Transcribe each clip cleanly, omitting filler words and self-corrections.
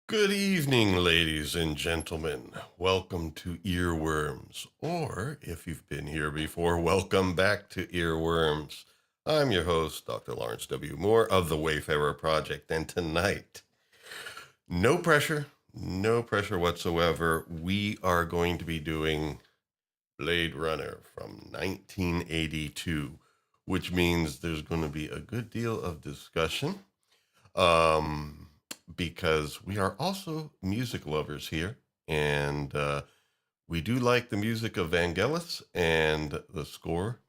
Good evening, ladies and gentlemen. Welcome to Earworms, or if you've been here before, welcome back to Earworms. I'm your host, Dr. Lawrence W. Moore of the Wayfarer Project, and tonight, no pressure, no pressure whatsoever, we are going to be doing Blade Runner from 1982, which means there's going to be a good deal of discussion. Because we are also music lovers here, and we do like the music of Vangelis and the score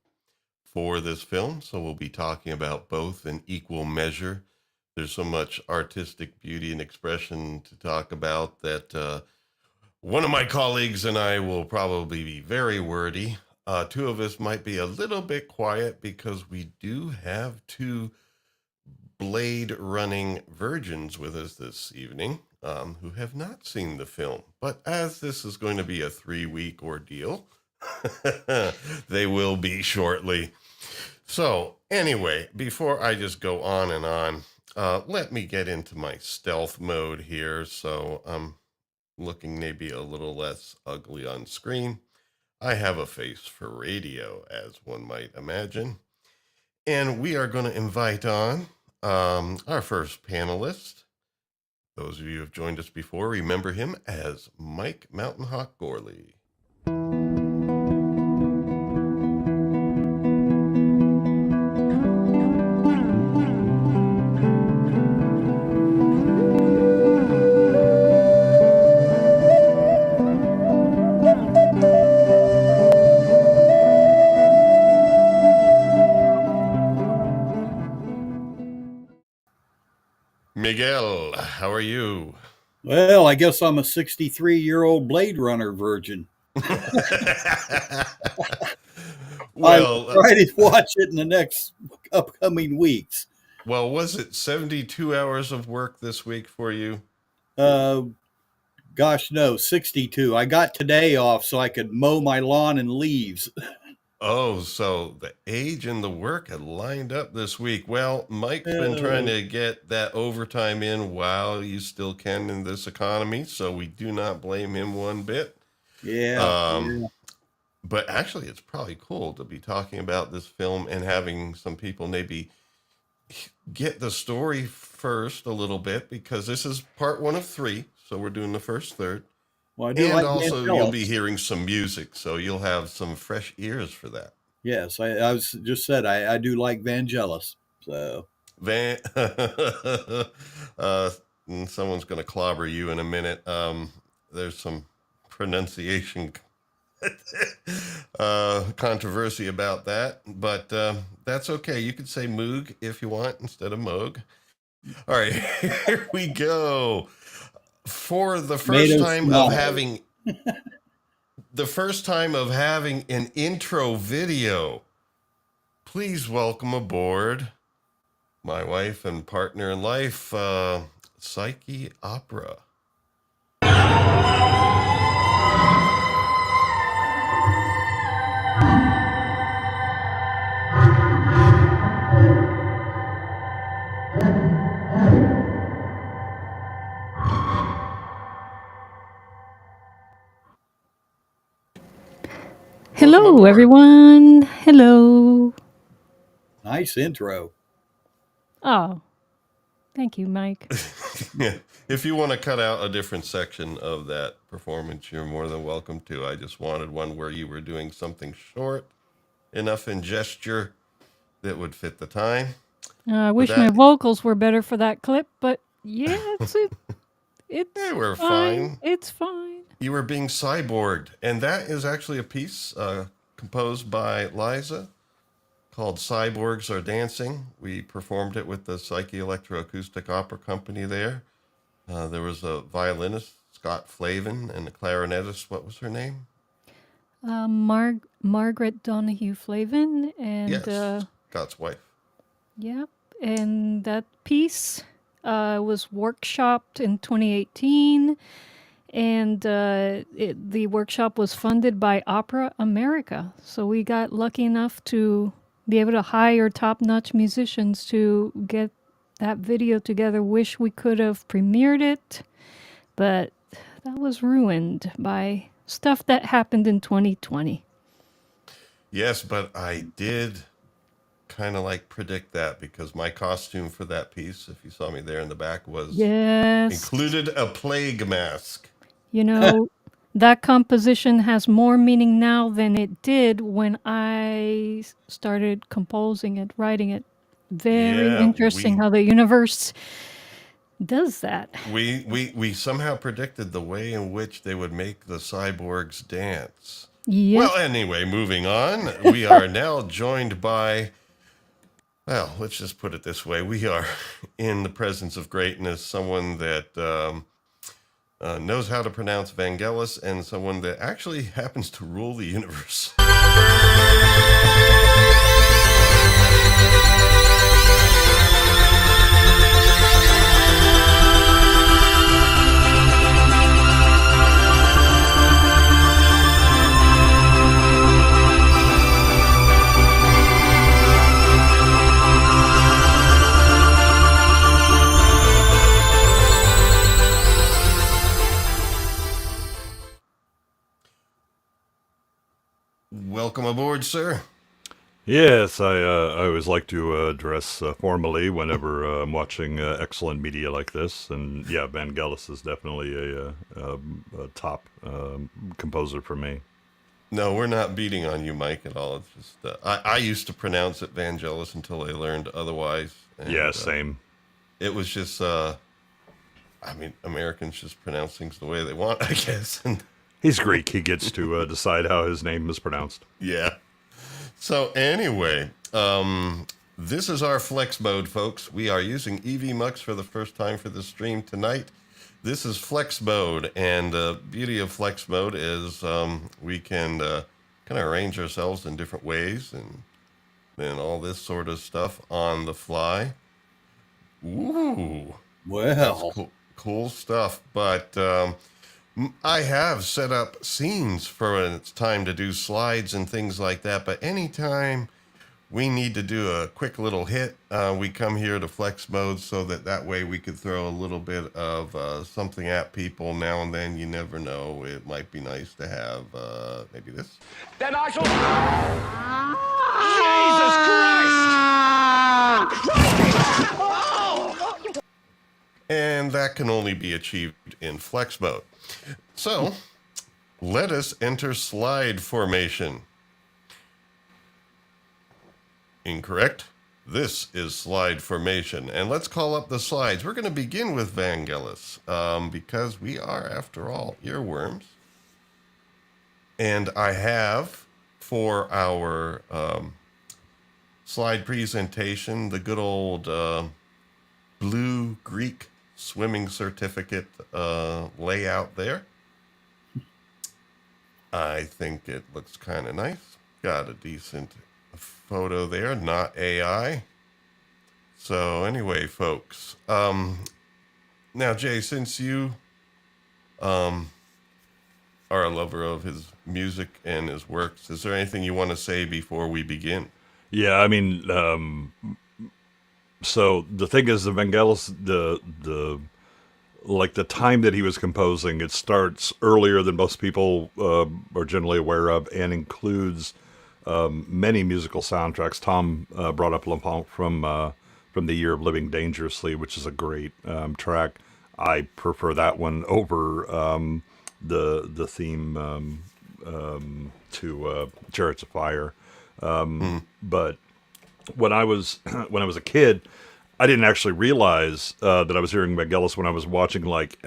for this film. So we'll be talking about both in equal measure. There's so much artistic beauty and expression to talk about that one of my colleagues and I will probably be very wordy. Two of us might be a little bit quiet because we do have two Blade running virgins with us this evening who have not seen the film. But as this is going to be a 3-week ordeal, they will be shortly. So anyway, before I just go on and on, let me get into my stealth mode here. So I'm looking maybe a little less ugly on screen. I have a face for radio, as one might imagine. And we are going to invite on our first panelist. Those of you who have joined us before remember him as Mike Mountain Hawk Gorley. Miguel, how are you? Well, I guess I'm a 63-year-old Blade Runner virgin. Well, I'll try to watch it in the next upcoming weeks. well, was it 72 hours of work this week for you? Gosh, no, 62. I got today off so I could mow my lawn and leaves. Oh, so the age and the work had lined up this week. Well, Mike's been trying to get that overtime in while you still can in this economy, so we do not blame him one bit. Yeah. But actually, it's probably cool to be talking about this film and having some people maybe get the story first a little bit, because this is part one of 3, so we're doing the first third. Well, I do And like also, Vangelis. you'll be hearing some music, so you'll have some fresh ears for that. Yes, I was just said I do like Vangelis. So Van, someone's going to clobber you in a minute. There's some pronunciation controversy about that, but that's okay. You could say Moog if you want instead of Moog. All right, here we go. For the first time of having an intro video, please welcome aboard my wife and partner in life, Psyche Opera. Hello, everyone. Hello. Nice intro. Oh, thank you, Mike. Yeah. If you want to cut out a different section of that performance, you're more than welcome to. I just wanted one where you were doing something short enough in gesture that would fit the time. I wish my vocals were better for that clip, but yeah, it's they were fine. It's fine. You were being cyborged, and that is actually a piece composed by Liza called Cyborgs Are Dancing. We performed it with the Psyche Electroacoustic Opera Company there. There was a violinist, Scott Flavin, and a clarinetist. What was her name? Margaret Donahue Flavin. And, yes, Scott's wife. Yep. And that piece was workshopped in 2018. And the workshop was funded by Opera America. So we got lucky enough to be able to hire top-notch musicians to get that video together. Wish we could have premiered it. but that was ruined by stuff that happened in 2020. Yes, but I did kind of like predict that because my costume for that piece, if you saw me there in the back, was Yes. included a plague mask. You know, that composition has more meaning now than it did when I started composing it, writing it. Very Yeah, interesting how the universe does that. we somehow predicted the way in which they would make the cyborgs dance. Yes. Well, anyway, moving on. We are now joined by, well, let's just put it this way. We are in the presence of greatness, someone that knows how to pronounce Vangelis, and someone that actually happens to rule the universe. Welcome aboard, sir. Yes, I always like to dress formally whenever I'm watching excellent media like this, and yeah, Vangelis is definitely a top composer for me. No, we're not beating on you, Mike, at all. It's just I used to pronounce it Vangelis until I learned otherwise. And, Yeah, same. It was just, I mean, Americans just pronounce things the way they want, I guess. And He's Greek. He gets to decide how his name is pronounced. yeah. So anyway, this is our flex mode, folks. We are using EVMux for the first time for this stream tonight. This is flex mode, and the beauty of flex mode is we can kind of arrange ourselves in different ways and all this sort of stuff on the fly. Ooh, Well, cool stuff. But I have set up scenes for when it's time to do slides and things like that. But anytime we need to do a quick little hit, we come here to flex mode so that way we could throw a little bit of something at people now and then. You never know. It might be nice to have maybe this. Then I shall. Jesus Christ! And that can only be achieved in flex mode. So let us enter slide formation. Incorrect. This is slide formation. And let's call up the slides. We're going to begin with Vangelis because we are, after all, earworms. And I have, for our slide presentation, the good old blue Greek swimming certificate layout there. I think it looks kind of nice. Got a decent photo there, not AI. So anyway, folks, now Jay, since you are a lover of his music and his works, is there anything you want to say before we begin? Yeah, I mean, so the thing is, the Vangelis, the like the time that he was composing, it starts earlier than most people are generally aware of, and includes many musical soundtracks. Tom brought up L'Enfant from the Year of Living Dangerously, which is a great track. I prefer that one over the theme to Chariots of Fire. But when I was a kid, I didn't actually realize that I was hearing Vangelis when I was watching like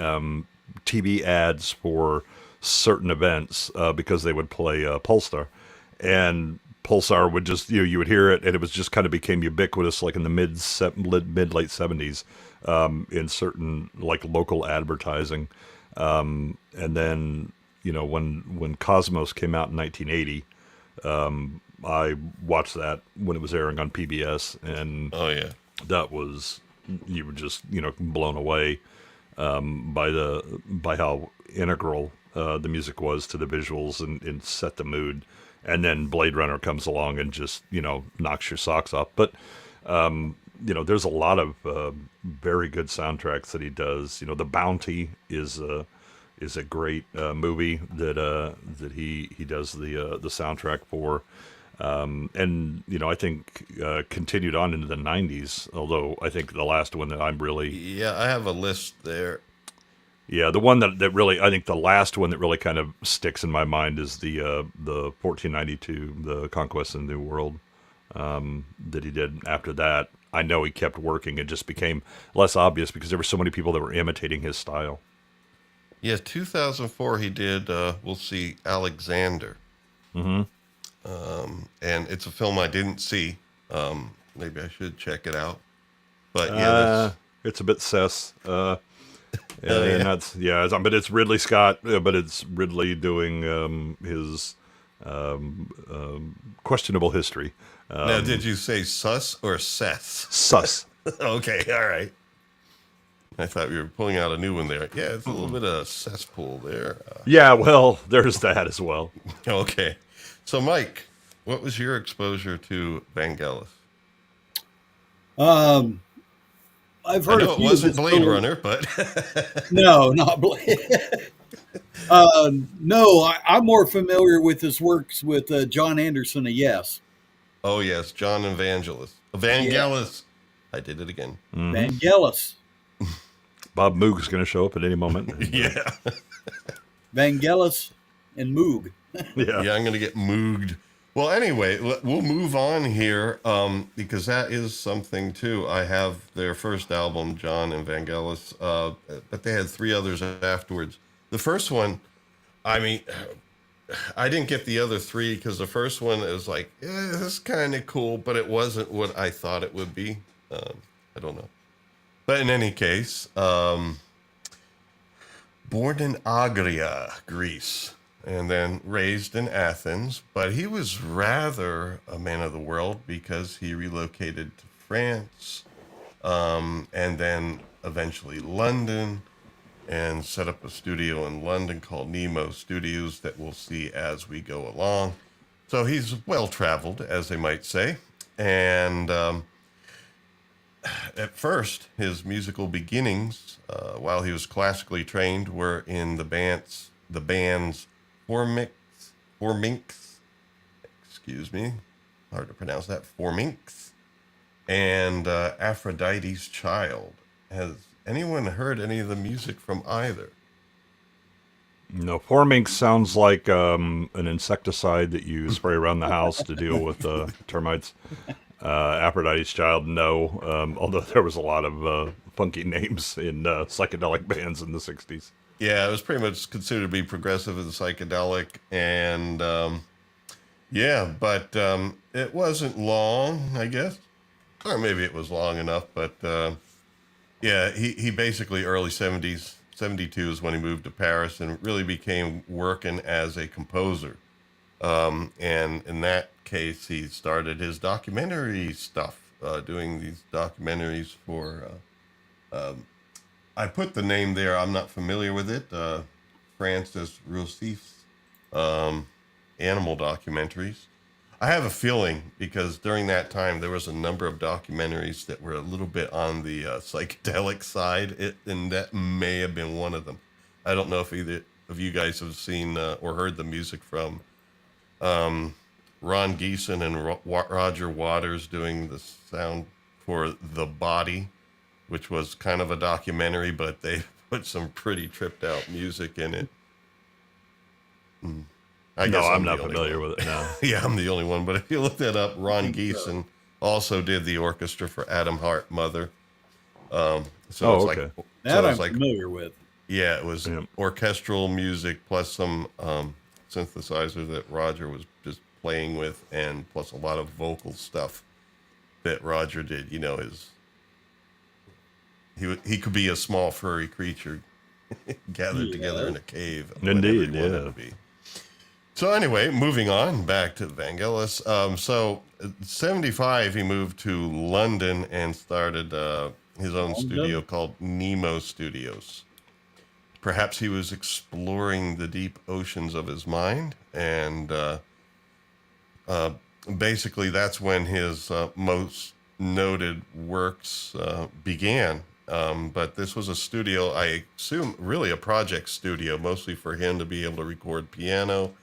TV ads for certain events because they would play Polestar, and Pulsar would just you would hear it, and it was just kind of became ubiquitous like in the mid late 70s in certain like local advertising, and then when Cosmos came out in 1980. I watched that when it was airing on PBS, and Oh yeah. that was, you were just blown away by how integral the music was to the visuals and set the mood. And then Blade Runner comes along and just knocks your socks off. But there's a lot of very good soundtracks that he does. The Bounty is a great movie that he does the soundtrack for. And I think continued on into the '90s. Although I think the last one that I'm really, Yeah, I have a list there. the one that really, I think the last one that really kind of sticks in my mind is the 1492, the Conquest of the New World, that he did. After that, I know he kept working. It just became less obvious because there were so many people that were imitating his style. Yeah, 2004 he did, we'll see, Alexander. Mm-hmm. And it's a film I didn't see. Maybe I should check it out. But It's a bit sus. yeah. And that's, but it's Ridley Scott, but it's Ridley doing his questionable history. Now, did you say sus or cess? Sus. Okay, all right. I thought you were pulling out a new one there. Yeah, it's a little bit of cesspool there. Yeah, well, there's that as well. Okay. So, Mike, what was your exposure to Vangelis? I've I heard know a it few of wasn't his Blade films. Runner, but No, not Blade. No, I'm more familiar with his works with John Anderson of Yes. oh yes, John Evangelist. Vangelis. I did it again. Vangelis. Bob Moog's going to show up at any moment. Yeah. Vangelis and Moog. Yeah, I'm going to get mooged. Well, anyway, we'll move on here because that is something, too. I have their first album, John and Vangelis, but they had 3 others afterwards. The first one, I mean, I didn't get the other 3 because the first one is like, this is kind of cool, but it wasn't what I thought it would be. I don't know. But in any case, born in Agria, Greece, and then raised in Athens, but he was rather a man of the world because he relocated to France, and then eventually London, and set up a studio in London called Nemo Studios that we'll see as we go along. So he's well-traveled, as they might say, and at first, his musical beginnings, while he was classically trained, were in the bands Forminx, excuse me, hard to pronounce that, Forminx, and Aphrodite's Child. Has anyone heard any of the music from either? No, Forming sounds like an insecticide that you spray around the house to deal with termites. Aphrodite's Child, no. Although there was a lot of funky names in psychedelic bands in the 60s. Yeah, it was pretty much considered to be progressive and psychedelic. And but it wasn't long, I guess. Or maybe it was long enough. But he basically early 70s, 72 is when he moved to Paris and really became working as a composer. And in that case, he started his documentary stuff, doing these documentaries for, I put the name there, I'm not familiar with it, Francis Roussif's animal documentaries. I have a feeling because during that time, there was a number of documentaries that were a little bit on the psychedelic side, and that may have been one of them. I don't know if either of you guys have seen or heard the music from Ron Geeson and Roger Waters doing the sound for The Body, which was kind of a documentary, but they put some pretty tripped out music in it. I guess I'm not familiar with it. No. Yeah, I'm the only one. But if you look that up, Ron Geeson also did the orchestra for Adam Hart, Mother. That I'm familiar with. Yeah, it was orchestral music plus some synthesizer that Roger was just playing with, and plus a lot of vocal stuff that Roger did. You know, he could be a small furry creature gathered together in a cave. Indeed, wanted to be. So anyway, moving on back to Vangelis. So 75, he moved to London and started his own studio called Nemo Studios. Perhaps he was exploring the deep oceans of his mind, and basically that's when his most noted works began. But this was a studio, I assume, really a project studio, mostly for him to be able to record piano,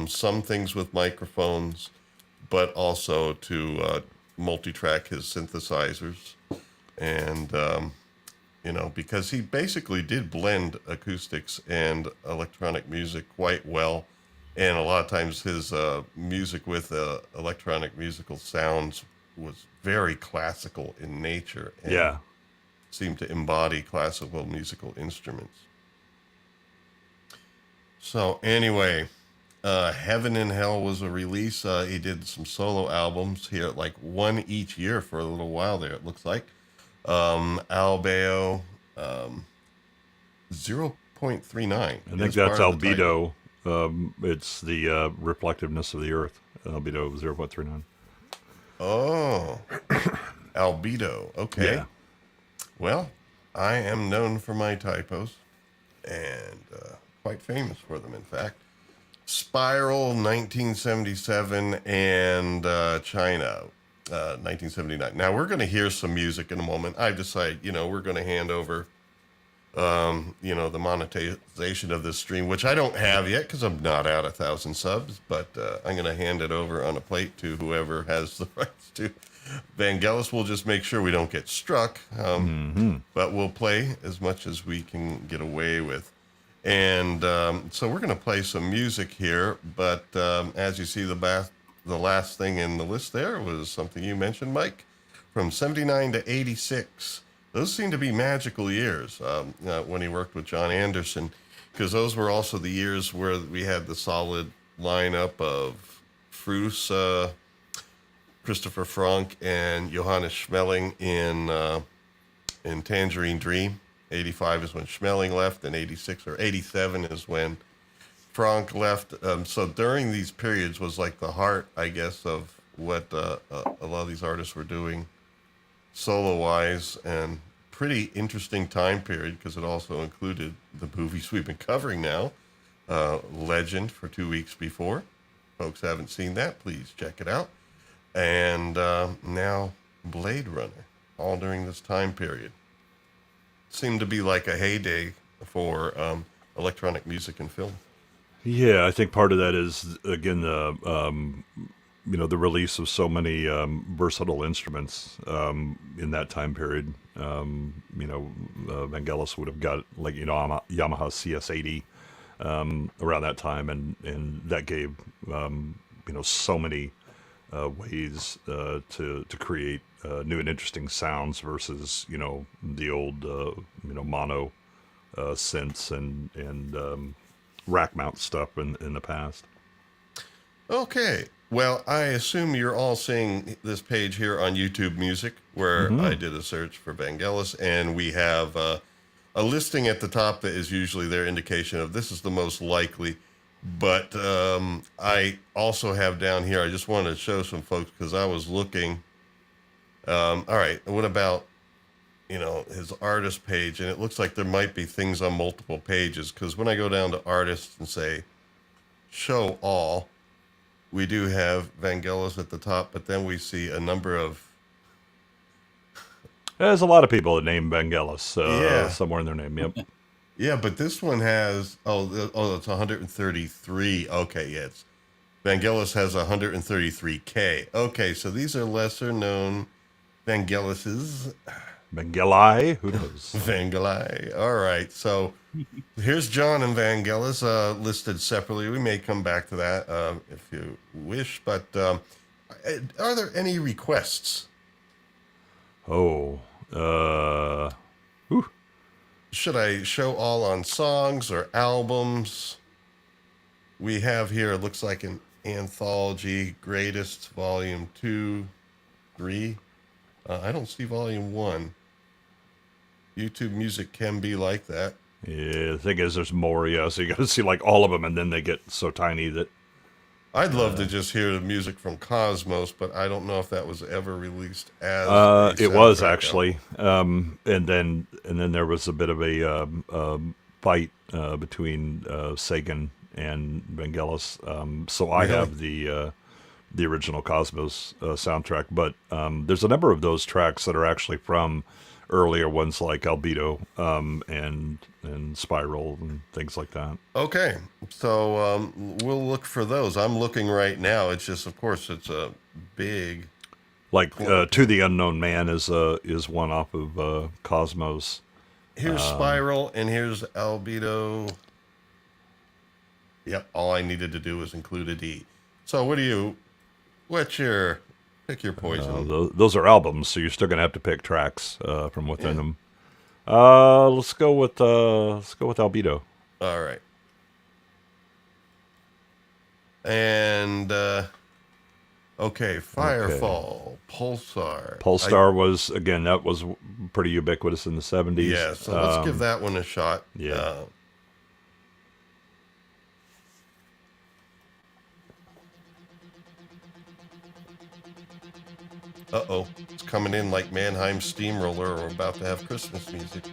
some things with microphones, but also to multi-track his synthesizers. And, because he basically did blend acoustics and electronic music quite well. And a lot of times his music with electronic musical sounds was very classical in nature. And Yeah. seemed to embody classical musical instruments. So anyway, Heaven and Hell was a release. He did some solo albums here, like one each year for a little while there, it looks like. Albeo, 0.39. I think that's albedo. It's the reflectiveness of the Earth. Albedo 0.39. Oh, albedo. Okay. Yeah. Well, I am known for my typos, and quite famous for them, in fact. Spiral, 1977, and China, 1979. Now, we're going to hear some music in a moment. I've decided, we're going to hand over, the monetization of this stream, which I don't have yet because I'm not at 1,000 subs, but I'm going to hand it over on a plate to whoever has the rights to. Vangelis will just make sure we don't get struck, but we'll play as much as we can get away with. And so we're going to play some music here, but as you see, the last thing in the list there was something you mentioned, Mike, from 79 to 86. Those seem to be magical years when he worked with John Anderson, because those were also the years where we had the solid lineup of Fruce, Christopher Frank, and Johannes Schmeling in Tangerine Dream. 85 is when Schmeling left, and 86 or 87 is when Frank left. So during these periods was like the heart, I guess, of what a lot of these artists were doing solo-wise, and pretty interesting time period because it also included the movies we've been covering now. Legend for 2 weeks before. Folks haven't seen that, please check it out. And now Blade Runner, all during this time period. Seemed to be like a heyday for electronic music and film. Yeah, I think part of that is, again, the release of so many versatile instruments in that time period. Vangelis would have got Yamaha CS80 around that time, and that gave so many ways to create new and interesting sounds versus the old mono synths and rack mount stuff in the past. Okay. Well, I assume you're all seeing this page here on YouTube Music, where I did a search for Vangelis, and we have a listing at the top that is usually their indication of this is the most likely. But I also have down here, I just wanted to show some folks because I was looking. All right, what about, his artist page? And it looks like there might be things on multiple pages, because when I go down to artists and say, show all, we do have Vangelis at the top, but then we see a number of... There's a lot of people that name Vangelis somewhere in their name, yep. Yeah, but this one has, it's 133. Okay, yeah, Vangelis has 133K. Okay, so these are lesser known Vangelises. Vangeli, who knows? Vangeli. All right, so here's John and Vangelis listed separately. We may come back to that if you wish, but are there any requests? Should I show all on songs or albums? We have here, it looks like an anthology, Greatest, Volume 2, 3. I don't see Volume 1. YouTube Music can be like that. Yeah, the thing is, there's more, so you got to see like all of them, and then they get so tiny that... I'd love to just hear the music from Cosmos, but I don't know if that was ever released as it was actually, and then there was a bit of a fight between Sagan and Vangelis. So I have the the original Cosmos soundtrack. But there's a number of those tracks that are actually from earlier ones like Albedo and Spiral and things like that. Okay, so we'll look for those. I'm looking right now. It's just, of course, it's a big. Like To the Unknown Man is one off of Cosmos. Here's Spiral and here's Albedo. Yep, all I needed to do was include a D. So pick your poison. Those are albums, so you're still gonna have to pick tracks from within them. Let's go with Albedo. All right. And okay, Firefall, Pulsar. Pulsar was pretty ubiquitous in the 70s. Yeah, so let's give that one a shot. Yeah. Uh-oh, it's coming in like Mannheim Steamroller. We're about to have Christmas music.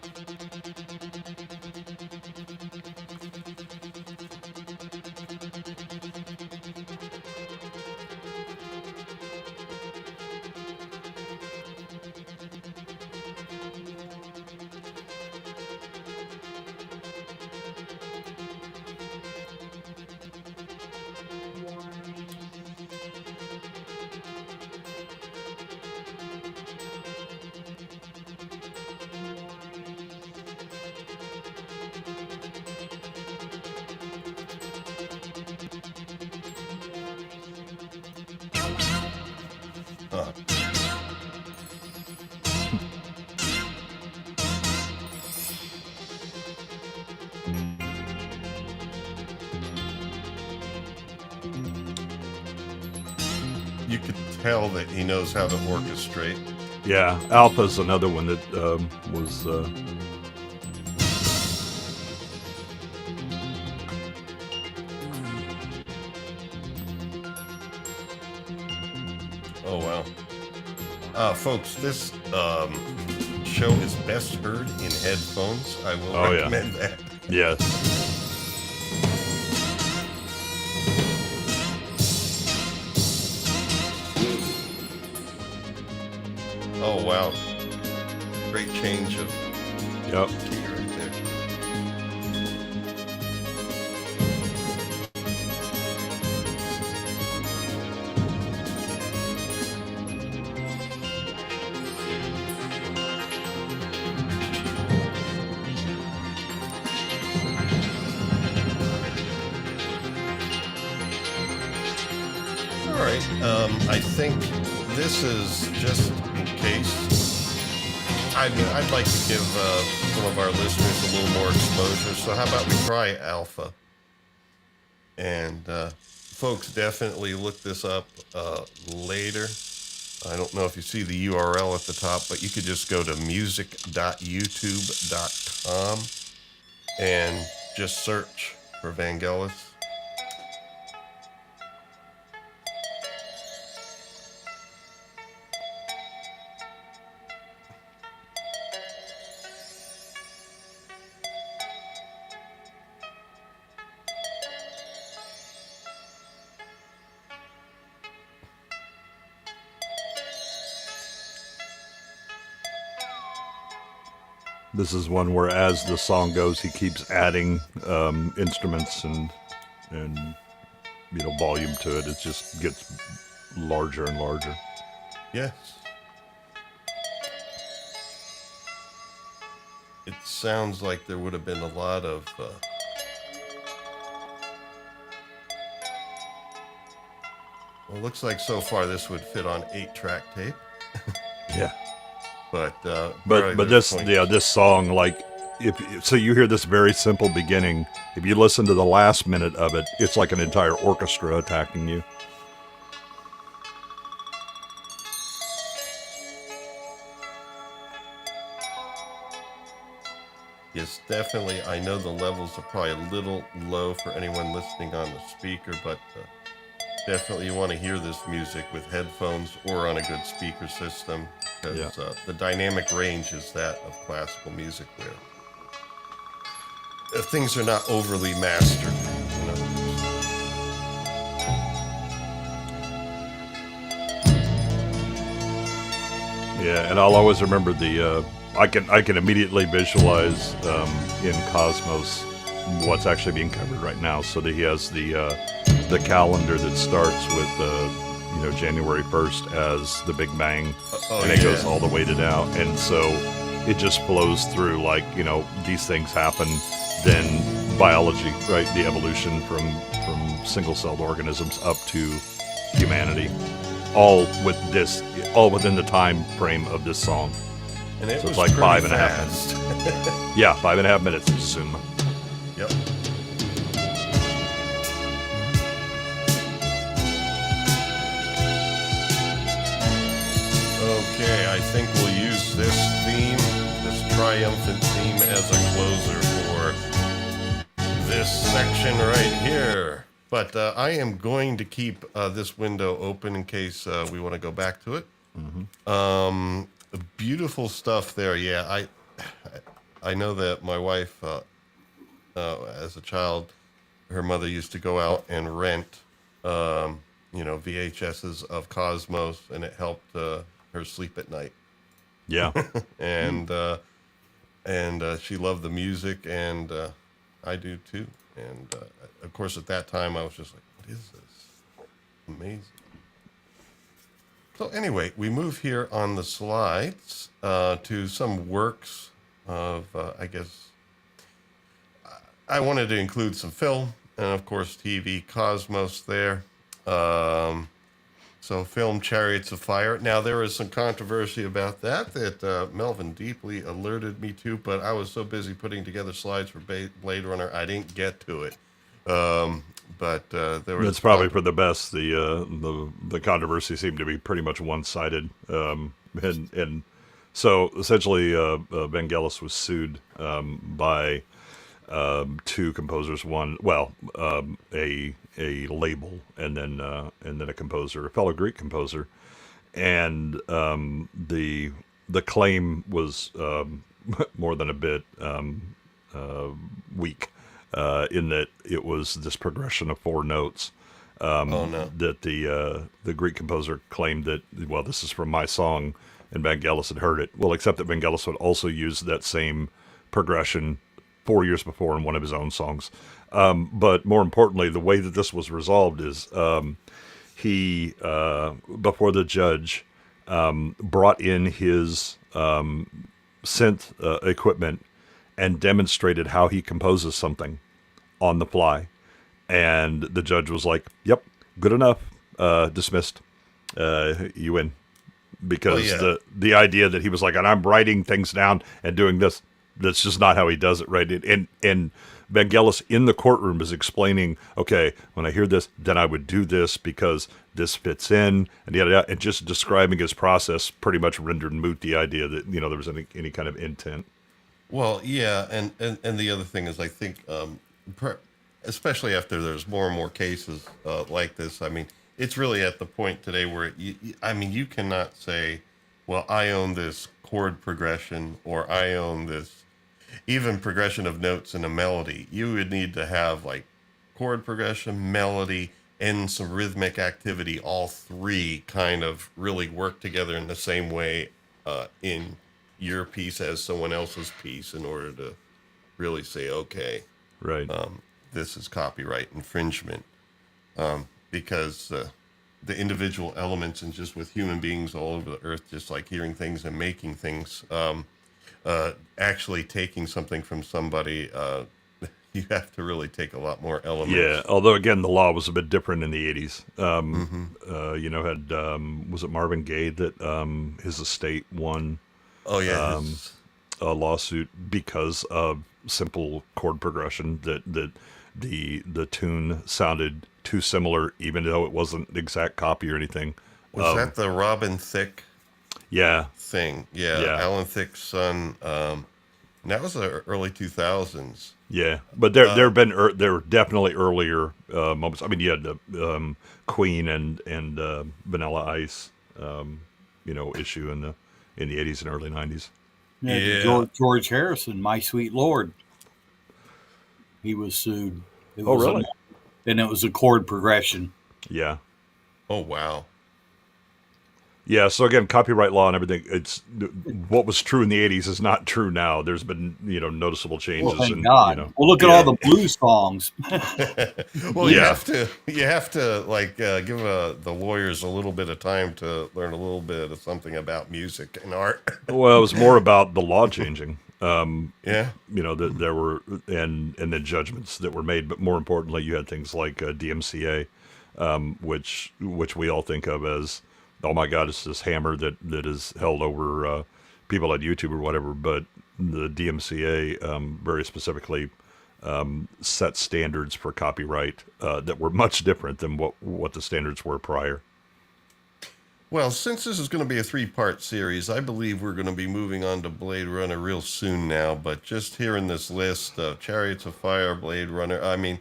You could tell that he knows how to orchestrate. Yeah, Alpha's another one that was. Oh, wow. Folks, this show is best heard in headphones. I will recommend that. Yes. Oh, wow. Great change of key right there. All right. I think this is just in case. I'd like to give some of our listeners a little more exposure. So how about we try Alpha? And folks, definitely look this up later. I don't know if you see the URL at the top, but you could just go to music.youtube.com and just search for Vangelis. This is one where, as the song goes, he keeps adding instruments and volume to it. It just gets larger and larger. Yes. It sounds like there would have been a lot of well, it looks like so far this would fit on 8-track tape. Yeah. But this song, like, so you hear this very simple beginning. If you listen to the last minute of it, it's like an entire orchestra attacking you. Yes, definitely. I know the levels are probably a little low for anyone listening on the speaker, but definitely you want to hear this music with headphones or on a good speaker system, because the dynamic range is that of classical music where things are not overly mastered. Yeah, and I'll always remember the. I can immediately visualize in Cosmos what's actually being covered right now. So that he has the calendar that starts with January 1st as the Big Bang, and it goes all the way to now, and so it just flows through like these things happen. Then biology, right? The evolution from single-celled organisms up to humanity, all within the time frame of this song. And it so was it's like pretty 5.5 fast. minutes. Yeah, 5.5 minutes, assume. Yep. Okay, I think we'll use this theme, this triumphant theme, as a closer for this section right here. But I am going to keep this window open in case we want to go back to it. Mm-hmm. Beautiful stuff there. Yeah, I know that my wife, as a child, her mother used to go out and rent, VHSs of Cosmos, and it helped her sleep at night. Yeah. And she loved the music, and I do too. And of course, at that time, I was just like, "What is this? Amazing!" So anyway, we move here on the slides to some works of, I guess, I wanted to include some film and, of course, TV, Cosmos there. So film Chariots of Fire. Now, there is some controversy about that Melvin deeply alerted me to, but I was so busy putting together slides for Blade Runner, I didn't get to it. But there was. That's probably for the best. The controversy seemed to be pretty much one-sided, and so essentially, Vangelis was sued by two composers. One, a label, and then a composer, a fellow Greek composer, and the claim was more than a bit weak. In that it was this progression of 4 notes. That the Greek composer claimed that, well, this is from my song, and Vangelis had heard it. Well, except that Vangelis would also use that same progression 4 years before in one of his own songs. But more importantly, the way that this was resolved is he, before the judge, brought in his synth equipment and demonstrated how he composes something on the fly. And the judge was like, "Yep, good enough, dismissed, you win." Because the idea that he was like, "And I'm writing things down and doing this," that's just not how he does it, right? And Vangelis in the courtroom is explaining, okay, when I hear this, then I would do this because this fits in, and just describing his process pretty much rendered moot the idea that, there was any kind of intent. Well, yeah, and the other thing is, I think, especially after there's more and more cases like this, I mean, it's really at the point today where, you cannot say, well, I own this chord progression, or I own this, even progression of notes in a melody. You would need to have, like, chord progression, melody, and some rhythmic activity, all three kind of really work together in the same way in your piece as someone else's piece in order to really say, okay, right, this is copyright infringement, because the individual elements, and just with human beings all over the earth, just like hearing things and making things, actually taking something from somebody, you have to really take a lot more elements. Yeah, although again, the law was a bit different in the 80s. Was it Marvin Gaye that his estate won a lawsuit because of simple chord progression, that the tune sounded too similar, even though it wasn't an exact copy or anything. Was that the Robin Thicke thing? Yeah. Alan Thicke's son. And that was the early 2000s. Yeah, but there were definitely earlier moments. I mean, you had the Queen and Vanilla Ice, issue in the 80s and early 90s. Yeah. George Harrison, My Sweet Lord. He was sued. Really? And it was a chord progression. Yeah. Oh, wow. Yeah, so again, copyright law and everything, it's what was true in the 80s is not true now. There's been, noticeable Well, changes thank and, God. Well, look at all yeah. the blues songs. Well, Yeah. you have to like give the lawyers a little bit of time to learn a little bit of something about music and art. Well, it was more about the law changing. Yeah. That there were and the judgments that were made, but more importantly, you had things like DMCA, which we all think of as, oh my God, it's this hammer that is held over people on YouTube or whatever. But the DMCA very specifically set standards for copyright that were much different than what the standards were prior. Well, since this is going to be a 3-part series, I believe we're going to be moving on to Blade Runner real soon now. But just hearing this list of Chariots of Fire, Blade Runner, I mean,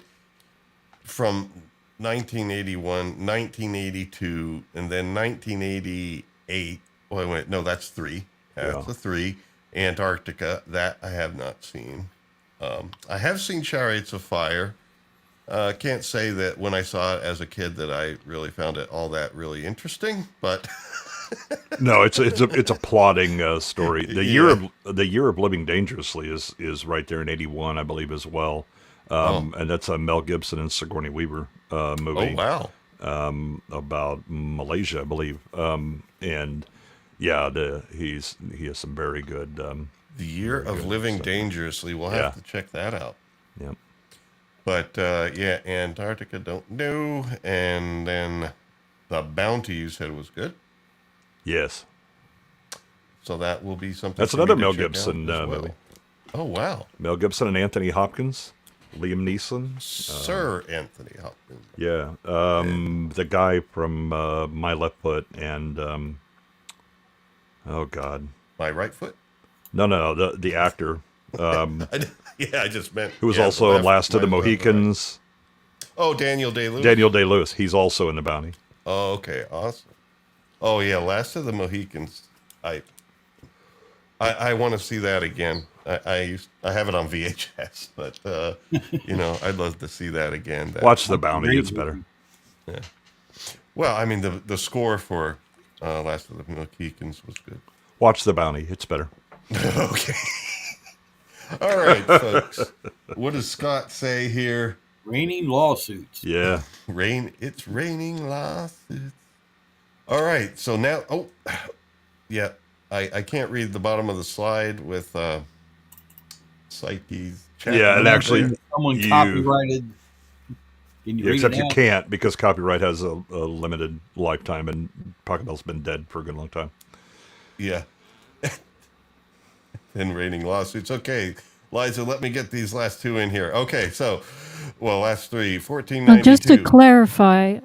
from 1981, 1982, and then 1988. Oh, wait, no, that's 3. That's Yeah. a 3. Antarctica, that I have not seen. I have seen Chariots of Fire. Can't say that when I saw it as a kid that I really found it all that really interesting, but No, it's a plotting story. yeah. The year of Living Dangerously is right there in 81, I believe, as well. Oh, And that's a Mel Gibson and Sigourney Weaver oh movie wow. about Malaysia, I believe. And yeah, he has some very good The Year very of good Living stuff. Dangerously. We'll Yeah, have to check that out. yeah, But yeah, Antarctica, don't know. And then The Bounty, you said was good. yes. So that will be something That's for me another to Mel check out Gibson as well. movie. Oh, wow. Mel Gibson and Anthony Hopkins, Liam Neeson. Sir Anthony Hopkins. Yeah, Yeah. the guy from My Left Foot and oh God, My right foot? no, the actor Yeah, I just meant. who was yeah, also in Last of the might as well have the right. Mohicans, Oh, Daniel Day-Lewis? Daniel Day-Lewis. He's also in The Bounty. Oh, okay, awesome. Oh, yeah, Last of the Mohicans. I want to see that again. I have it on VHS, but I'd love to see that again. Watch The That's a Bounty; great it's better. movie. Well, I mean the score for Last of the Mohicans was good. Watch The Bounty; it's better. Okay. All right, folks. What does Scott say here? Raining lawsuits. Yeah, It's raining lawsuits. All right, so now, yeah, I can't read the bottom of the slide with Psyche's chat. yeah, and room actually, there. Someone you- copyrighted. Can you read except it you now? can't because copyright has a limited lifetime, and Pocketbell's been dead for a good long time. Yeah. And raining lawsuits. Okay, Liza, let me get these last 2 in here. Okay, so, last 3, Now, 1492. just to clarify,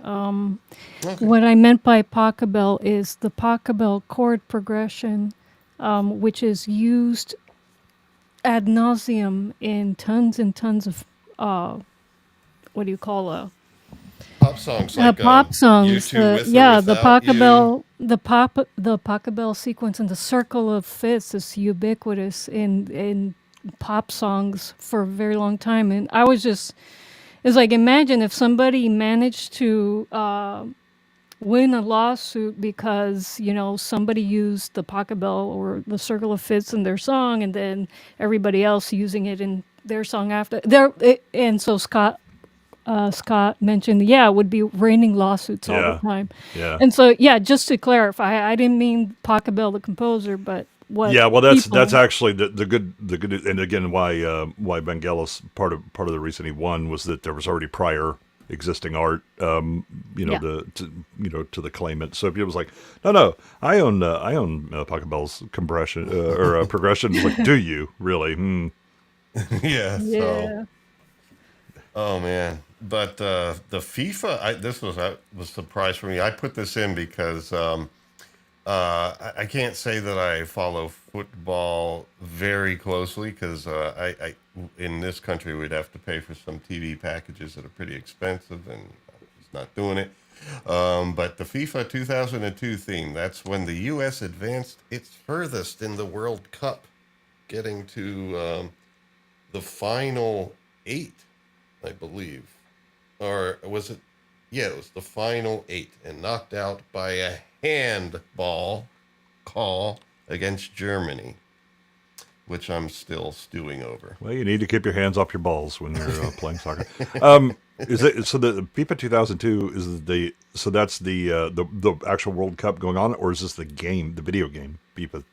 Okay. what I meant by Pachelbel is the Pachelbel chord progression, which is used ad nauseum in tons and tons of what do you call Pop songs like pop songs? You Two With or Yeah, the Without You. the Pachelbel sequence and the circle of fifths is ubiquitous in pop songs for a very long time, and I was just it's like imagine if somebody managed to win a lawsuit because somebody used the Pachelbel or the circle of fifths in their song, and then everybody else using it in their song after and so Scott mentioned, it would be raining lawsuits all Yeah. the time. Yeah. And so, just to clarify, I didn't mean Pachelbel the composer, but what Yeah, well, that's people- actually the good, and again, why Vangelis part of the reason he won was that there was already prior existing art, Yeah. to the claimant. So if it was like, no, I own Pachelbel's compression or progression, it's like, do you really? Yeah. So, Yeah. oh man. But the FIFA, this was a surprise for me. I put this in because I can't say that I follow football very closely because I in this country we'd have to pay for some TV packages that are pretty expensive, and I'm just not doing it. But the FIFA 2002 theme, that's when the U.S. advanced its furthest in the World Cup, getting to the final 8, I believe. Or was it? Yeah, it was the final 8, and knocked out by a handball call against Germany, which I'm still stewing over. Well, you need to keep your hands off your balls when you're playing soccer. Is it so? The FIFA 2002 is that's the actual World Cup going on, or is this the game, the video game FIFA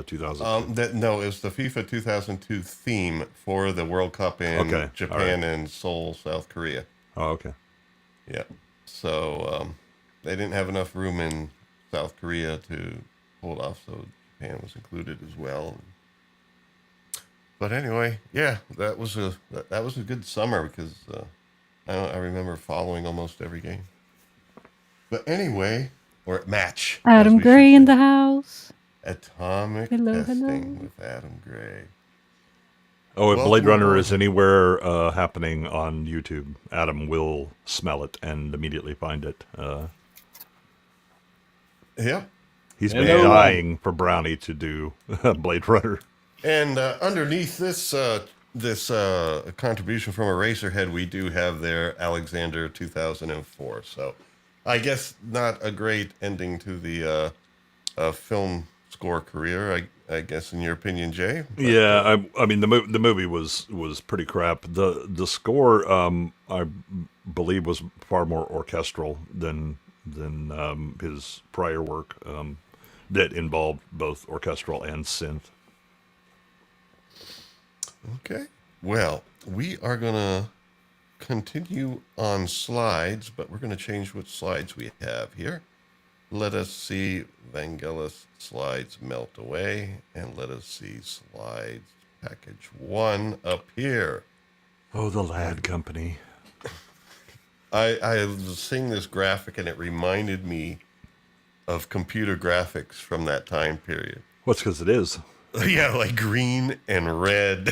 2002? No, it was the FIFA 2002 theme for the World Cup in Okay, Japan and Seoul, South Korea. Oh, okay. Yeah. So they didn't have enough room in South Korea to pull it off, so Japan was included as well. But anyway, yeah, that was a good summer because I remember following almost every game. But anyway, or match. as Adam we should Gray in say. the house. Atomic Hello, testing hello. with Adam Gray. Oh, if Welcome Blade Runner aboard. is anywhere happening on YouTube, Adam will smell it and immediately find it. Yep. He's And been no, dying for Brownie to do Blade Runner. And underneath this contribution from Eraserhead, we do have their Alexander 2004. So I guess not a great ending to the film score career, I guess, in your opinion, Jay. But, Yeah, I mean the movie was pretty crap. The score I believe was far more orchestral than his prior work that involved both orchestral and synth. Okay. Well, we are going to continue on slides, but we're going to change which slides we have here. Let us see Vangelis slides melt away, and let us see slides package 1 up here. Oh, the Lad Company. I was seeing this graphic, and it reminded me of computer graphics from that time period. What's because it is. Yeah, like green and red.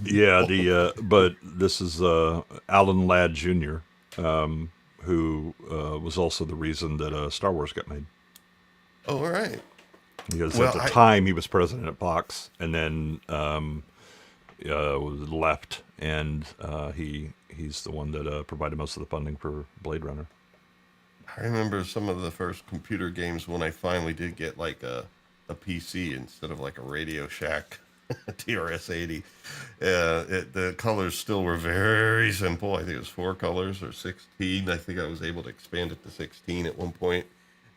Yeah, but this is Alan Ladd Jr., who was also the reason that Star Wars got made. Oh, all right. Because Well, at the time he was president at Fox, and then was left, and he's the one that provided most of the funding for Blade Runner. I remember some of the first computer games when I finally did get like a PC instead of like a Radio Shack TRS-80. The colors still were very simple. I think it was 4 colors or 16. I think I was able to expand it to 16 at one point.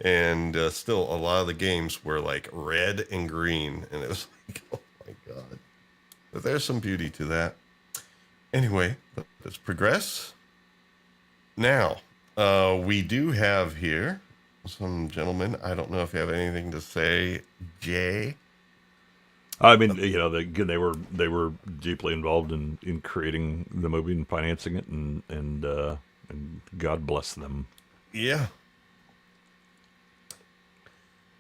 And still a lot of the games were like red and green. And it was like, oh my God. But there's some beauty to that. Anyway, let's progress. Now, we do have here some gentlemen. I don't know if you have anything to say, Jay. I mean, they were deeply involved in creating the movie and financing it, and God bless them. Yeah.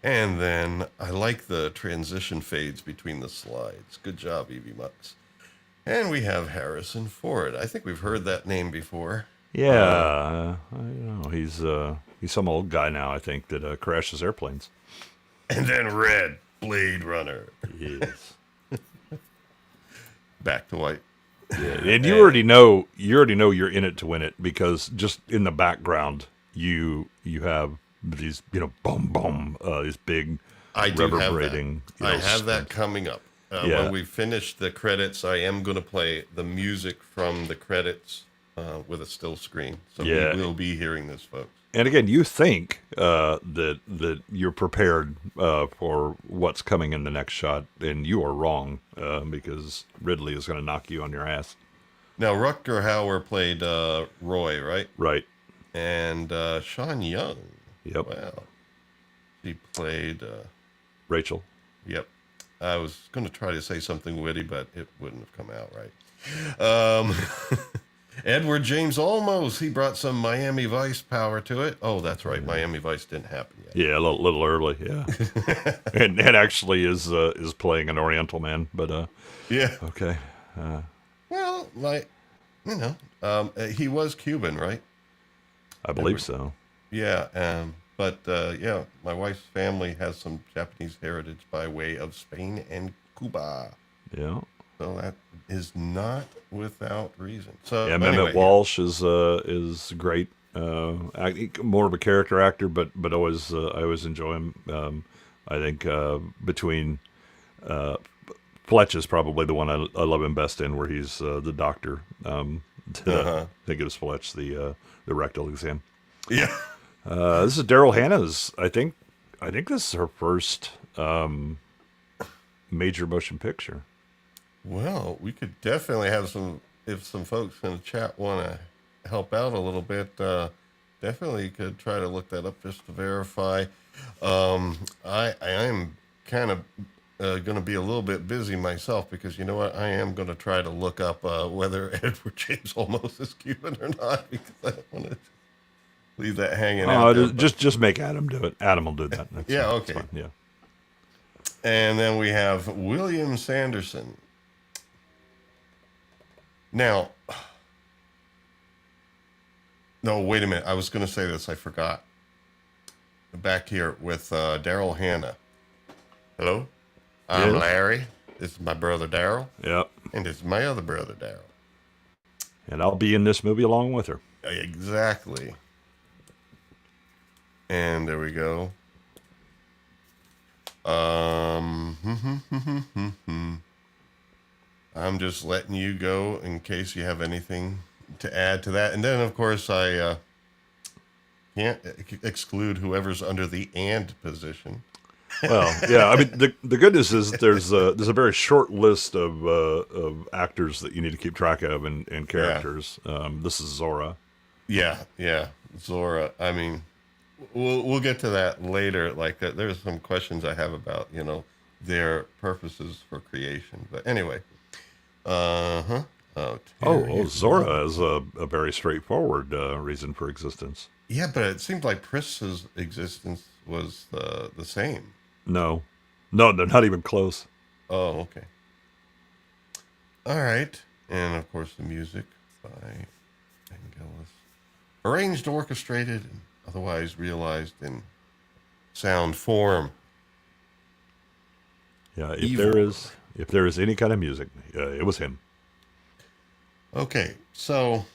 And then I like the transition fades between the slides. Good job, Evie Mux. And we have Harrison Ford. I think we've heard that name before. Yeah, I don't know. He's some old guy now, I think, that crashes airplanes. And then Red, Blade Runner. Yes. Back to white. Yeah, and you already know you're in it to win it, because just in the background you have these boom boom these big I do reverberating. have that. I have that coming up. Yeah. When we finish the credits, I am going to play the music from the credits with a still screen. So Yeah. we will be hearing this, folks. And again, you think that you're prepared for what's coming in the next shot, and you are wrong, because Ridley is going to knock you on your ass. Now, Rutger Hauer played Roy, right? Right. And Sean Young. Yep. Wow. He played, Rachel. yep. I was going to try to say something witty, but it wouldn't have come out right. Edward James Olmos, he brought some Miami Vice power to it. Oh, that's right. Miami Vice didn't happen yet. Yeah, a little early. Yeah. and actually is playing an Oriental man, but Yeah. okay. Well, he was Cuban, right? I believe so. Yeah. But yeah, my wife's family has some Japanese heritage by way of Spain and Cuba. Yeah. So that is not without reason. So Yeah, anyway, Mehmet Walsh is great More of a character actor, but always I always enjoy him. I think between Fletch is probably the one I love him best in, where he's the doctor. I think it was Fletch, the rectal exam. Yeah. This is Daryl Hannah's. I think this is her first major motion picture. Well, we could definitely have if some folks in the chat want to help out a little bit, definitely could try to look that up just to verify. I am kind of going to be a little bit busy myself, because you know what? I am going to try to look up whether Edward James Olmos is Cuban or not, because I don't want to leave that hanging out there. Just make Adam do it. Adam will do that. That's yeah, fine. okay. That's fine. Yeah. And then we have William Sanderson. Now, no, wait a minute. I was going to say this. I forgot. Back here with Daryl Hannah. Hello? I'm Yes. Larry. This is my brother Daryl. Yep. And this is my other brother Daryl. And I'll be in this movie along with her. Exactly. And there we go. I'm just letting you go in case you have anything to add to that. And then, of course, I can't exclude whoever's under the "and" position. Well, yeah. I mean, the good news is that there's a very short list of actors that you need to keep track of and characters. This is Zora. Yeah, Zora. I mean, we'll get to that later. Like, there's some questions I have about their purposes for creation. But anyway, Zora is a very straightforward reason for existence. Yeah, but it seemed like Pris's existence was the same. No, they're not even close. Oh, okay. All right. And, of course, the music by Vangelis. Arranged, orchestrated, and otherwise realized in sound form. Yeah, if there is any kind of music, it was him. Okay, so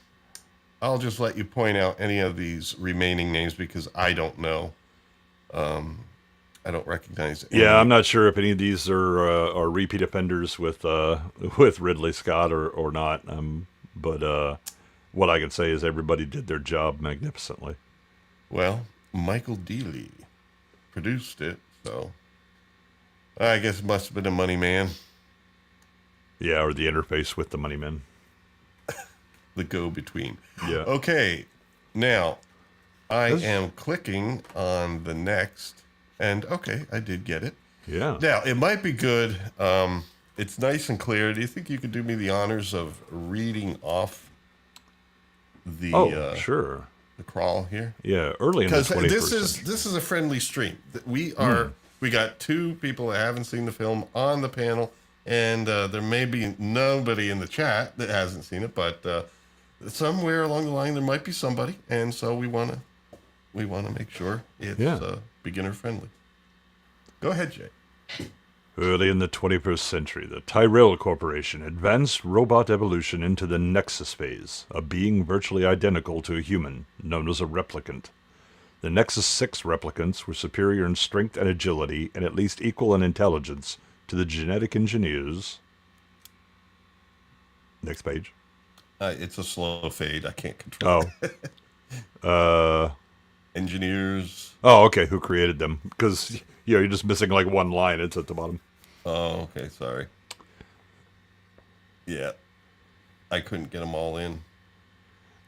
I'll just let you point out any of these remaining names, because I don't know. I don't recognize any. Yeah, I'm not sure if any of these are repeat offenders with Ridley Scott or not. But what I can say is everybody did their job magnificently. Well, Michael Dealey produced it, so I guess it must have been a money man. Yeah, or the interface with the money men. The go-between. Yeah. Okay, now I am clicking on the next, and okay, I did get it. Yeah. Now, it might be good. It's nice and clear. Do you think you could do me the honors of reading off the sure. the crawl here? Yeah, early in the 21st Because century. this is a friendly stream. We got two people that haven't seen the film on the panel, and there may be nobody in the chat that hasn't seen it, but somewhere along the line there might be somebody, and so we want to make sure it's beginner friendly. Go ahead, Jay. Early in the 21st century, the Tyrell Corporation advanced robot evolution into the Nexus phase, a being virtually identical to a human, known as a replicant. The Nexus 6 replicants were superior in strength and agility, and at least equal in intelligence to the genetic engineers. Next page. It's a slow fade. I can't control Oh. Engineers. Oh, okay. Who created them? Because you're just missing like one line. It's at the bottom. Oh, okay. Sorry. Yeah. I couldn't get them all in.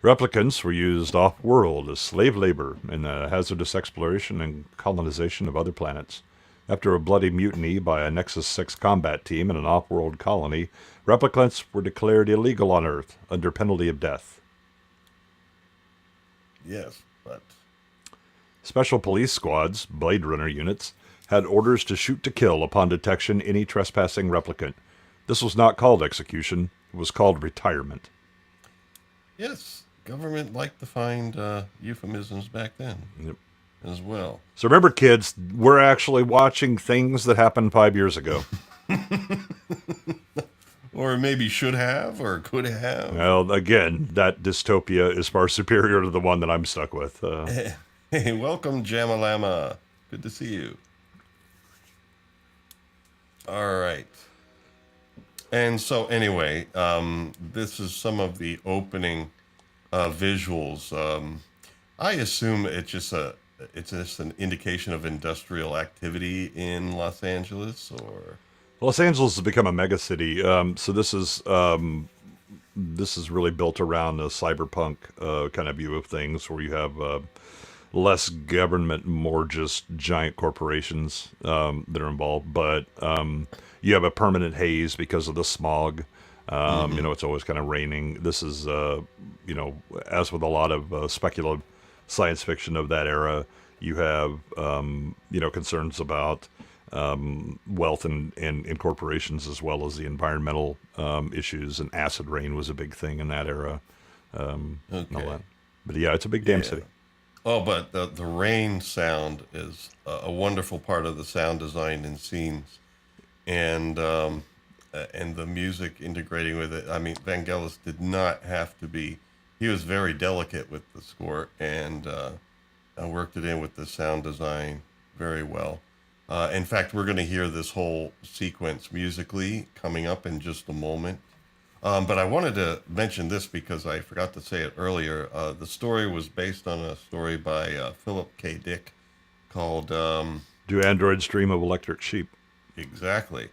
Replicants were used off-world as slave labor in the hazardous exploration and colonization of other planets. After a bloody mutiny by a Nexus 6 combat team in an off-world colony, replicants were declared illegal on Earth under penalty of death. Yes, but Special police squads, Blade Runner units, had orders to shoot to kill upon detection any trespassing replicant. This was not called execution, it was called retirement. yes, government liked to find euphemisms back then as well. So remember, kids, we're actually watching things that happened 5 years ago. or maybe should have or could have. Well, again, that dystopia is far superior to the one that I'm stuck with. Hey, welcome, Jamalama. Good to see you. All right. And so, anyway, this is some of the opening visuals. I assume it's just an indication of industrial activity in Los Angeles, or Los Angeles has become a megacity, so this is really built around a cyberpunk kind of view of things, where you have less government, more just giant corporations that are involved. But you have a permanent haze because of the smog. You know, it's always kind of raining. This is, you know, as with a lot of speculative science fiction of that era, you have, you know, concerns about wealth and corporations, as well as the environmental issues. And acid rain was a big thing in that era. And all okay. that. But yeah, it's a big damn Yeah. city. Oh, but the rain sound is a wonderful part of the sound design in scenes, and the music integrating with it. I mean, Vangelis did not have to be. He was very delicate with the score, and worked it in with the sound design very well. In fact, we're going to hear this whole sequence musically coming up in just a moment. But I wanted to mention this because I forgot to say it earlier. The story was based on a story by Phillip K. called Do androids dream of electric sheep? Exactly.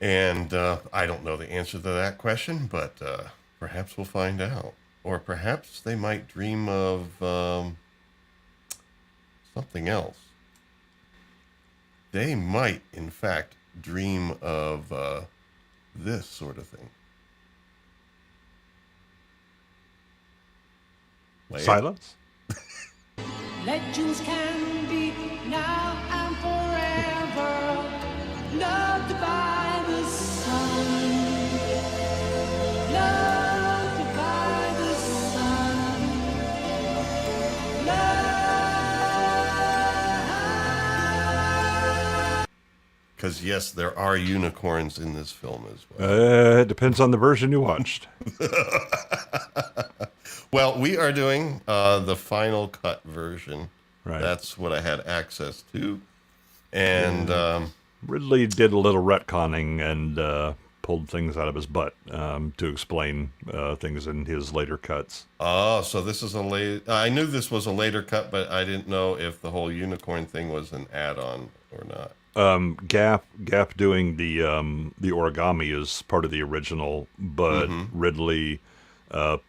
And I don't know the answer to that question, but perhaps we'll find out. Or perhaps they might dream of something else. They might, in fact, dream of this sort of thing. Play it. Silence? Legends can be now and forever, loved by the sun, loved by the sun, loved. Because, yes, there are unicorns in this film as well. It depends on the version you watched. Well, we are doing the final cut version. Right. That's what I had access to. And Ridley did a little retconning and pulled things out of his butt to explain things in his later cuts. so this is a late. I knew this was a later cut, but I didn't know if the whole unicorn thing was an add-on or not. Gap doing the origami is part of the original, but Ridley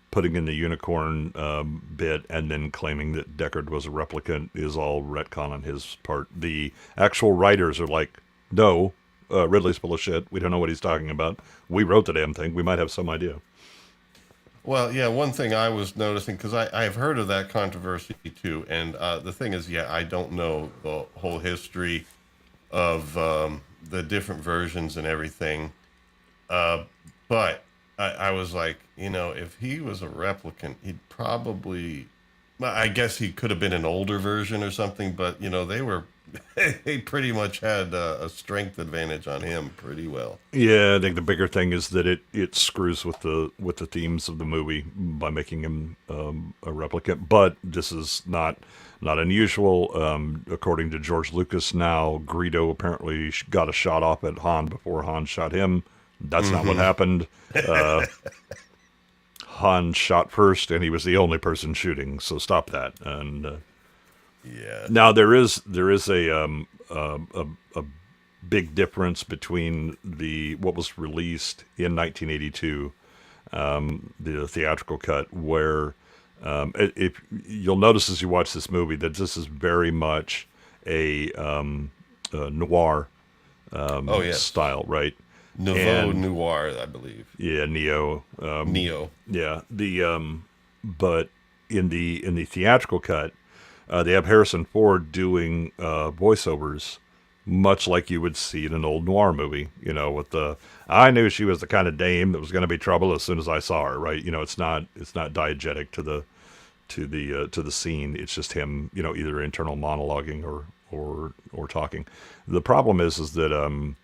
putting in the unicorn bit and then claiming that Deckard was a replicant is all retcon on his part. The actual writers are like, no, Ridley's full of shit. We don't know what he's talking about. We wrote the damn thing. We might have some idea. Well, yeah, one thing I was noticing, because I've heard of that controversy too, and the thing is, yeah, I don't know the whole history of the different versions and everything, but I was like, you know, if he was a replicant, he'd probably, well, I guess he could have been an older version or something, but, you know, they pretty much had a strength advantage on him pretty well. Yeah, I think the bigger thing is that it screws with the themes of the movie by making him a replicant. But this is not unusual. According to George Lucas, now Greedo apparently got a shot off at Han before Han shot him. That's not what happened. Han shot first, and he was the only person shooting. So stop that. And Yeah. now there is a big difference between what was released in 1982, the theatrical cut, where if you'll notice as you watch this movie that this is very much a noir Oh, yes. style, right? Nouveau And- Noir, I believe. Yeah, Neo. Neo. Yeah, but in the theatrical cut, they have Harrison Ford doing voiceovers, much like you would see in an old noir movie. You know, with I knew she was the kind of dame that was going to be trouble as soon as I saw her. Right? You know, it's not diegetic to the scene. It's just him, you know, either internal monologuing or talking. The problem is that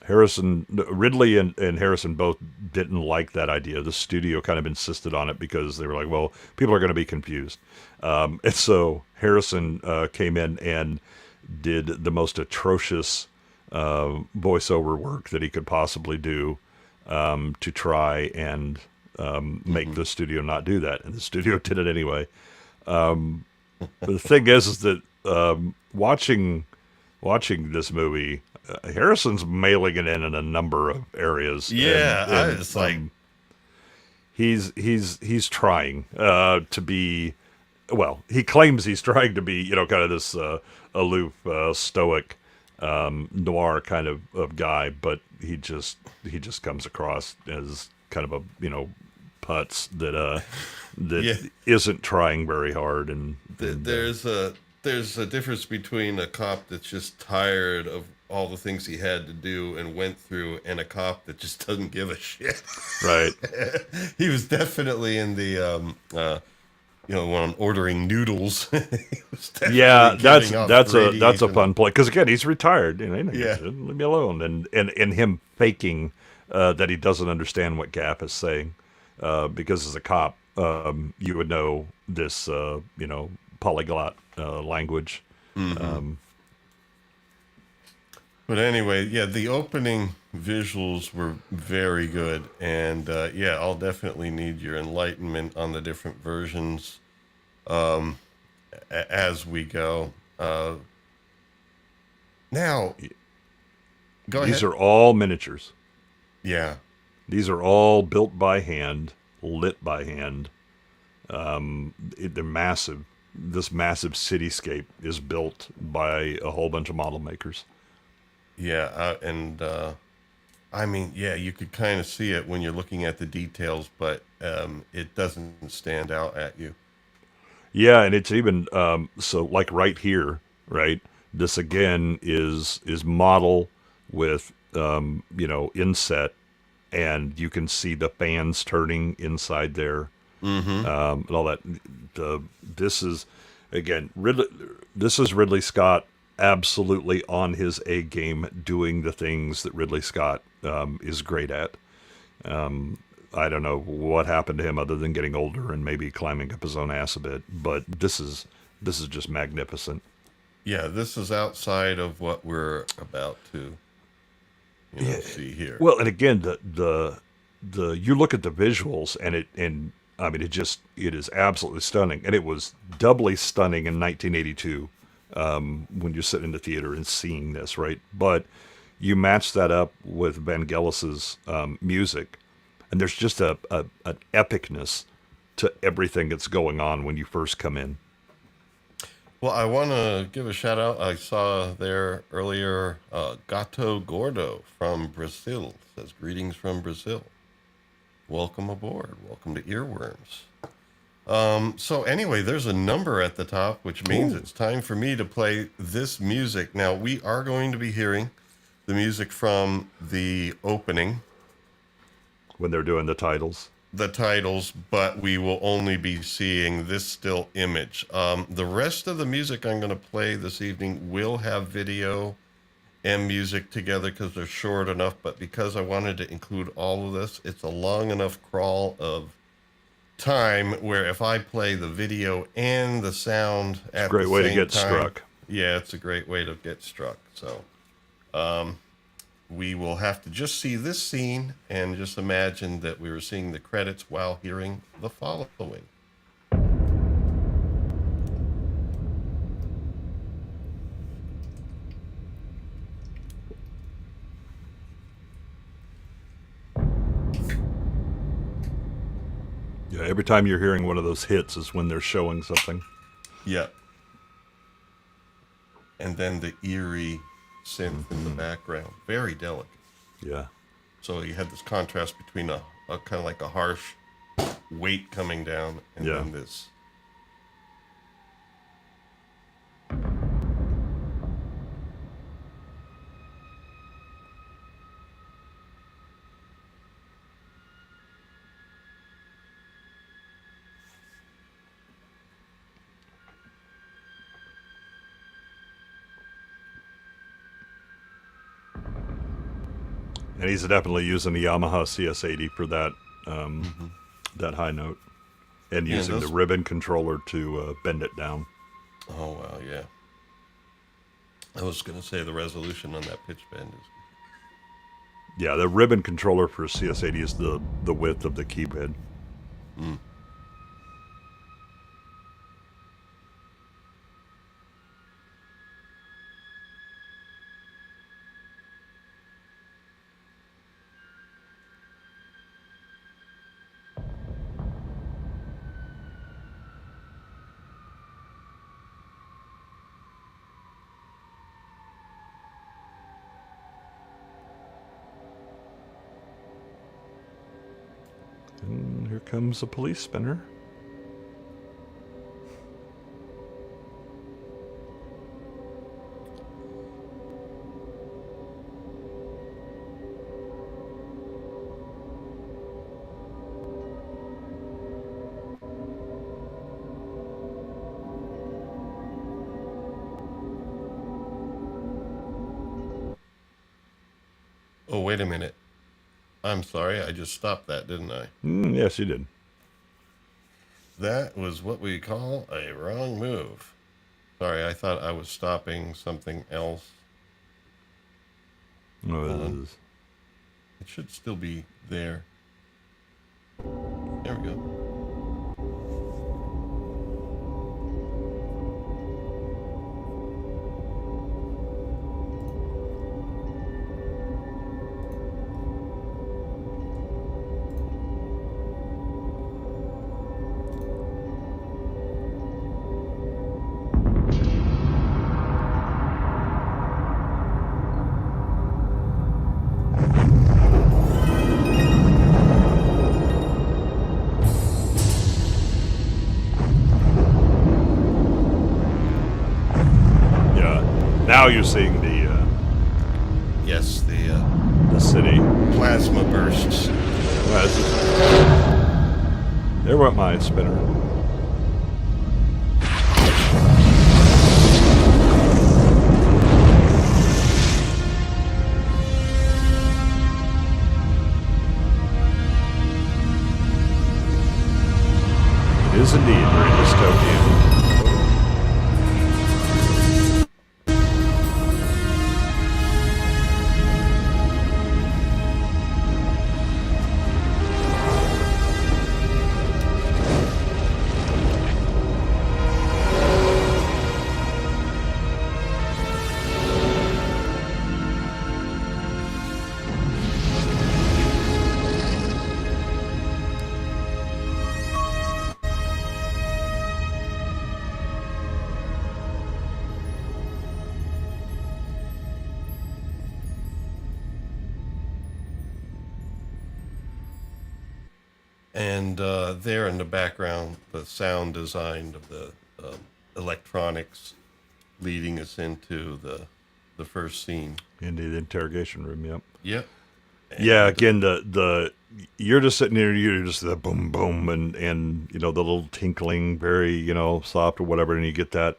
Ridley and Harrison both didn't like that idea. The studio kind of insisted on it because they were like, well, people are going to be confused. And so Harrison came in and did the most atrocious voiceover work that he could possibly do to try and make the studio not do that. And the studio did it anyway. The thing is that watching this movie, Harrison's mailing it in a number of areas. Yeah, and, I was like, he's trying to be. Well, he claims he's trying to be, kind of this aloof, stoic, noir kind of guy, but he just comes across as kind of a putz that Yeah. isn't trying very hard. And there's a difference between a cop that's just tired of all the things he had to do and went through, and a cop that just doesn't give a shit. right. He was definitely in the when I'm ordering noodles. He was definitely Yeah, giving off that's a radiation. fun play because again he's retired. Yeah. Leave me alone. And him faking that he doesn't understand what Gap is saying because as a cop you would know this polyglot language. But anyway, yeah, the opening visuals were very good, and I'll definitely need your enlightenment on the different versions as we go. Now, go These ahead. are all miniatures. Yeah, These are all built by hand, lit by hand. They're massive. This massive cityscape is built by a whole bunch of model makers. yeah, I mean, yeah, you could kind of see it when you're looking at the details, but it doesn't stand out at you. Yeah, and it's even so like right here, right? This again is model with inset, and you can see the fans turning inside there, and all that. This is again Ridley. This is Ridley Scott absolutely on his A game, doing the things that Ridley Scott is great at. I don't know what happened to him other than getting older and maybe climbing up his own ass a bit, but this is just magnificent. Yeah, this is outside of what we're about to see here. Well, and again, the you look at the visuals and I mean it is absolutely stunning, and it was doubly stunning in 1982 when you're sitting in the theater and seeing this, right? But you match that up with Vangelis's music, and there's just an epicness to everything that's going on when you first come in. Well, I want to give a shout out. I saw there earlier, Gato Gordo from Brazil says, greetings from Brazil. Welcome aboard. Welcome to Earworms. So anyway, there's a number at the top, which means it's time for me to play this music. Now, we are going to be hearing the music from the opening, When they're doing the titles. but we will only be seeing this still image. The rest of the music I'm going to play this evening will have video and music together because they're short enough, but because I wanted to include all of this, it's a long enough crawl of time where if I play the video and the sound at the same time... It's a great way to get struck. Yeah, it's a great way to get struck. So we will have to just see this scene and just imagine that we were seeing the credits while hearing the following. Yeah, every time you're hearing one of those hits is when they're showing something. Yeah. And then the eerie synth in the background. Very delicate. Yeah. So you had this contrast between a kind of like a harsh weight coming down and Yeah. then this. And he's definitely using the Yamaha CS80 for that Mm-hmm. that high note, and Yeah, using the those- ribbon controller to bend it down. Oh, wow, yeah. I was going to say the resolution on that pitch bend is... Yeah, the ribbon controller for CS80 is the width of the key bed. Mm. And here comes a police spinner. Oh, wait a minute. I'm sorry, I just stopped that, didn't I? Yes, you did. That was what we call a wrong move. Sorry, I thought I was stopping something else. Oh, It should still be there. There we go. yeah. Now you're seeing the Yes, the city. plasma bursts. Well, this is- there went my spinner. It is indeed very dystopian. And there in the background, the sound design of the electronics leading us into the first scene. Into the interrogation room, yep. Yep. Yeah, again, the you're just sitting there, you're just the boom, boom, and you know the little tinkling, very soft or whatever, and you get that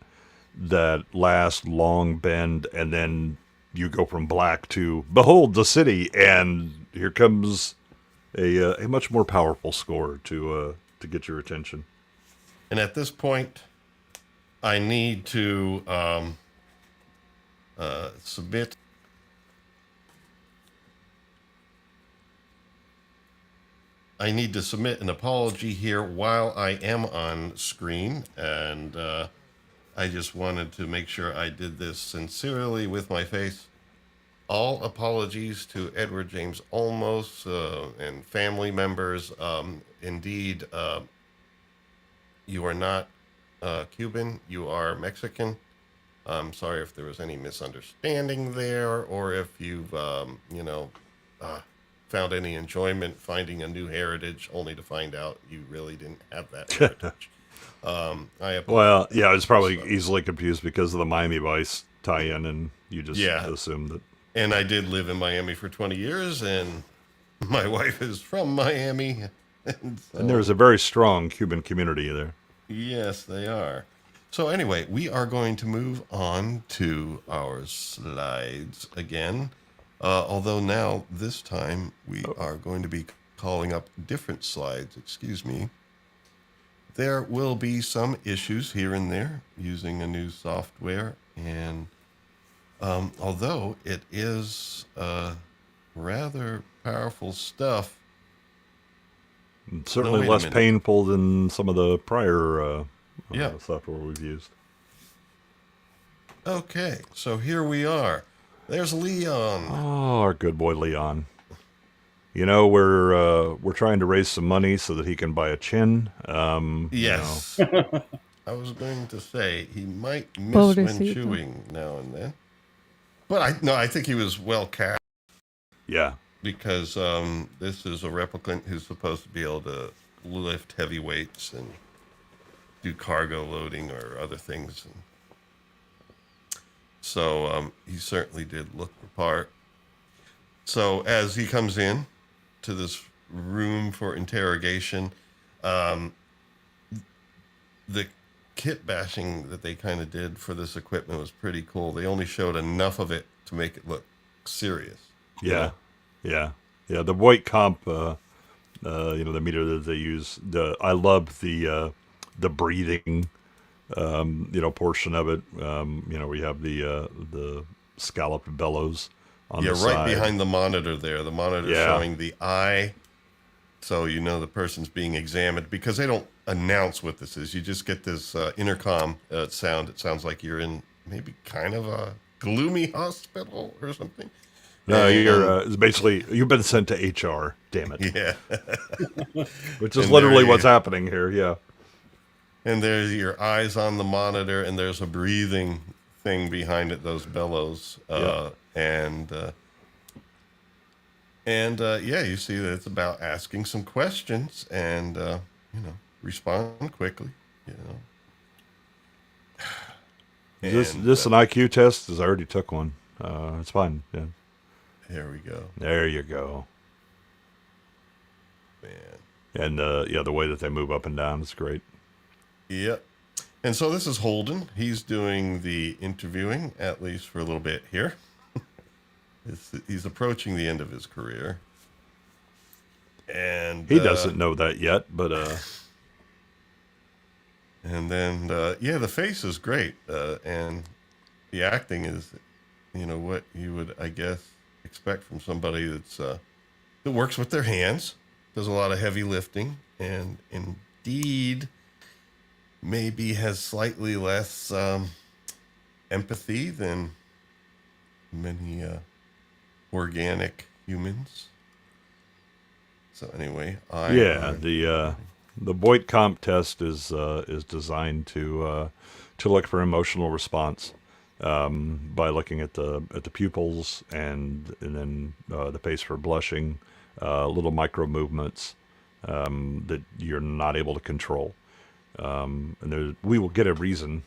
last long bend, and then you go from black to behold the city, and here comes a much more powerful score to get your attention. And at this point, I need to submit. I need to submit an apology here while I am on screen, and I just wanted to make sure I did this sincerely with my face. All apologies to Edward James Olmos and family members. Indeed, you are not Cuban, you are Mexican. I'm sorry if there was any misunderstanding there, or if you've, found any enjoyment finding a new heritage only to find out you really didn't have that heritage. Well, yeah, I was probably easily confused because of the Miami Vice tie-in, and you just assumed that. And I did live in Miami for 20 years, and my wife is from Miami. And there's a very strong Cuban community there. Yes, they are. So anyway, we are going to move on to our slides again. Although now, this time, we are going to be calling up different slides. Excuse me. There will be some issues here and there using a new software, and although it is rather powerful stuff. Certainly wait a less minute. painful than some of the prior Yeah. software we've used. Okay, so here we are. There's Leon. Oh, our good boy Leon. You know, we're trying to raise some money so that he can buy a chin. Yes. I was going to say he might miss when Pobrecito. chewing now and then. But I think he was well cast Yeah. because this is a replicant who's supposed to be able to lift heavy weights and do cargo loading or other things. And so he certainly did look the part. So as he comes in to this room for interrogation, the kit bashing that they kind of did for this equipment was pretty cool. They only showed enough of it to make it look serious. Yeah. Yeah. The Voight comp, the meter that they use. I love the breathing, portion of it. We have the scalloped bellows on Yeah, the right side. behind the monitor there. The monitor Yeah. showing the eye, so you know the person's being examined, because they don't announce what this is. You just get this intercom sound. It sounds like you're in maybe kind of a gloomy hospital or something. No, And, it's basically you've been sent to HR. Damn it! yeah. Which is And literally there what's you- happening here. Yeah. And there's your eyes on the monitor, and there's a breathing thing behind it, those bellows. Yeah. Yeah, you see that it's about asking some questions and, respond quickly, Is And, this an IQ test? 'Cause I already took one. It's fine. Yeah. There we go, There you go. man. And the way that they move up and down is great. Yep. And so this is Holden. He's doing the interviewing, at least for a little bit here. He's approaching the end of his career. And He doesn't know that yet, but And then, the face is great. And the acting is, what you would, I guess, expect from somebody that works with their hands, does a lot of heavy lifting, and indeed maybe has slightly less empathy than many organic humans. So anyway, the Voight comp test is designed to look for emotional response by looking at the pupils and then the face for blushing, little micro movements that you're not able to control. And we will get a reason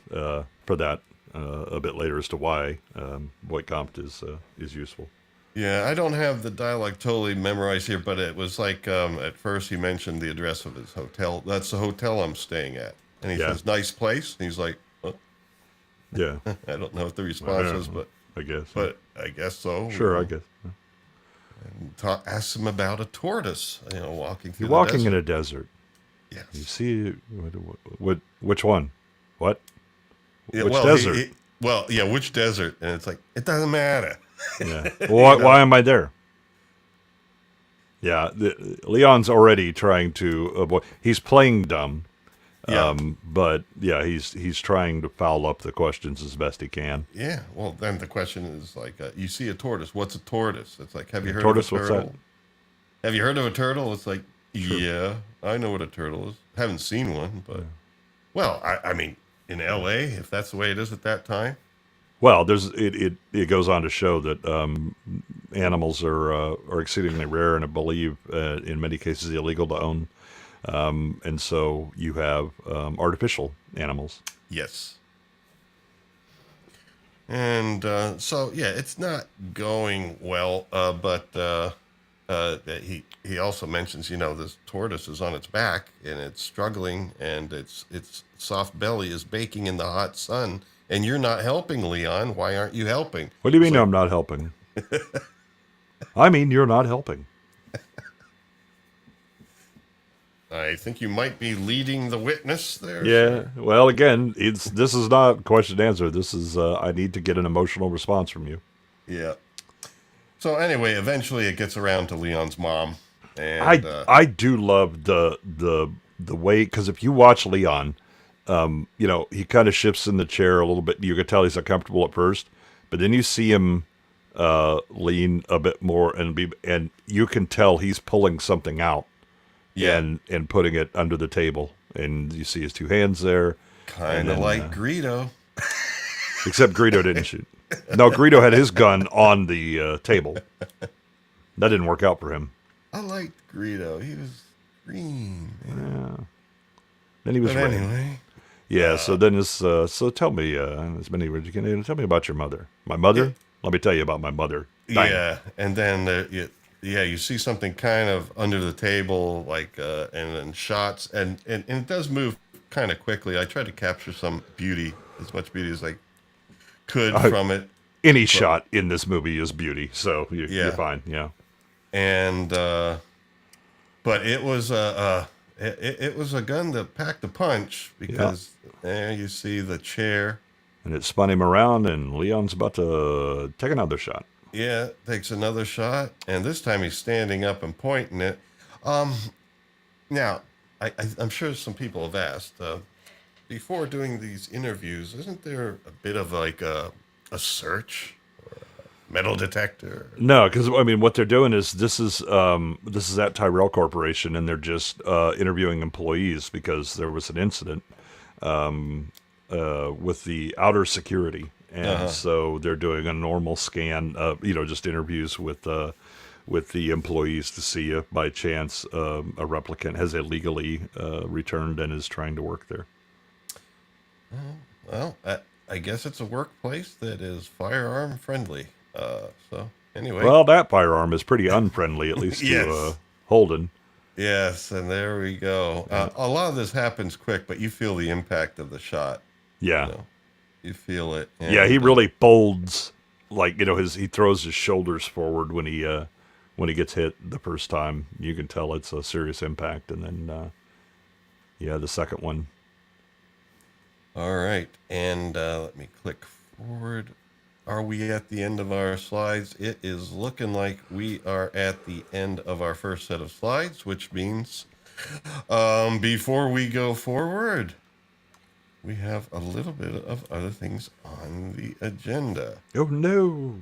for that a bit later as to why Voight comp is useful. Yeah, I don't have the dialogue totally memorized here, but it was like at first he mentioned the address of his hotel. That's the hotel I'm staying at. And he Yeah. says, nice place. And he's like, oh, Yeah, I don't know what the response is, but I guess. I guess so. Sure, I guess. Asks him about a tortoise, walking through You're walking the in desert. a desert. Yes. You see, which one? What? Yeah, Which well, desert? Which desert? And it's like, it doesn't matter. Yeah. Why am I there? Yeah, Leon's already trying to avoid. He's playing dumb, Yeah. but yeah, he's trying to foul up the questions as best he can. Yeah, well, then the question is like, you see a tortoise. What's a tortoise? It's like, have you heard Tortoise, of a what's turtle? that? Have you heard of a turtle? It's like, Sure. yeah, I know what a turtle is. Haven't seen one, but well, I mean, in L.A., if that's the way it is at that time. Well, it goes on to show that animals are exceedingly rare and I believe in many cases illegal to own, and so you have artificial animals. Yes. And it's not going well. But he also mentions, this tortoise is on its back and it's struggling, and its soft belly is baking in the hot sun, and you're not helping, Leon. Why aren't you helping? What do you mean It's like, I'm not helping? I mean, you're not helping. I think you might be leading the witness there. Yeah. sir. Well, again, this is not question and answer. This is I need to get an emotional response from you. Yeah. So anyway, eventually it gets around to Leon's mom, and I do love the way, because if you watch Leon, he kind of shifts in the chair a little bit. You can tell he's uncomfortable at first, but then you see him lean a bit more, and you can tell he's pulling something out yeah, and putting it under the table, and you see his two hands there. kind of then, like Greedo. Except Greedo didn't shoot. No, Greedo had his gun on the table. That didn't work out for him. I liked Greedo. He was green. Man. Then he was But red. anyway, Yeah. So then so tell me as many words you can. Tell me about your mother. My mother. Yeah. Let me tell you about my mother. Bang. yeah, and then you see something kind of under the table, like and then shots, and it does move kind of quickly. I tried to capture some beauty, as much beauty as I could from it. Any shot in this movie is beauty, so you're Yeah. fine. Yeah. And but it was it was a gun that packed a punch, because there you see the chair. And it spun him around, and Leon's about to take another shot. Yeah, takes another shot, and this time he's standing up and pointing it. Now I'm sure some people have asked before doing these interviews, isn't there a bit of like a search or a metal detector? No, because I mean, what they're doing is this is at Tyrell Corporation, and they're just interviewing employees because there was an incident with the outer security, and so they're doing a normal scan, just interviews with the employees to see if by chance a replicant has illegally returned and is trying to work there. Well, I guess it's a workplace that is firearm friendly. So anyway. Well, that firearm is pretty unfriendly, at least Yes. to Holden. Yes, and there we go. A lot of this happens quick, but you feel the impact of the shot. Yeah. You feel it. Yeah, he and, really folds, like, he throws his shoulders forward when he gets hit the first time. You can tell it's a serious impact, and then the second one. All right, and let me click forward. Are we at the end of our slides? It is looking like we are at the end of our first set of slides, which means before we go forward, we have a little bit of other things on the agenda. Oh no!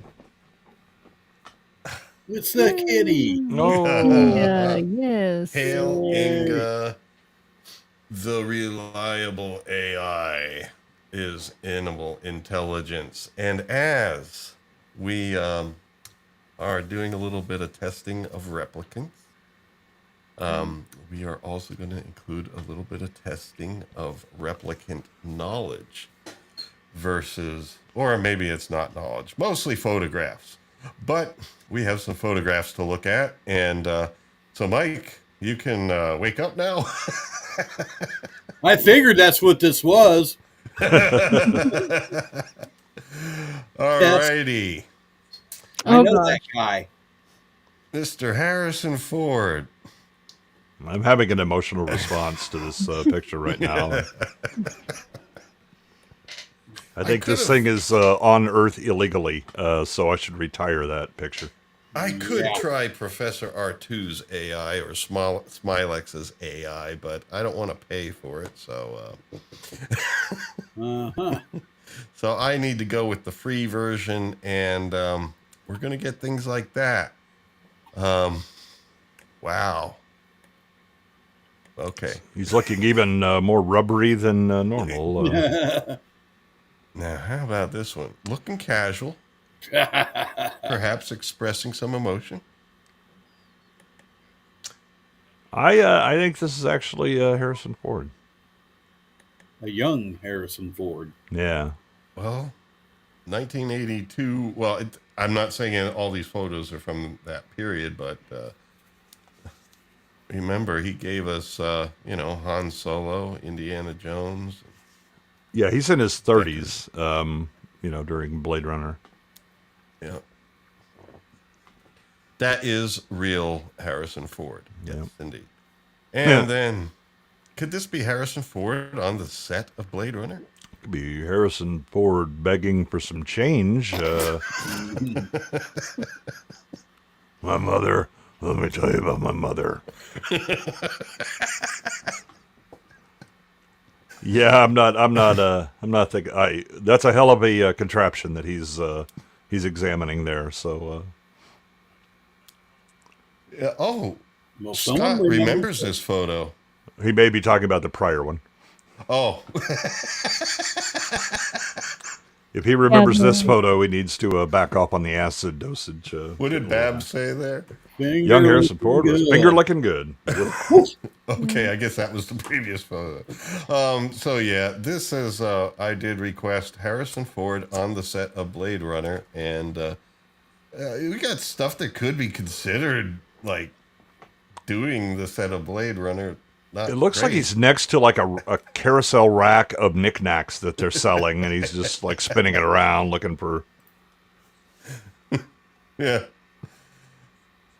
It's the kitty. No! Yeah, yes. Hailing the reliable AI is animal intelligence. And as we are doing a little bit of testing of replicants, we are also going to include a little bit of testing of replicant knowledge versus, or maybe it's not knowledge, mostly photographs. But we have some photographs to look at. And so, Mike, you can wake up now. I figured that's what this was. All righty. I Oh, know gosh. that guy. Mr. Harrison Ford. I'm having an emotional response to this picture right now. I think this thing is on Earth illegally, so I should retire that picture. I could Yeah. try Professor R2's AI or Smilex's AI, but I don't want to pay for it, so Uh-huh. so I need to go with the free version, and we're gonna get things like that. Wow. Okay. He's looking even more rubbery than normal. Now, how about this one? Looking casual, perhaps expressing some emotion. I think this is actually Harrison Ford. A young Harrison Ford. Yeah. Well, 1982. Well, I'm not saying all these photos are from that period, but remember, he gave us, Han Solo, Indiana Jones. Yeah, he's in his 30s, during Blade Runner. Yeah. That is real Harrison Ford. Yes, Yeah. indeed. And then, could this be Harrison Ford on the set of Blade Runner? Could be Harrison Ford begging for some change. My mother. Let me tell you about my mother. Yeah, I'm not thinking. That's a hell of a contraption that he's examining there. So, Yeah. Oh, Well, someone Scott remembers remembers this photo. he may be talking about the prior one. Oh, If he remembers Yeah, this no. photo, he needs to back off on the acid dosage. what did Babs say there? Young Harrison Ford was finger licking good. Okay, I guess that was the previous photo. So yeah, this says I did request Harrison Ford on the set of Blade Runner, and we got stuff that could be considered like doing the set of Blade Runner. Not It looks like great. he's next to like a carousel rack of knickknacks that they're selling, and he's just like spinning it around looking for. Yeah.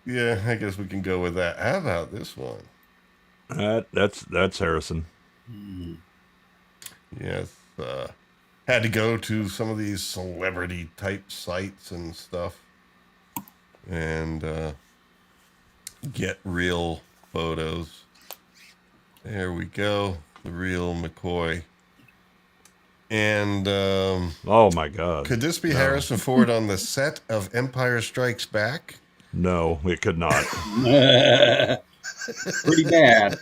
Yeah, I guess we can go with that. How about this one? That's Harrison. Yes. Had to go to some of these celebrity type sites and stuff and get real photos. There we go. The real McCoy. And Oh my God! could this be Harrison Ford on the set of Empire Strikes Back? No, it could not. Pretty bad.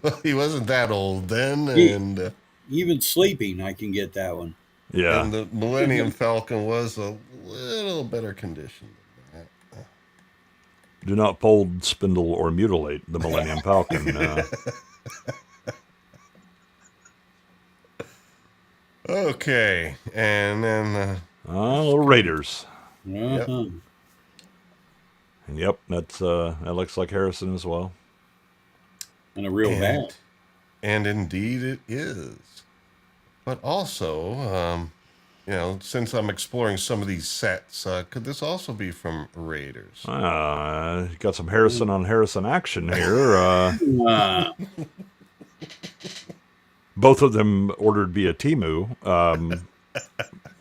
Well, he wasn't that old then, He- and Even sleeping, I can get that one. Yeah, and the Millennium Falcon was a little better condition than that. do not fold, spindle, or mutilate the Millennium Falcon. Okay, and then Little Raiders. Uh-huh. And yep, that looks like Harrison as well. And a real bad. and indeed it is. But also, since I'm exploring some of these sets, could this also be from Raiders? Got some Harrison on Harrison action here. Both of them ordered via Temu.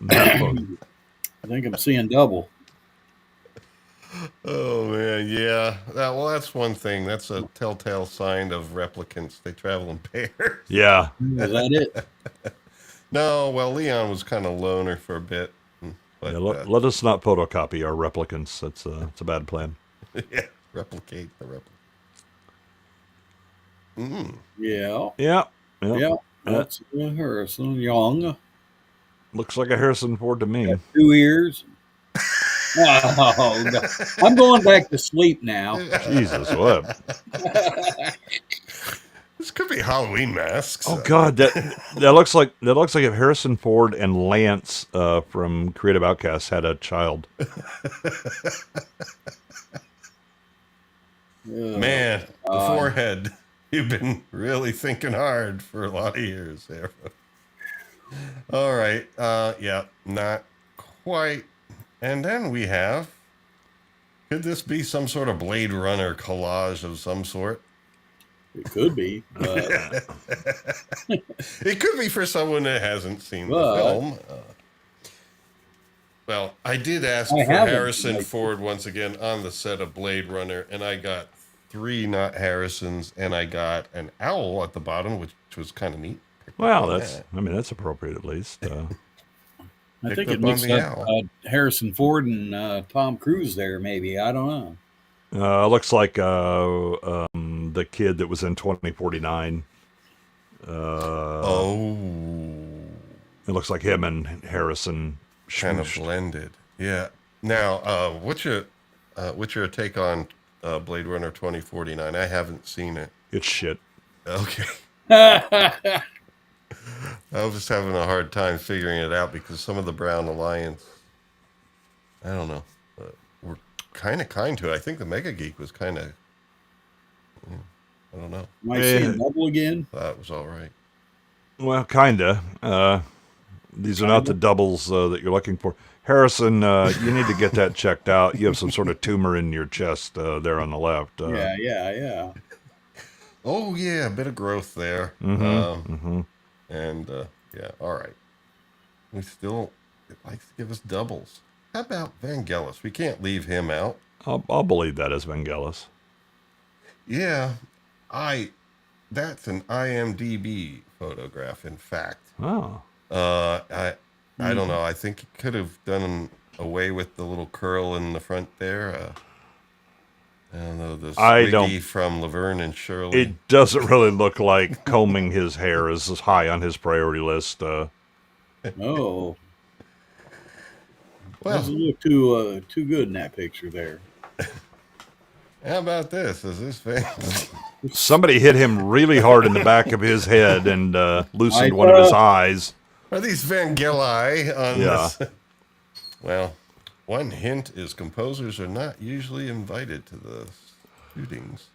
That one. I think I'm seeing double. Oh man, yeah. That's one thing. That's a telltale sign of replicants. They travel in pairs. Yeah, Is that it? No, well, Leon was kind of loner for a bit, but yeah let us not photocopy our replicants. That's it's a bad plan. yeah, replicate the replicant. Yeah. Yeah. Yeah. That's Harrison Young. Looks like a Harrison Ford to me. 2 ears. Oh, no. I'm going back to sleep now. Jesus, what? This could be Halloween masks. Oh God, that looks like if Harrison Ford and Lance from Creative Outcasts had a child. Man, the forehead. You've been really thinking hard for a lot of years there. All right. Yeah, not quite. And then we have, could this be some sort of Blade Runner collage of some sort? It could be. It could be for someone that hasn't seen the But- film. Well, I did ask I for haven't, Harrison like- Ford once again on the set of Blade Runner, and I got 3 not Harrisons, and I got an owl at the bottom, which was kind of neat. Well, that's appropriate at least. I Picked think up it on mixed the up owl. Harrison Ford and Tom Cruise there, maybe. I don't know. Looks like the kid that was in 2049. Oh, It looks like him and Harrison. kind of schmooshed. blended. Yeah. Now, what's your take on Blade Runner 2049? I haven't seen it. It's shit. Okay. I was just having a hard time figuring it out because some of the Brown Alliance, I don't know, were kind of kind to it. I think the Mega Geek was kind of, I don't know, Am I seeing double again? thought it was all right. Well, kinda. These are not the doubles that you're looking for. Harrison, you need to get that checked out. You have some sort of tumor in your chest there on the left. Yeah. Oh yeah, a bit of growth there. And yeah, all right. We still, it likes to give us doubles. How about Vangelis? We can't leave him out. I'll believe that as Vangelis. Yeah, that's an IMDb photograph, in fact. Oh. I don't know. I think he could have done away with the little curl in the front there. I don't know, the Swiggy from Laverne and Shirley. It doesn't really look like combing his hair is high on his priority list. No. Well, doesn't look too good in that picture there. how about this? Is this famous? Somebody hit him really hard in the back of his head and loosened one of his eyes. Are these Vangelis on this? Well, one hint is composers are not usually invited to the shootings.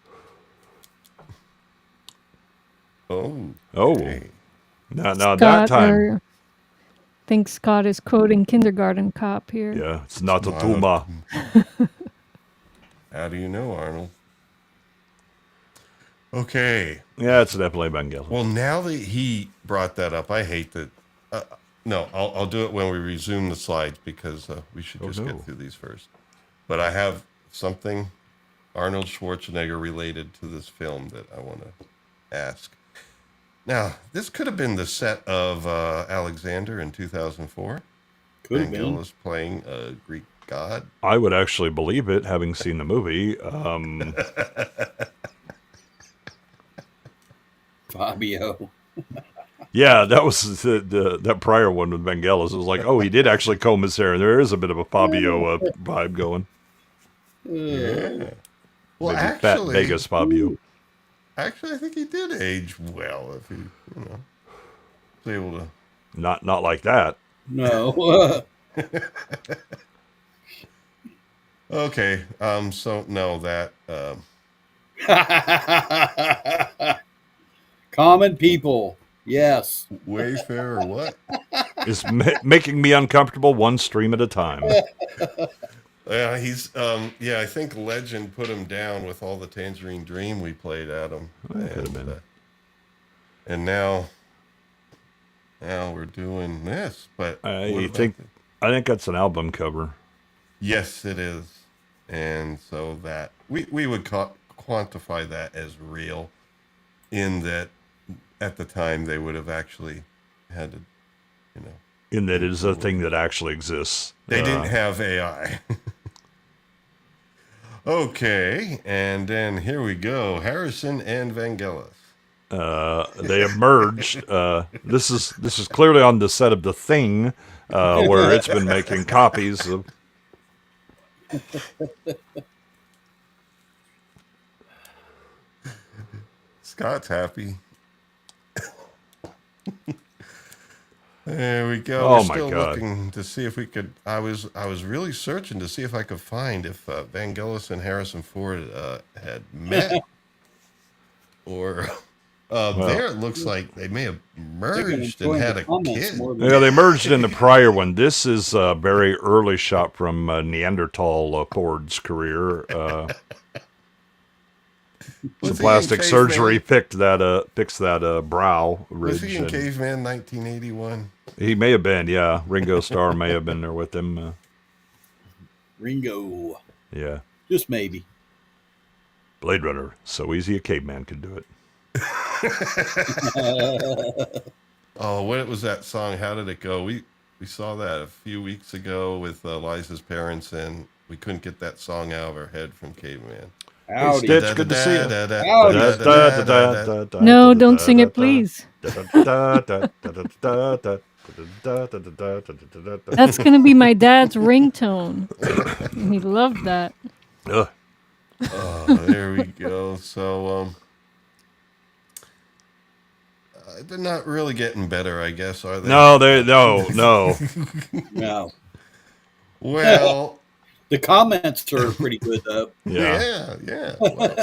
Oh. Okay. Now that time. I think Scott is quoting Kindergarten Cop here. Yeah, it's not the Tuma. How do you know, Arnold? Okay. Yeah, it's definitely Vangelis. Well, now that he brought that up, I hate that. No, I'll do it when we resume the slides because we should just get through these first. But I have something Arnold Schwarzenegger related to this film that I want to ask. Now, this could have been the set of Alexander in 2004. Could have been. Vangelis playing a Greek god. I would actually believe it, having seen the movie. Fabio. Yeah, that was that prior one with Vangelis. It was like, oh, he did actually comb his hair. There is a bit of a Fabio vibe going. Yeah. Well, Maybe actually, Fat Vegas Fabio. Actually, I think he did age well if he, was able to. Not like that. No. Okay. So no, that. Common people. Yes. Wayfair or what? Is making me uncomfortable one stream at a time. Yeah, he's. Yeah, I think Legend put him down with all the Tangerine Dream we played at him. That could have been. And now we're doing this. But I think that's an album cover. Yes, it is. And so that we would quantify that as real, in that at the time they would have actually had to, In that it is a thing that actually exists. They didn't have AI. Okay, and then here we go. Harrison and Vangelis. They have merged. This is clearly on the set of The Thing, where it's been making copies of. Scott's happy. There we go. Oh, We're my still God. looking to see if we could. I was really searching to see if I could find if Vangelis and Harrison Ford had met, or there it looks like they may have merged and had a kid. Yeah, they merged in the prior one. This is a very early shot from Neanderthal Ford's career. Some plastic surgery fixed that brow ridge. Was he in Caveman 1981? He may have been, yeah. Ringo Starr may have been there with him. Ringo. Yeah. Just maybe. Blade Runner. So easy a caveman could do it. Oh, what was that song? How did it go? We saw that a few weeks ago with Liza's parents, and we couldn't get that song out of our head from Caveman. Hey, Stitch, good to see you. No, don't sing it, please. That's going to be my dad's ringtone. He loved that. Oh, there we go. So, they're not really getting better, I guess, are they? No. No. Well, the comments are pretty good, though. yeah. Well,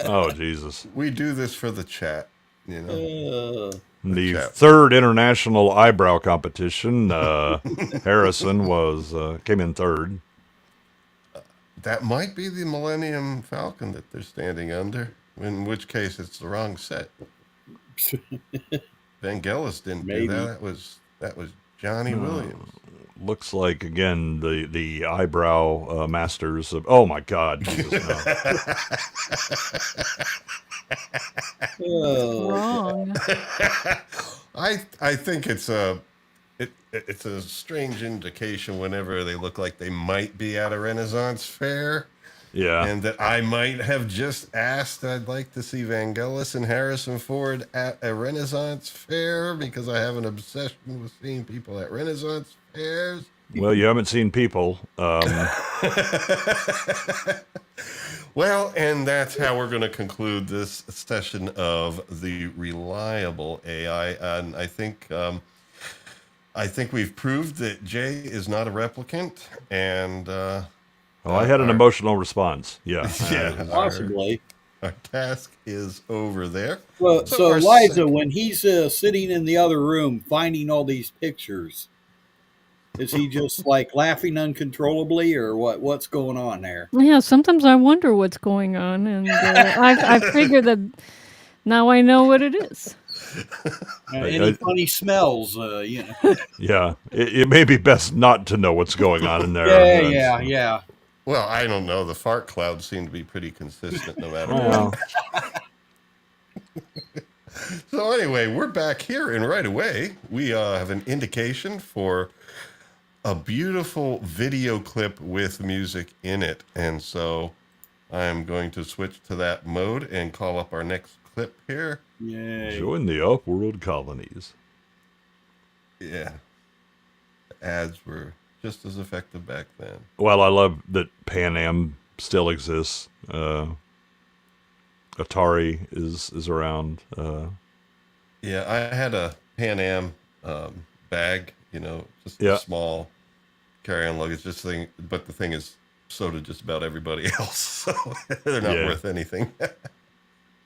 Oh, Jesus. we do this for the chat. You know, The chap. third international eyebrow competition, Harrison came in third. That might be the Millennium Falcon that they're standing under. In which case, it's the wrong set. Vangelis didn't do Maybe. that. That was Johnny Williams. Looks like again the eyebrow masters of. Oh my God! Jesus, no. Oh, Wrong. I think it's a strange indication whenever they look like they might be at a Renaissance fair, Yeah, and that I might have just asked. I'd like to see Vangelis and Harrison Ford at a Renaissance fair because I have an obsession with seeing people at Renaissance fairs. well, you haven't seen people. Well, and that's how we're going to conclude this session of the reliable AI. And I think we've proved that Jay is not a replicant. And I had an emotional response. Yeah, yeah, possibly. our task is over there. Well, so our Liza, when he's sitting in the other room finding all these pictures, is he just like laughing uncontrollably, or what's going on there? Yeah, sometimes I wonder what's going on, and I figure that now I know what it is. Any funny smells? You know. yeah. It may be best not to know what's going on in there. Yeah. Well, I don't know. The fart clouds seem to be pretty consistent no matter Well, what. So anyway, we're back here, and right away we have an indication for a beautiful video clip with music in it. And so I'm going to switch to that mode and call up our next clip here. Yay. join the off-world colonies. Yeah. The ads were just as effective back then. Well, I love that Pan Am still exists. Atari is around. Yeah, I had a Pan Am bag, just Yeah. a small carry-on luggage, just thing. But the thing is, so did just about everybody else. So they're not Yeah. worth anything.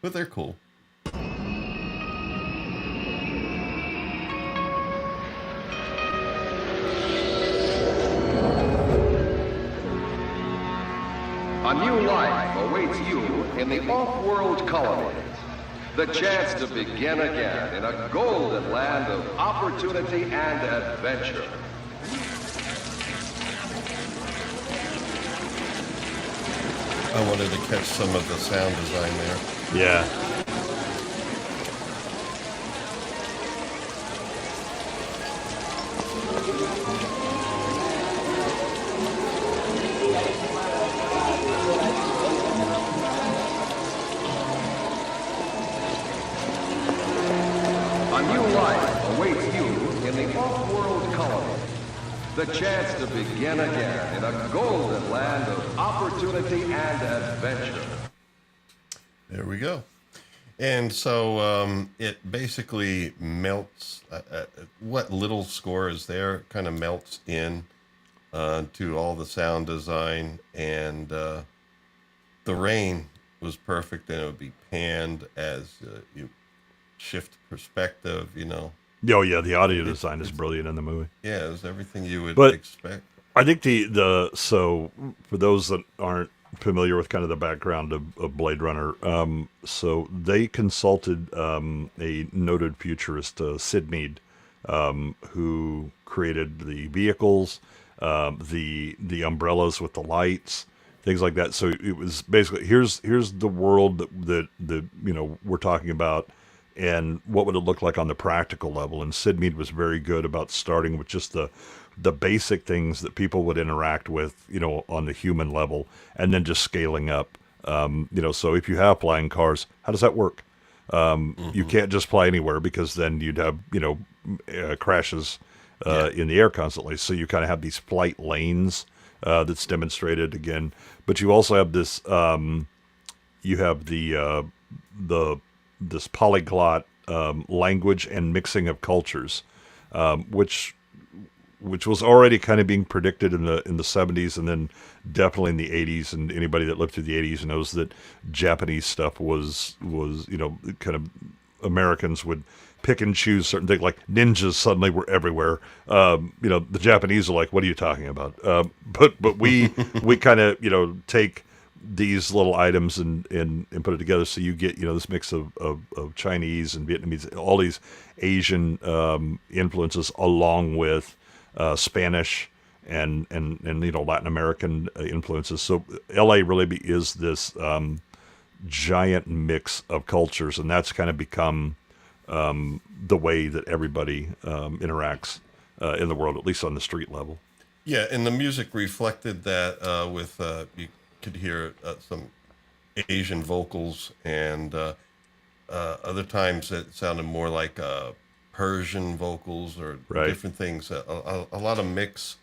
But they're cool. A new life awaits you in the off-world colonies. The chance to begin again in a golden land of opportunity and adventure. I wanted to catch some of the sound design there. Yeah. A new life awaits you in the off-world colonies. The chance to begin again in a golden land of opportunity and adventure. There we go. And so it basically melts, what little score is there kind of melts in to all the sound design. And the rain was perfect, and it would be panned as you shift perspective, Oh, yeah, the audio design is brilliant in the movie. Yeah, it was everything you would But- expect. I think so for those that aren't familiar with kind of the background of Blade Runner, so they consulted a noted futurist, Sid Mead, who created the vehicles, the umbrellas with the lights, things like that. So it was basically here's the world that we're talking about. And what would it look like on the practical level? And Sid Mead was very good about starting with just the basic things that people would interact with, on the human level, and then just scaling up. So if you have flying cars, how does that work? You can't just fly anywhere, because then you'd have, crashes in the air constantly. So you kind of have these flight lanes that's demonstrated again. But you also have this, you have this polyglot language and mixing of cultures, which was already kind of being predicted in the 70s, and then definitely in the 80s. And anybody that lived through the 80s knows that Japanese stuff was kind of Americans would pick and choose certain things, like ninjas suddenly were everywhere. The Japanese are like, "What are you talking about?" But we kind of take these little items and put it together, so you get this mix of Chinese and Vietnamese, all these Asian influences, along with Spanish and Latin American influences. So LA really is this giant mix of cultures, and that's kind of become the way that everybody interacts in the world, at least on the street level. Yeah, and the music reflected that with you could hear some Asian vocals, and other times it sounded more like Persian vocals or Right. different things. A lot of mix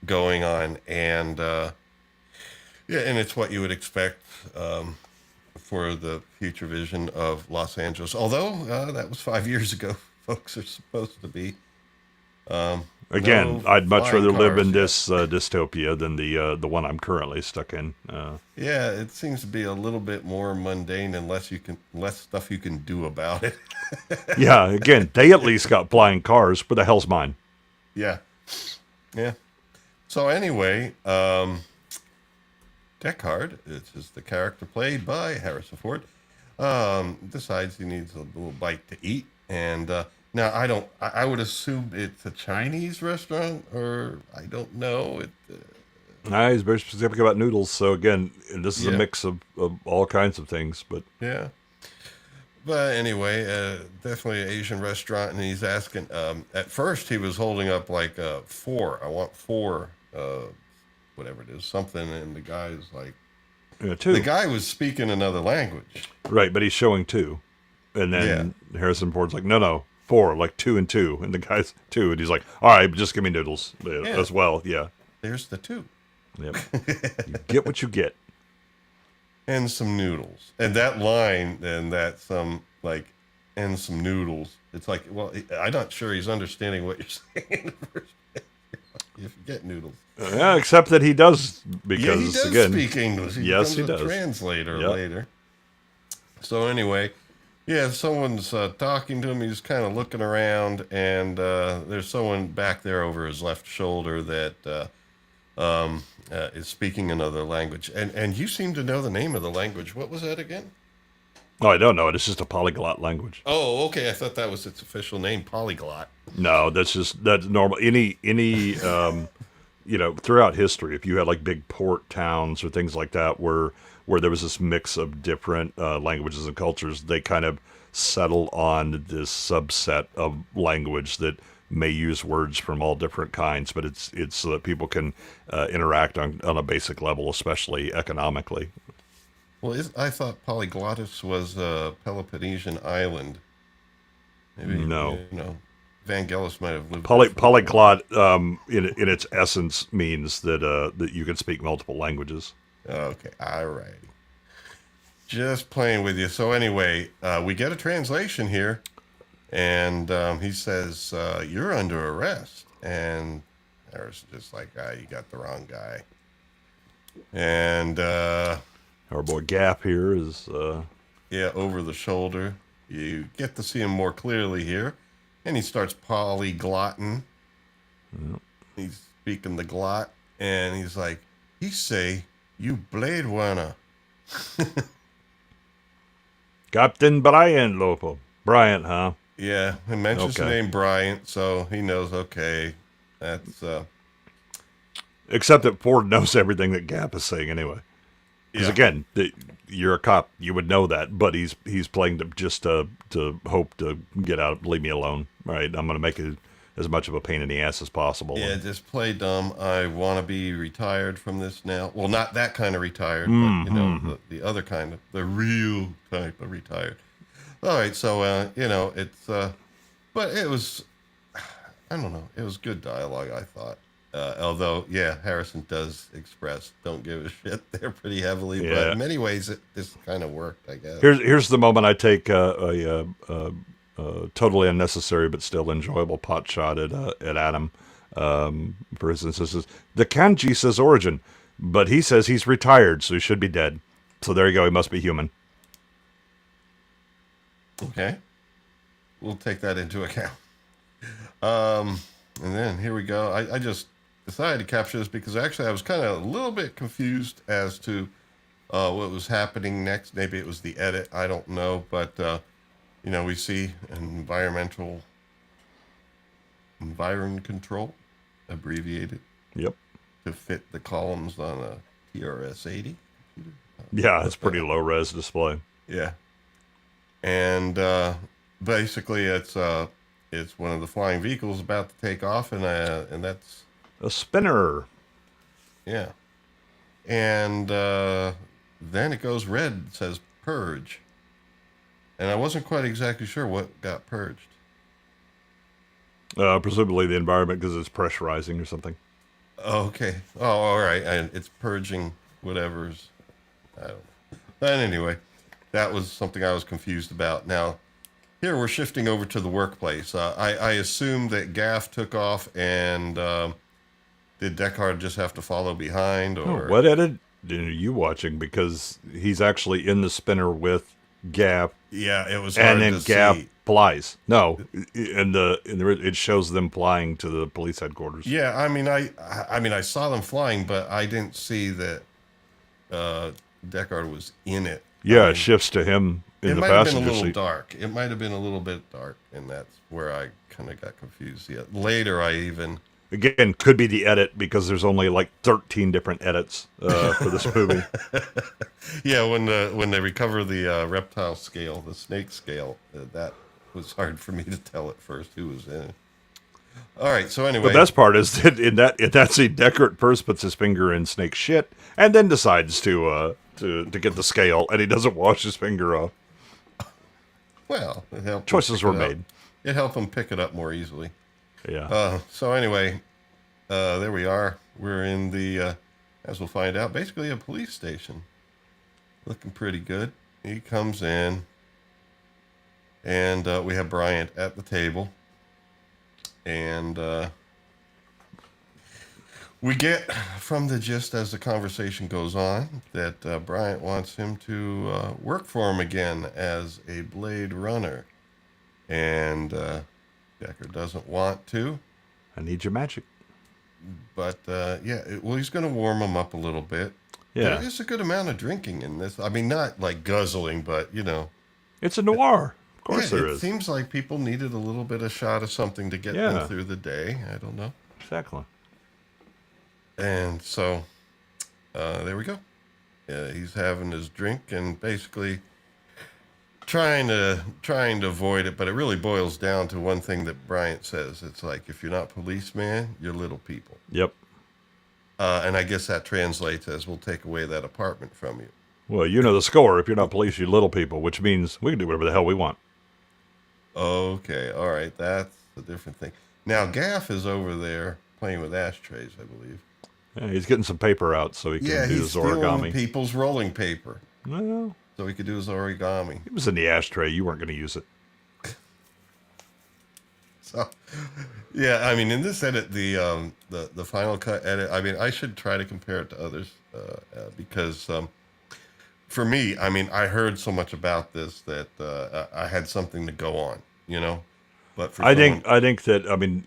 going on, and and it's what you would expect for the future vision of Los Angeles. Although that was 5 years ago, folks are supposed to be. Again, No I'd much flying rather live cars in yet. this dystopia than the one I'm currently stuck in. Yeah, it seems to be a little bit more mundane and less stuff you can do about it. Yeah, again, they at least got flying cars. Where the hell's mine? Yeah. Yeah. So anyway, Deckard, which is the character played by Harrison Ford, decides he needs a little bite to eat. And now I would assume it's a Chinese restaurant, or I don't know. He's very specific about noodles. So again, this is a Yeah. mix of all kinds of things. But Yeah. But anyway, definitely an Asian restaurant, and he's asking. At first, he was holding up like 4. I want 4, whatever it is, something. And the guy's like, two. the guy was speaking another language. Right, but he's showing 2. And then Harrison Ford's like, no, 4, like 2 and 2. And the guy's 2. And he's like, all right, but just give me noodles as well. Yeah. There's the 2. Yep. You get what you get. And some noodles. And that line, and that and some noodles. It's like, well, I'm not sure he's understanding what you're saying in the first place. You forget noodles. Yeah, except that he does, because Yeah, he does again, speak English. Yes, he becomes a does. translator Yep. later. So anyway, someone's talking to him. He's kind of looking around, and there's someone back there over his left shoulder that is speaking another language. And you seem to know the name of the language. What was that again? Oh, I don't know. It's just a polyglot language. Oh, okay. I thought that was its official name, polyglot. No, that's normal. Any throughout history, if you had like big port towns or things like that, where there was this mix of different languages and cultures, they kind of settle on this subset of language that may use words from all different kinds, but it's so that people can interact on a basic level, especially economically. Well, I thought Polyglottus was a Peloponnesian island. Maybe, No. Vangelis might have lived. Polyglot, in its essence, means that you can speak multiple languages. Okay, all righty. Just playing with you. So anyway, we get a translation here, and he says, "You're under arrest." And Harrison's just like, "You got the wrong guy." And Our boy Gap here is over the shoulder. You get to see him more clearly here. And he starts polyglotting. Yep. He's speaking the glot. And he's like, he say, "You Blade Runner." Captain Brian Lopo. Bryant, huh? Yeah, he mentions the Okay. name Bryant, so he knows, okay, that's, Except that Ford knows everything that Gap is saying anyway. Because again, you're a cop, you would know that, but he's playing to hope to get out, leave me alone, right? I'm going to make it as much of a pain in the ass as possible. yeah, just play dumb. I want to be retired from this now. Well, not that kind of retired, but, the other kind of, the real type of retired. All right, so, it's, but it was, I don't know, it was good dialogue, I thought. Although, Harrison does express don't give a shit there pretty heavily, but Yeah. in many ways it just kind of worked, I guess. Here's the moment I take a totally unnecessary but still enjoyable pot shot at Adam. For instance, this is the kanji says origin, but he says he's retired, so he should be dead. So there you go. He must be human. Okay. we'll take that into account. And then here we go. I just decided to capture this because actually I was kind of a little bit confused as to what was happening next. Maybe it was the edit. I don't know. But, we see environ control, abbreviated, Yep. to fit the columns on a TRS-80. Yeah, it's pretty low res display. Yeah. And basically it's one of the flying vehicles about to take off, and that's, A spinner. yeah. And then it goes red, it says purge. And I wasn't quite exactly sure what got purged. Presumably the environment because it's pressurizing or something. Okay. Oh, all right. And it's purging whatever's, I don't know. But anyway, that was something I was confused about. Now, here we're shifting over to the workplace. I assume that Gaff took off, and did Deckard just have to follow behind? Or What edit are you watching? Because he's actually in the spinner with Gap, Yeah, it was hard and then to Gap see. flies. No, it shows them flying to the police headquarters. Yeah, I mean, I saw them flying, but I didn't see that Deckard was in it. Yeah, I it mean, shifts to him in it the might have been a passenger little seat. dark. It might have been a little bit dark, and that's where I kind of got confused. Yeah, later I even. Again, could be the edit because there's only like 13 different edits for this movie. Yeah, when they recover the reptile scale, the snake scale, that was hard for me to tell at first who was in it. All right, so anyway, The best part is that in that scene, Deckard first puts his finger in Snake's shit and then decides to get the scale, and he doesn't wash his finger off. well, it helped Choices him were pick it up. made. It helped him pick it up more easily. Yeah. So anyway, there we are. We're in the, as we'll find out, basically a police station. Looking pretty good. He comes in, and we have Bryant at the table. And we get from the gist as the conversation goes on that Bryant wants him to work for him again as a Blade Runner. And Deckard doesn't want to. I need your magic. But he's going to warm him up a little bit. Yeah. There is a good amount of drinking in this. I mean, not like guzzling, but It's a noir. Of course there it is. seems like people needed a little bit of shot of something to get Yeah. them through the day. I don't know. Exactly. And so there we go. He's having his drink and basically trying to avoid it, but it really boils down to one thing that Bryant says. It's like, if you're not policeman, you're little people. Yep. And I guess that translates as, we'll take away that apartment from you. Well, you know the score. If you're not police, you're little people, which means we can do whatever the hell we want. Okay, all right, that's a different thing. Now, Gaff is over there playing with ashtrays, I believe. Yeah, he's getting some paper out so he can do he's his stealing origami. people's rolling paper Well, so he could do his origami. it was in the ashtray. You weren't going to use it. So, yeah, I mean, in this edit, the final cut edit, I mean, I should try to compare it to others because for me, I mean, I heard so much about this that I had something to go on, But for I think that, I mean,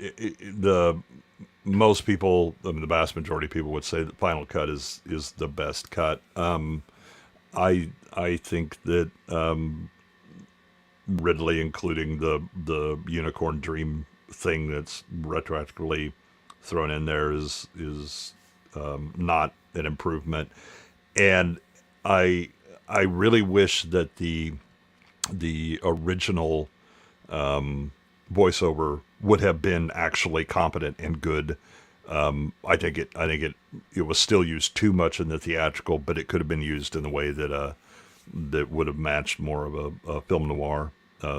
most people, I mean, the vast majority of people would say that Final Cut is the best cut. I think that Ridley, including the Unicorn Dream thing that's retroactively thrown in there, is not an improvement. And I really wish that the original voiceover would have been actually competent and good. I think it was still used too much in the theatrical, but it could have been used in the way that that would have matched more of a film noir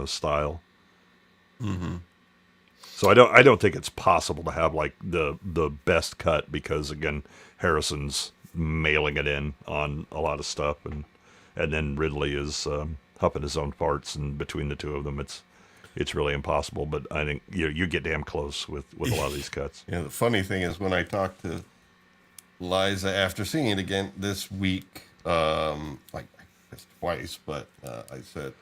style. Mm-hmm. So I don't think it's possible to have like the best cut, because again, Harrison's mailing it in on a lot of stuff, and then Ridley is huffing his own farts, and between the two of them, it's really impossible. But I think you get damn close with a lot of these cuts. Yeah, the funny thing is, when I talked to Liza after seeing it again this week, like I guess twice, but I said,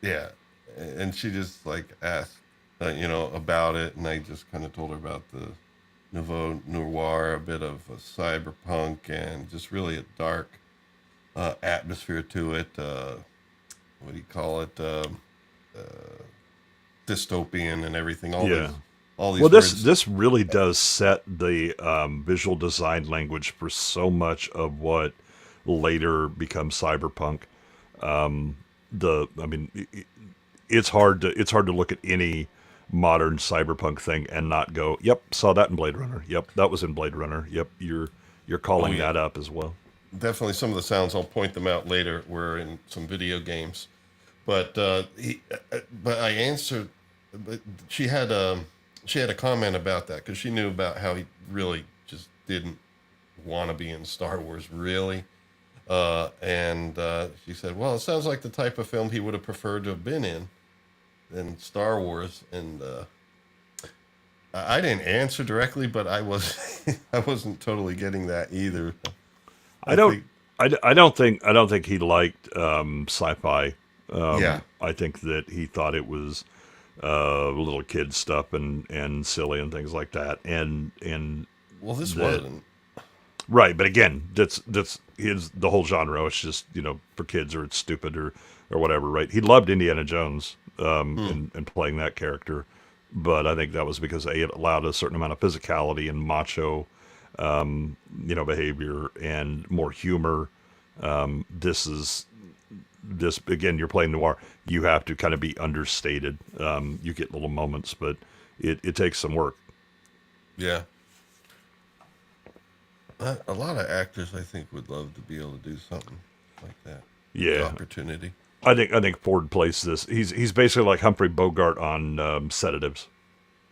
yeah, and she just like asked, about it, and I just kind of told her about the nouveau noir, a bit of cyberpunk, and just really a dark atmosphere to it. What do you call it? Dystopian and everything. Yeah. All Well, these this words. this really does set the visual design language for so much of what later becomes cyberpunk. I mean, it's hard to look at any modern cyberpunk thing and not go, "Yep, saw that in Blade Runner. Yep, that was in Blade Runner. Yep, you're Oh calling yeah, that up as well." definitely. Some of the sounds I'll point them out later were in some video games. But but I answered. But she had a comment about that because she knew about how he really just didn't want to be in Star Wars, really. And she said, "Well, it sounds like the type of film he would have preferred to have been in than Star Wars." And I didn't answer directly, but I was I wasn't totally getting that either. I I don't. think, I don't think he liked sci-fi. yeah. I think that he thought it was little kid stuff and silly and things like that. And Well, this that wasn't. right, but again, that's his the whole genre. It's just for kids or it's stupid or whatever. Right? He loved Indiana Jones Hmm. and playing that character, but I think that was because it allowed a certain amount of physicality and macho behavior and more humor. This again, you're playing noir. You have to kind of be understated. You get little moments, but it takes some work. Yeah. A lot of actors, I think, would love to be able to do something like that. The Yeah, opportunity. I think Ford plays this. He's basically like Humphrey Bogart on sedatives.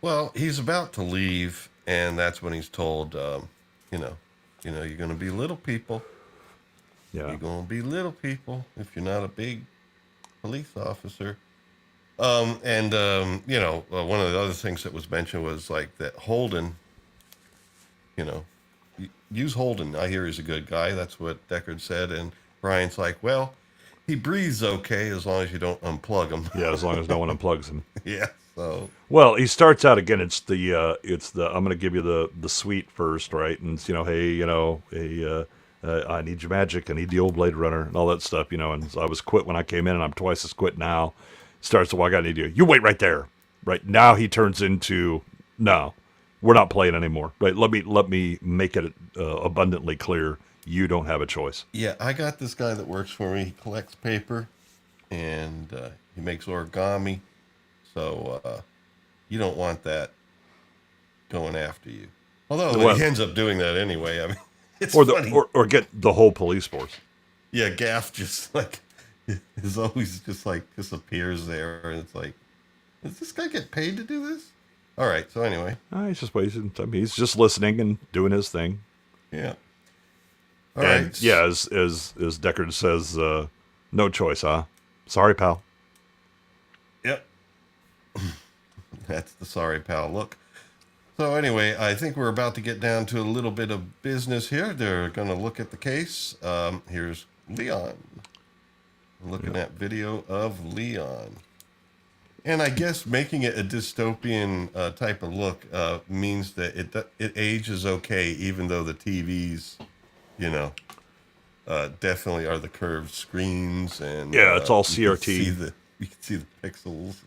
Well, he's about to leave, and that's when he's told, you know, you're going to be little people. Yeah, You're going to be little people if you're not a big police officer. And one of the other things that was mentioned was like that Holden, you know, use Holden. I hear he's a good guy. That's what Deckard said. And Brian's like, well, he breathes okay as long as you don't unplug him. yeah. As long as no one unplugs him. Yeah. So, Well, he starts out again. It's the I'm going to give you the sweet first, right? And it's, hey, I need your magic. I need the old Blade Runner and all that stuff, And so I was quit when I came in, and I'm twice as quit now. Starts to walk out, and you wait right there. Right now, he turns into no, we're not playing anymore. Right? Let me make it abundantly clear. You don't have a choice. yeah, I got this guy that works for me. He collects paper and he makes origami. So you don't want that going after you. Although Well, he ends up doing that anyway. I mean, it's or the funny. or get the whole police force. Yeah, Gaff just like is always just like disappears there, and it's like, does this guy get paid to do this? All right. So anyway, He's just wasting time. He's just listening and doing his thing. yeah. All And right. yeah, as Deckard says, no choice, huh? Sorry, pal. Yep. That's the sorry pal look. So anyway, I think we're about to get down to a little bit of business here. They're going to look at the case. Here's Leon. Looking at video of Leon. And I guess making it a dystopian type of look means that it ages okay, even though the TVs, definitely are the curved screens, and Yeah, it's all you can see CRT. the pixels.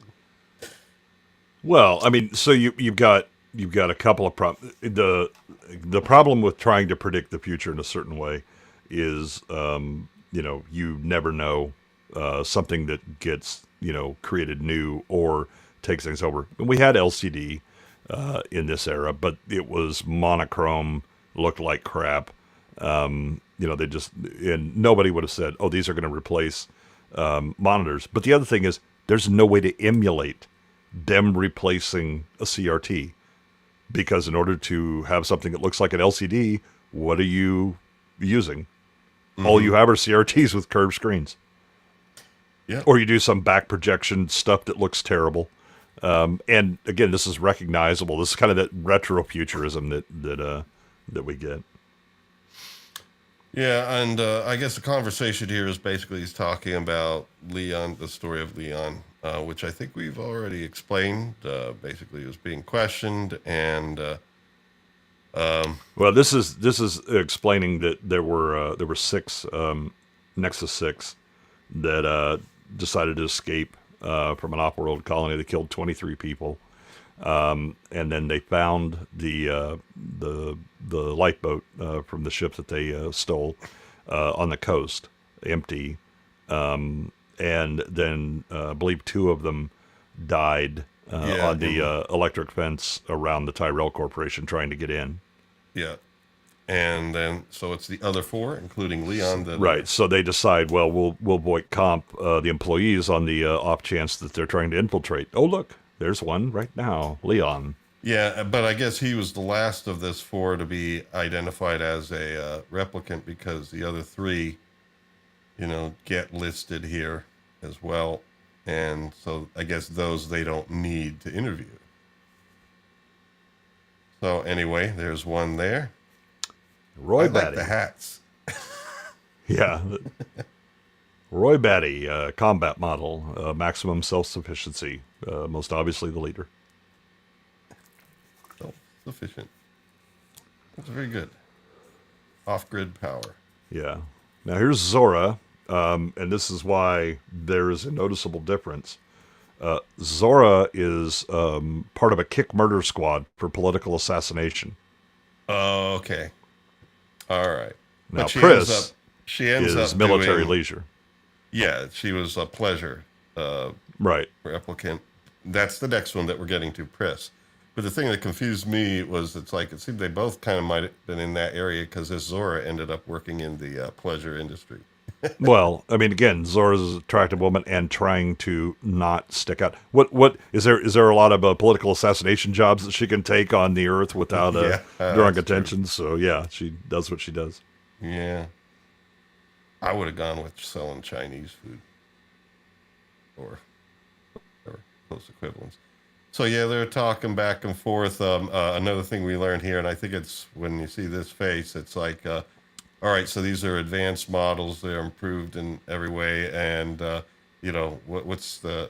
Well, I mean, so you've got a couple of problems. The problem with trying to predict the future in a certain way is, you never know something that gets created new or takes things over. And we had LCD in this era, but it was monochrome, looked like crap. They just and nobody would have said, "Oh, these are going to replace monitors." But the other thing is, there's no way to emulate them replacing a CRT because in order to have something that looks like an LCD, what are you using? All you have are CRTs with curved screens. Yeah. Or you do some back projection stuff that looks terrible. And again, this is recognizable. This is kind of that retro futurism that we get. Yeah, and I guess the conversation here is basically he's talking about Leon, the story of Leon, which I think we've already explained. Basically, he was being questioned, and Well, this is explaining that there were six Nexus 6 that decided to escape from an off-world colony. They killed 23 people, and then they found the lifeboat from the ship that they stole on the coast, empty. And then I believe two of them died Yeah, on the electric fence around the Tyrell Corporation trying to get in. yeah, and then so it's the other four, including Leon. That Right. So they decide, well, we'll void comp the employees on the off chance that they're trying to infiltrate. Oh, look, there's one right now, Leon. Yeah, but I guess he was the last of this four to be identified as a replicant because the other three, get listed here as well. And so I guess those they don't need to interview. So anyway, there's one there. Roy I like Batty. the hats. Yeah. Roy Batty, combat model, maximum self-sufficiency, most obviously the leader. Self-sufficient. That's very good. Off-grid power. Yeah. Now here's Zora, and this is why there is a noticeable difference. Zora is part of a kick murder squad for political assassination. Oh, okay. All right. Now, But Pris she ends is up military doing, leisure. Yeah, she was a pleasure Right. replicant. That's the next one that we're getting to, Pris. But the thing that confused me was it seemed they both kind of might have been in that area because this Zora ended up working in the pleasure industry. Well, I mean, again, Zora's an attractive woman and trying to not stick out. What is there? Is there a lot of political assassination jobs that she can take on the Earth without drawing that's attention? So yeah, she does what she does. Yeah. I would have gone with selling Chinese food or close equivalents. So yeah, they're talking back and forth. Another thing we learned here, and I think it's when you see this face, it's like, all right, so these are advanced models. They're improved in every way, and what's the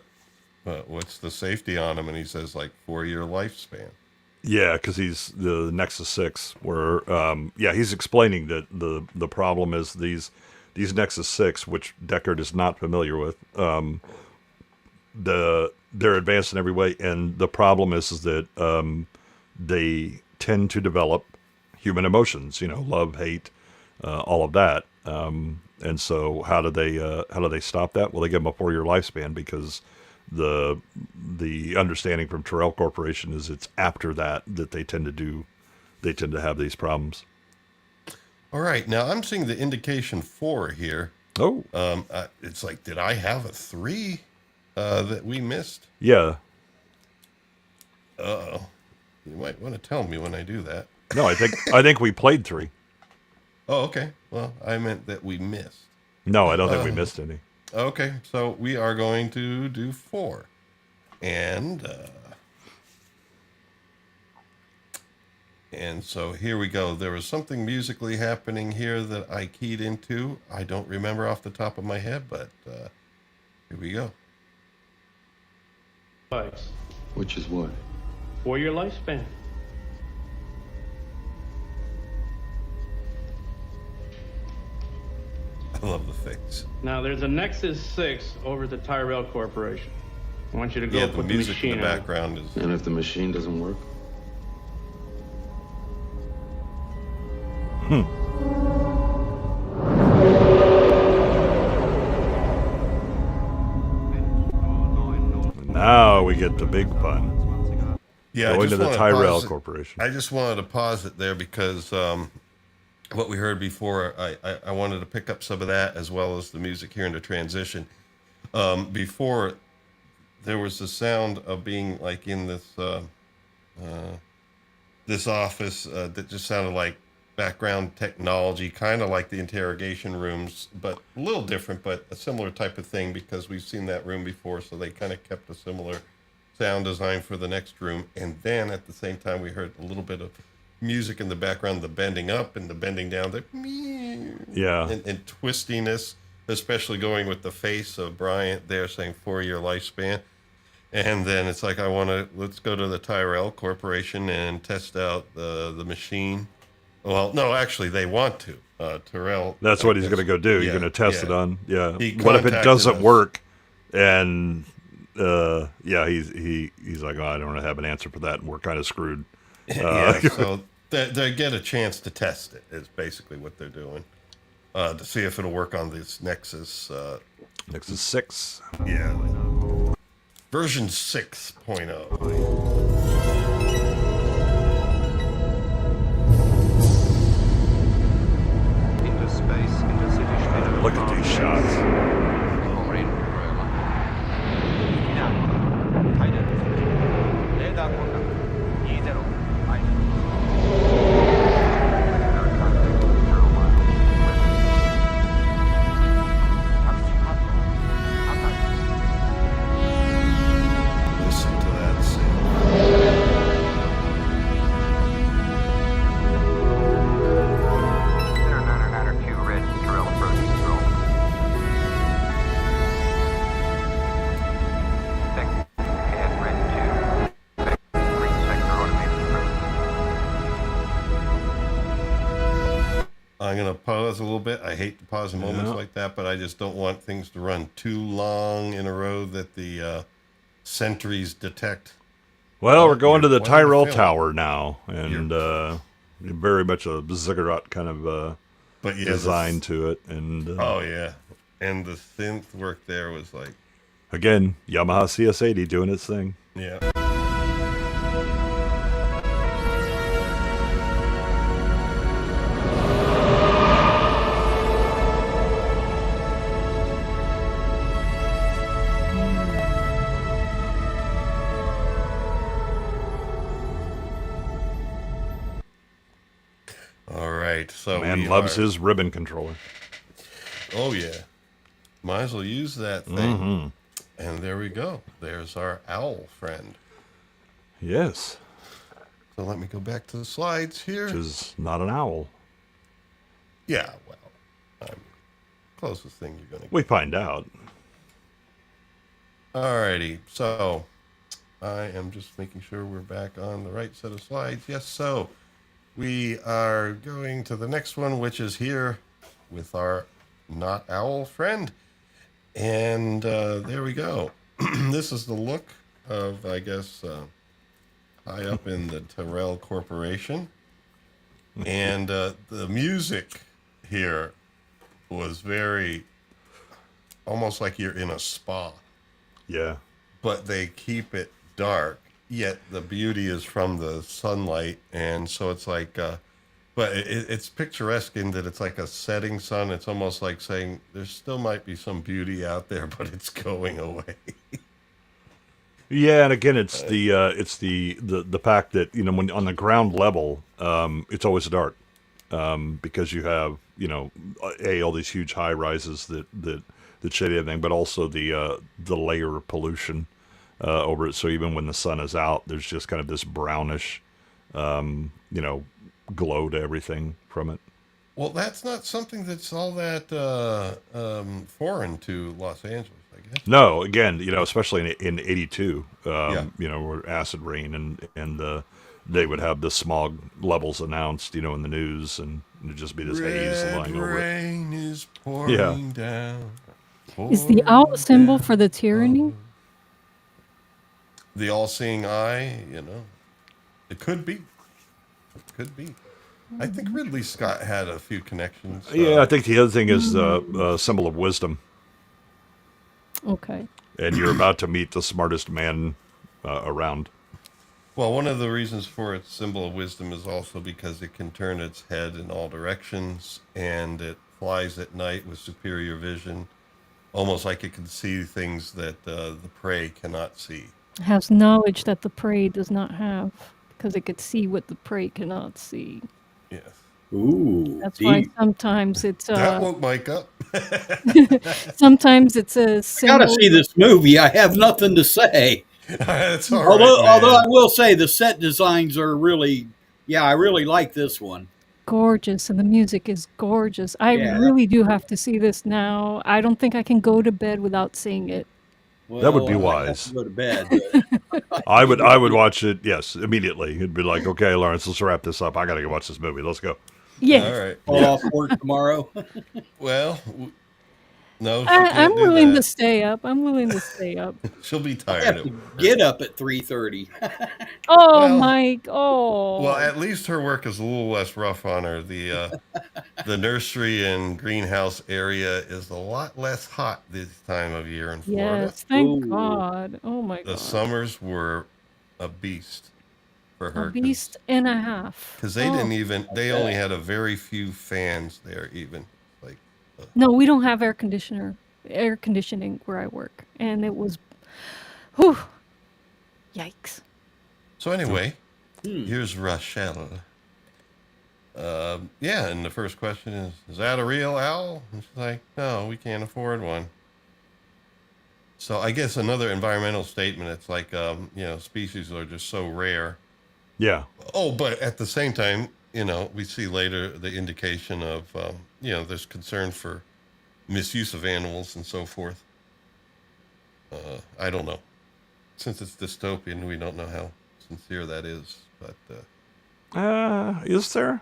safety on them? And he says like 4-year lifespan. Yeah, because he's the Nexus 6, where he's explaining that the problem is these Nexus 6, which Deckard is not familiar with. They're advanced in every way, and the problem is that they tend to develop human emotions, love, hate, all of that. And so how do they stop that? Well, they give them a 4-year lifespan because the understanding from Tyrell Corporation is it's after that they tend to have these problems. All right, now I'm seeing the indication 4 here. Oh, It's like, did I have a 3 that we missed? yeah. Uh-oh. You might want to tell me when I do that. No, I think we played 3. Oh, okay. Well, I meant that we missed. No, I don't think we missed any. Okay, so we are going to do 4. And so here we go. There was something musically happening here that I keyed into. I don't remember off the top of my head, but here we go. Device. Which is what? 4-year lifespan. I love the face. Now, there's a Nexus 6 over at the Tyrell Corporation. I want you to go Yeah, the put the music in machine the on. background is... And if the machine doesn't work? Now we get the big fun. Yeah, Going to the wanted Tyrell pause it. Corporation. I just wanted to pause it there because what we heard before, I wanted to pick up some of that as well as the music here in the transition. Before, there was the sound of being like in this this office that just sounded like background technology, kind of like the interrogation rooms, but a little different, but a similar type of thing because we've seen that room before, so they kind of kept a similar sound design for the next room. And then at the same time, we heard a little bit of music in the background, the bending up and the bending down, the meow, Yeah. and twistiness, especially going with the face of Bryant there saying 4-year lifespan. And then it's like, let's go to the Tyrell Corporation and test out the machine. Well, no, actually, they want to. Tyrell. That's what he's going to go do. He's Yeah, going to test yeah. it on. Yeah. He What if it contacted doesn't us. work? And he's like, oh, I don't have an answer for that, and we're kind of screwed. Yeah, so they get a chance to test it, is basically what they're doing. To see if it'll work on this Nexus. Nexus 6. Yeah. Version 6.0. Into space, into city. Look at these shots. Listen to that sound. I'm going to pause a little bit. I hate to pause in moments Yeah. like that, but I just don't want things to run too long in a row that the sentries detect. Well, we're going to the What Tyrell film? Tower now, and very much a ziggurat kind of But yeah, design to it. And Oh, yeah. And the synth work there was like, again, Yamaha CS80 doing its thing. yeah. All right. So Man we loves are- his ribbon controller. Oh, yeah. Might as well use that thing. Mm-hmm. And there we go. There's our owl friend. Yes, So let me go back to the slides here. which is not an owl. Yeah, well, closest thing you're going to get. We find out. Alrighty, so I am just making sure we're back on the right set of slides. Yes, so we are going to the next one, which is here with our not owl friend. And there we go. This is the look of, I guess, high up in the Tyrell Corporation. And the music here was very, almost like you're in a spa. Yeah. But they keep it dark, yet the beauty is from the sunlight. And so it's like, but it's picturesque in that it's like a setting sun. It's almost like saying there still might be some beauty out there, but it's going away. Yeah, and again, it's the fact that, you know, when on the ground level, it's always dark, because you have, you know, all these huge high rises that shade everything, but also the layer of pollution over it. So even when the sun is out, there's just kind of this brownish, you know, glow to everything from it. Well, that's not something that's all that foreign to Los Angeles, I guess. No, again, you know, especially in '82, Yeah. you know, where acid rain and they would have the smog levels announced, you know, in the news, and it'd just be this haze Red lying over it. rain is pouring down. Is the owl a pouring symbol down. for the tyranny? The all-seeing eye, you know, it could be. It could be. I think Ridley Scott had a few connections. Yeah, I think the other thing is a symbol of wisdom, Okay. and you're about to meet the smartest man around. Well, one of the reasons for its symbol of wisdom is also because it can turn its head in all directions, and it flies at night with superior vision, almost like it can see things that the prey cannot see. It has knowledge that the prey does not have because it could see what the prey cannot see. Yes. Ooh, That's why deep. sometimes it's That woke Mike up. sometimes it's a I symbol. gotta see this movie. I have nothing to say. That's all Although right, man. I will say the set designs are really, yeah, I really like this one. gorgeous, and the music is gorgeous. I Yeah. really do have to see this now. I don't think I can go to bed without seeing it. That would be Well, I have wise. to go to bed. But I would watch it, yes, immediately. It'd be like, okay, Lawrence, let's wrap this up. I got to go watch this movie. Let's go. Yeah. All right. call off work tomorrow. Well, no, she I'm can't do willing to that. stay up. I'm willing to stay up. She'll be I tired. have at to work. get up at 3:30. Oh, Well- Mike. Oh. Well, at least her work is a little less rough on her. The nursery and greenhouse area is a lot less hot this time of year in Florida. yes. Thank Ooh. God. Oh, my The God. summers were a beast for her. A beast and a half. Because they Oh. didn't even, they only had a very few fans there even. Like, No, we don't have air conditioning where I work. And it was, whew, yikes. so anyway, Hmm. here's Rochelle. Yeah, and the first question is that a real owl? And she's like, no, we can't afford one. So I guess another environmental statement, it's like, species are just so rare. Yeah. Oh, but at the same time, we see later the indication of, there's concern for misuse of animals and so forth. I don't know. Since it's dystopian, we don't know how sincere that is. But, Is there?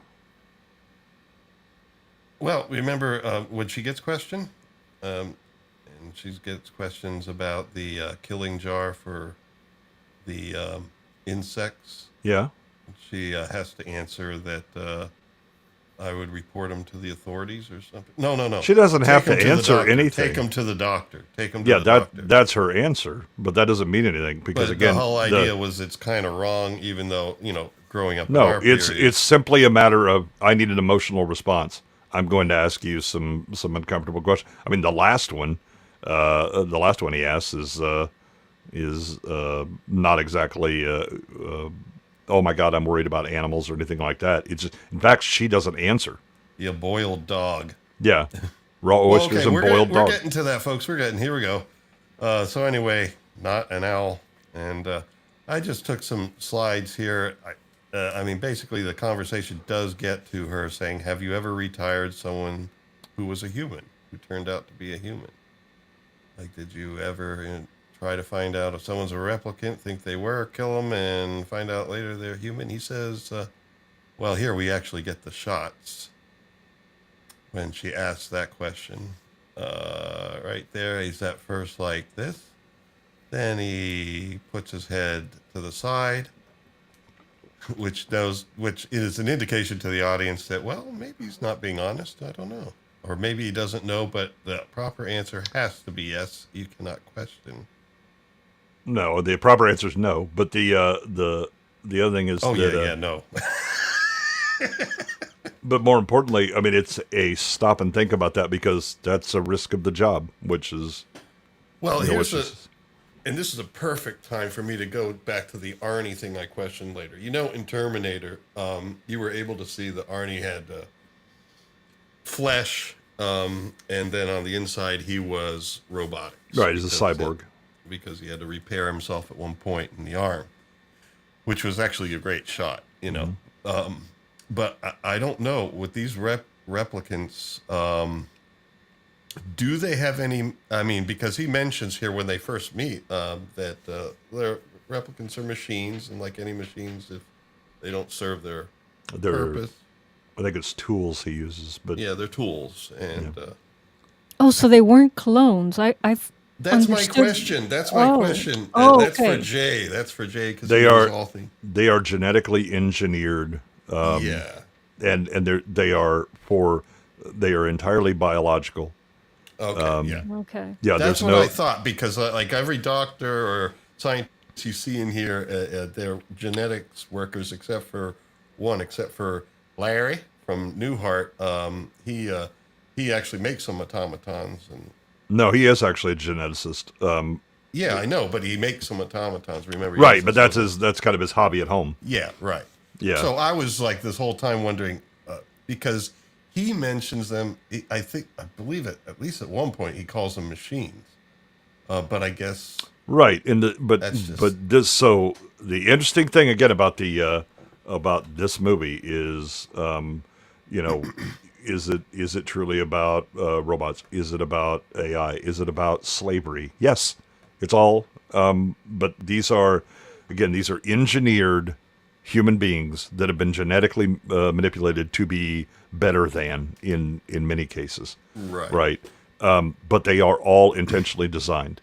well, remember when she gets questioned? And she gets questions about the killing jar for the insects. Yeah. She has to answer that I would report them to the authorities or something. No. She doesn't have Take 'em to the answer doctor. anything. Take them to the doctor. Take them to Yeah, the doctor. that's her answer, but that doesn't mean anything because But again, the whole idea was it's kind of wrong, even though, growing up in no, our it's period, simply a matter of I need an emotional response. I'm going to ask you some uncomfortable questions. I mean, the last one he asks is not exactly oh my God, I'm worried about animals or anything like that. It's just, in fact, she doesn't answer. you boiled dog. Yeah, raw Well, oysters okay, and boiled we're dog. getting to that, folks. Here we go. So anyway, not an owl. And I just took some slides here. I mean, basically the conversation does get to her saying, have you ever retired someone who was a human, who turned out to be a human? Like, did you ever try to find out if someone's a replicant, think they were, kill them, and find out later they're human? He says, well, here we actually get the shots. When she asks that question, right there, he's at first like this. Then he puts his head to the side, which is an indication to the audience that, well, maybe he's not being honest. I don't know. Or maybe he doesn't know, but the proper answer has to be yes. You cannot question. No, the proper answer is no. But the other thing is No. But more importantly, I mean, it's a stop and think about that because that's a risk of the job, which is Well, which is- and this is a perfect time for me to go back to the Arnie thing I questioned later. In Terminator, you were able to see that Arnie had flesh, and then on the inside he was robotic. right. He's a cyborg. Because he had to repair himself at one point in the arm, which was actually a great shot, But I don't know, with these replicants, do they have any, I mean, because he mentions here when they first meet that their replicants are machines, and like any machines, if they don't serve their purpose. I think it's tools he uses, but Yeah, they're tools. And Oh, so they weren't clones. I've that's my understood- question. That's my question. Oh, That's for okay. Jay. That's for Jay. Because they are genetically engineered. Yeah. And they are entirely biological. Okay. Yeah. Okay. Yeah, That's there's what no I thought, because like every doctor or scientist you see in here, they're genetics workers, except for Larry from Newhart. He actually makes some automatons, and no, he is actually a geneticist. yeah, I know, but he makes some automatons. Remember, he Right, has but this that's kind of his hobby at home. Yeah, right. Yeah. So I was like this whole time wondering, because he mentions them. I believe at least at one point he calls them machines. But I guess Right, but the interesting thing again about about this movie is You know, is it truly about robots? Is it about AI? Is it about slavery? Yes, it's all. But these are engineered human beings that have been genetically manipulated to be better than in many cases. Right. Right. But they are all intentionally designed.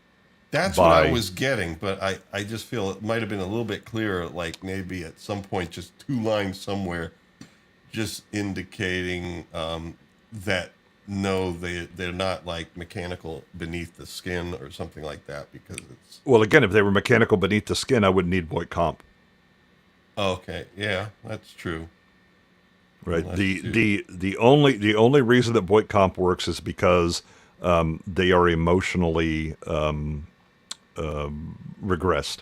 That's what I was getting, but I just feel it might have been a little bit clearer, like maybe at some point just 2 lines somewhere just indicating that no, they're not like mechanical beneath the skin or something like that, because it's... Well, again, if they were mechanical beneath the skin, I wouldn't need Voight Comp. Okay, yeah, that's true. Right. Well, The only reason that Voight Comp works is because they are emotionally regressed.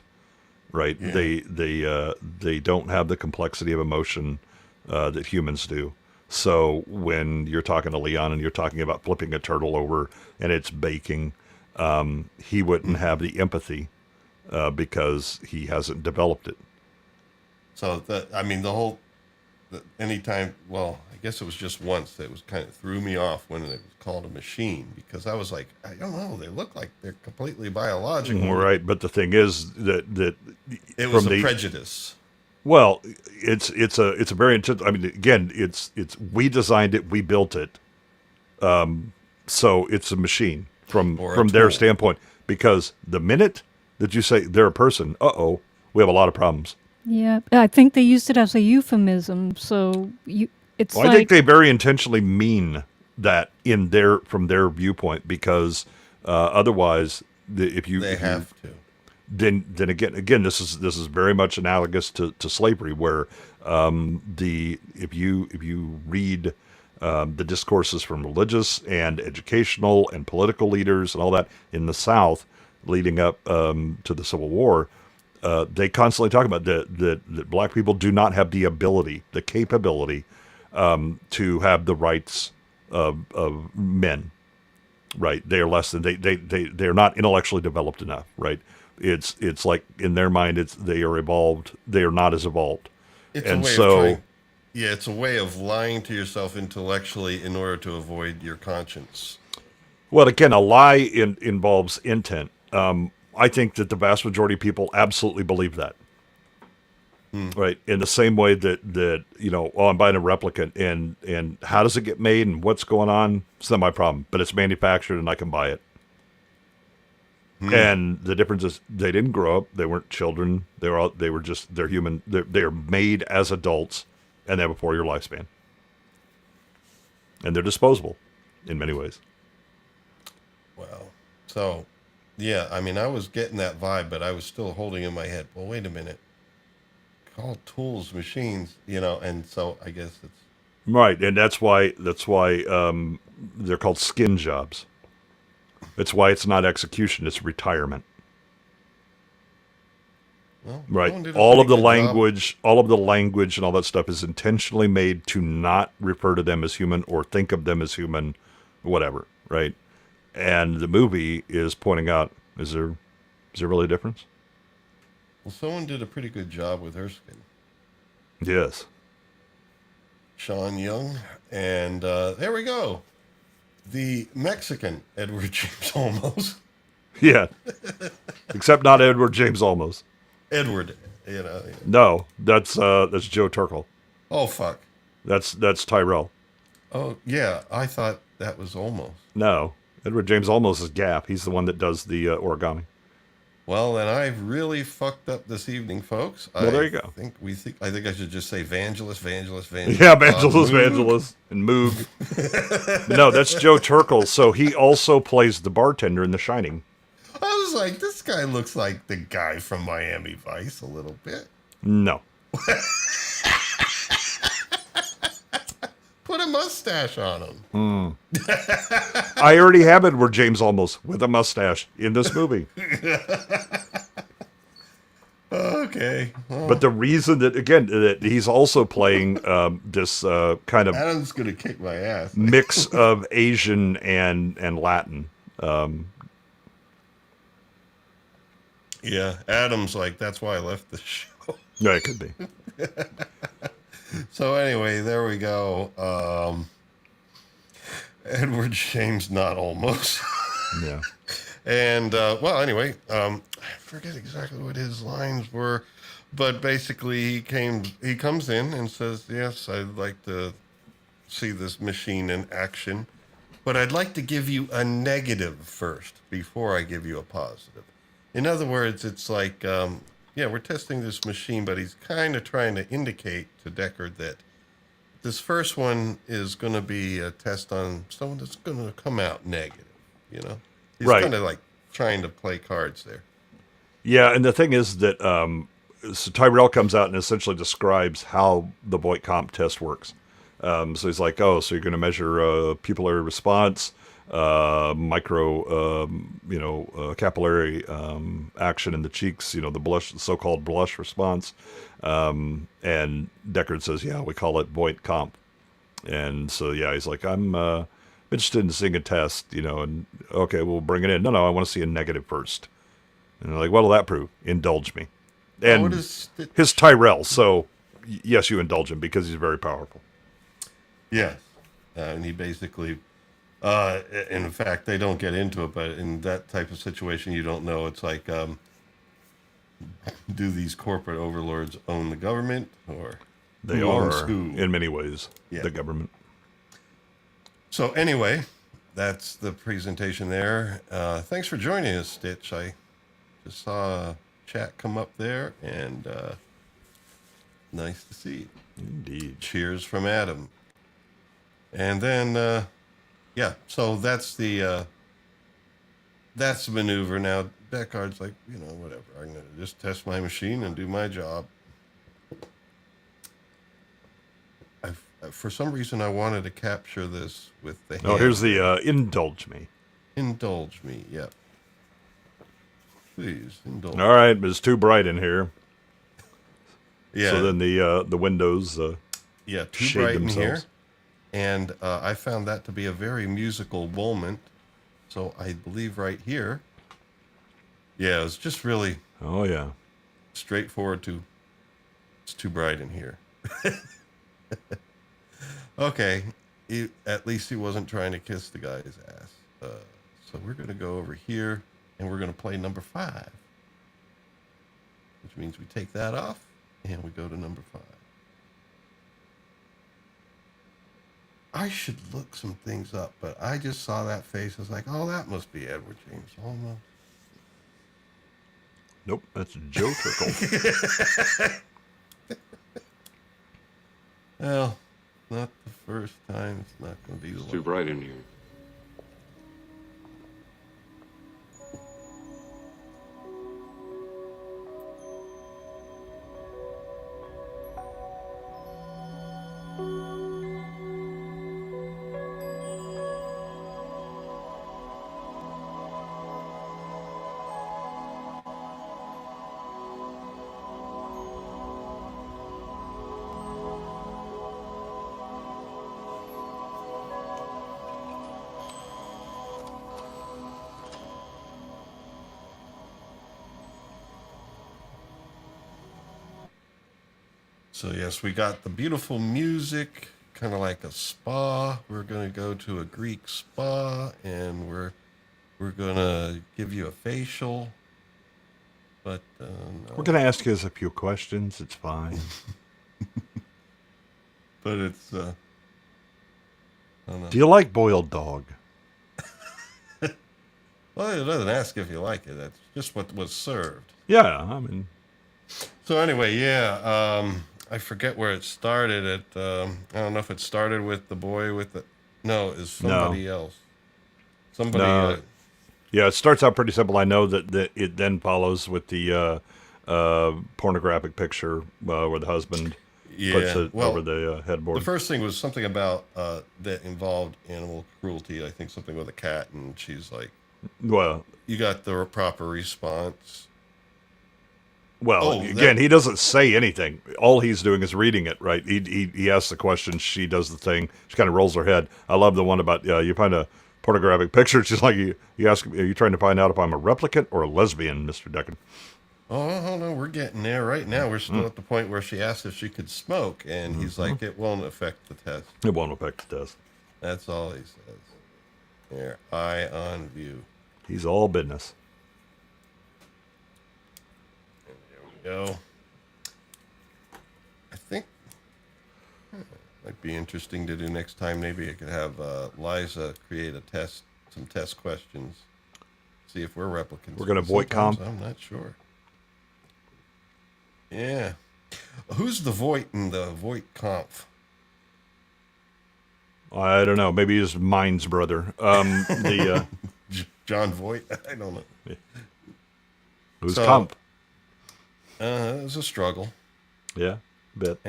Right. Yeah. They don't have the complexity of emotion that humans do. So when you're talking to Leon and you're talking about flipping a turtle over and it's baking, he wouldn't have the empathy because he hasn't developed it. So anytime, well, I guess it was just once that was kind of threw me off when it was called a machine, because I was like, I don't know, they look like they're completely biological. Right, but the thing is that it was a prejudice. Well, it's a very intense. I mean, again, it's we designed it, we built it, so it's a machine from their standpoint. Because the minute that you say they're a person, we have a lot of problems. Yeah, I think they used it as a euphemism. So it's I think they very intentionally mean that from their viewpoint, because otherwise, if you have to. Then again, this is very much analogous to slavery, where if you read the discourses from religious and educational and political leaders and all that in the South leading up to the Civil War, they constantly talk about that black people do not have the capability to have the rights of men. Right, they are less than they are not intellectually developed enough. Right. It's like in their mind, they are evolved. They are not as evolved, it's a way of lying to yourself intellectually in order to avoid your conscience. Well, again, a lie involves intent. I think that the vast majority of people absolutely believe that. Right, in the same way that I'm buying a replicant, and how does it get made and what's going on? It's not my problem, but it's manufactured and I can buy it. And the difference is they didn't grow up. They weren't children. They're human. They're made as adults, and they have a 4-year lifespan. And they're disposable in many ways. Well, so, yeah, I mean, I was getting that vibe, but I was still holding in my head, well, wait a minute. Call tools machines, and so I guess it's... Right, and that's why they're called skin jobs. That's why it's not execution; it's retirement. Well, right. All of the language and all that stuff is intentionally made to not refer to them as human or think of them as human, whatever. Right. And the movie is pointing out: is there really a difference? Well, someone did a pretty good job with her skin. Yes. Sean Young, and there we go. The Mexican Edward James Olmos. Yeah. Except not Edward James Olmos. Edward, No, that's Joe Turkel. Oh, fuck. That's Tyrell. Oh, yeah. I thought that was Olmos. No. Edward James Olmos is Gap. He's the one that does the origami. Well, then I've really fucked up this evening, folks. Well, there you go. I think I should just say Vangelis. Yeah, Vangelis, and Moog. No, that's Joe Turkel. So he also plays the bartender in The Shining. I was like, this guy looks like the guy from Miami Vice a little bit. No. Put a mustache on him. I already have Edward James Olmos with a mustache in this movie. Okay. Well, but the reason that he's also playing this kind of Adam's gonna kick my ass. mix of Asian and Latin. Yeah, Adam's like, that's why I left the show. Yeah, it could be. So anyway, there we go. Edward James, not almost. Yeah. And well, anyway, I forget exactly what his lines were, but basically he comes in and says, "Yes, I'd like to see this machine in action, but I'd like to give you a negative first before I give you a positive." In other words, it's like, yeah, we're testing this machine, but he's kind of trying to indicate to Deckard that this first one is going to be a test on someone that's going to come out negative, you know? He's Right. kind of like trying to play cards there. Yeah, and the thing is that so Tyrell comes out and essentially describes how the Voight-Comp test works. So he's like, oh, so you're going to measure pupillary response, micro, capillary action in the cheeks, the blush, the so-called blush response. And Deckard says, yeah, we call it Voight-Comp. And so, yeah, he's like, I'm interested in seeing a test, and okay, we'll bring it in. No, I want to see a negative first. And they're like, what'll that prove? Indulge me. And what is it? his Tyrell, so yes, you indulge him because he's very powerful. Yes. And he basically, in fact, they don't get into it, but in that type of situation, you don't know. It's like, do these corporate overlords own the government, or They who owns are, who? in many ways, Yeah. the government. So anyway, that's the presentation there. Thanks for joining us, Stitch. I just saw a chat come up there, and nice to see you. Indeed. Cheers from Adam. And then, yeah, so that's the maneuver. Now, Deckard's like, whatever. I'm going to just test my machine and do my job. For some reason, I wanted to capture this with the hand. Oh, here's the indulge me. Indulge me, yep. Please, indulge All right, but it's too bright in here. Yeah. So then the windows Yeah, too shade bright in here. themselves. And I found that to be a very musical moment. So I believe right here, yeah, it's just really Oh, yeah. straightforward to, it's too bright in here. Okay, at least he wasn't trying to kiss the guy's ass. So we're going to go over here, and we're going to play number 5. Which means we take that off, and we go to number 5. I should look some things up, but I just saw that face. I was like, oh, that must be Edward James Olmos. Nope, that's Joe Turkel. Well, not the first time. It's not going to be the It's too last. bright in here. So yes, we got the beautiful music, kind of like a spa. We're going to go to a Greek spa, and we're going to give you a facial. But no. We're going to ask you a few questions. It's fine. But it's I don't know. Do you like boiled dog? Well, it doesn't ask if you like it. That's just what was served. Yeah, I mean, So anyway, yeah, I forget where it started. I don't know if it started with the boy with the. No, it was somebody else. Somebody. No. Yeah, it starts out pretty simple. I know that it then follows with the pornographic picture where the husband puts it over the headboard. The first thing was something about that involved animal cruelty. I think something with a cat, and she's like, Well, "You got the proper response." Again, he doesn't say anything. All he's doing is reading it, right? He asks the question. She does the thing. She kind of rolls her head. I love the one about you find a pornographic picture. She's like, you ask, are you trying to find out if I'm a replicant or a lesbian, Mr. Deckard? Oh, hold on, we're getting there right now. We're still at the point where she asked if she could smoke, and he's like, it won't affect the test. It won't affect the test. That's all he says. Here, eye on view. He's all business. And there we go. I think might be interesting to do next time. Maybe I could have Liza create some test questions. See if we're replicants. We're gonna voice Sometimes comp. I'm not sure. Yeah. Who's the Voight in the Voight conf? I don't know. Maybe his Mine's brother. John Voight? I don't know. Who's So- comp? It was a struggle. Yeah, bit.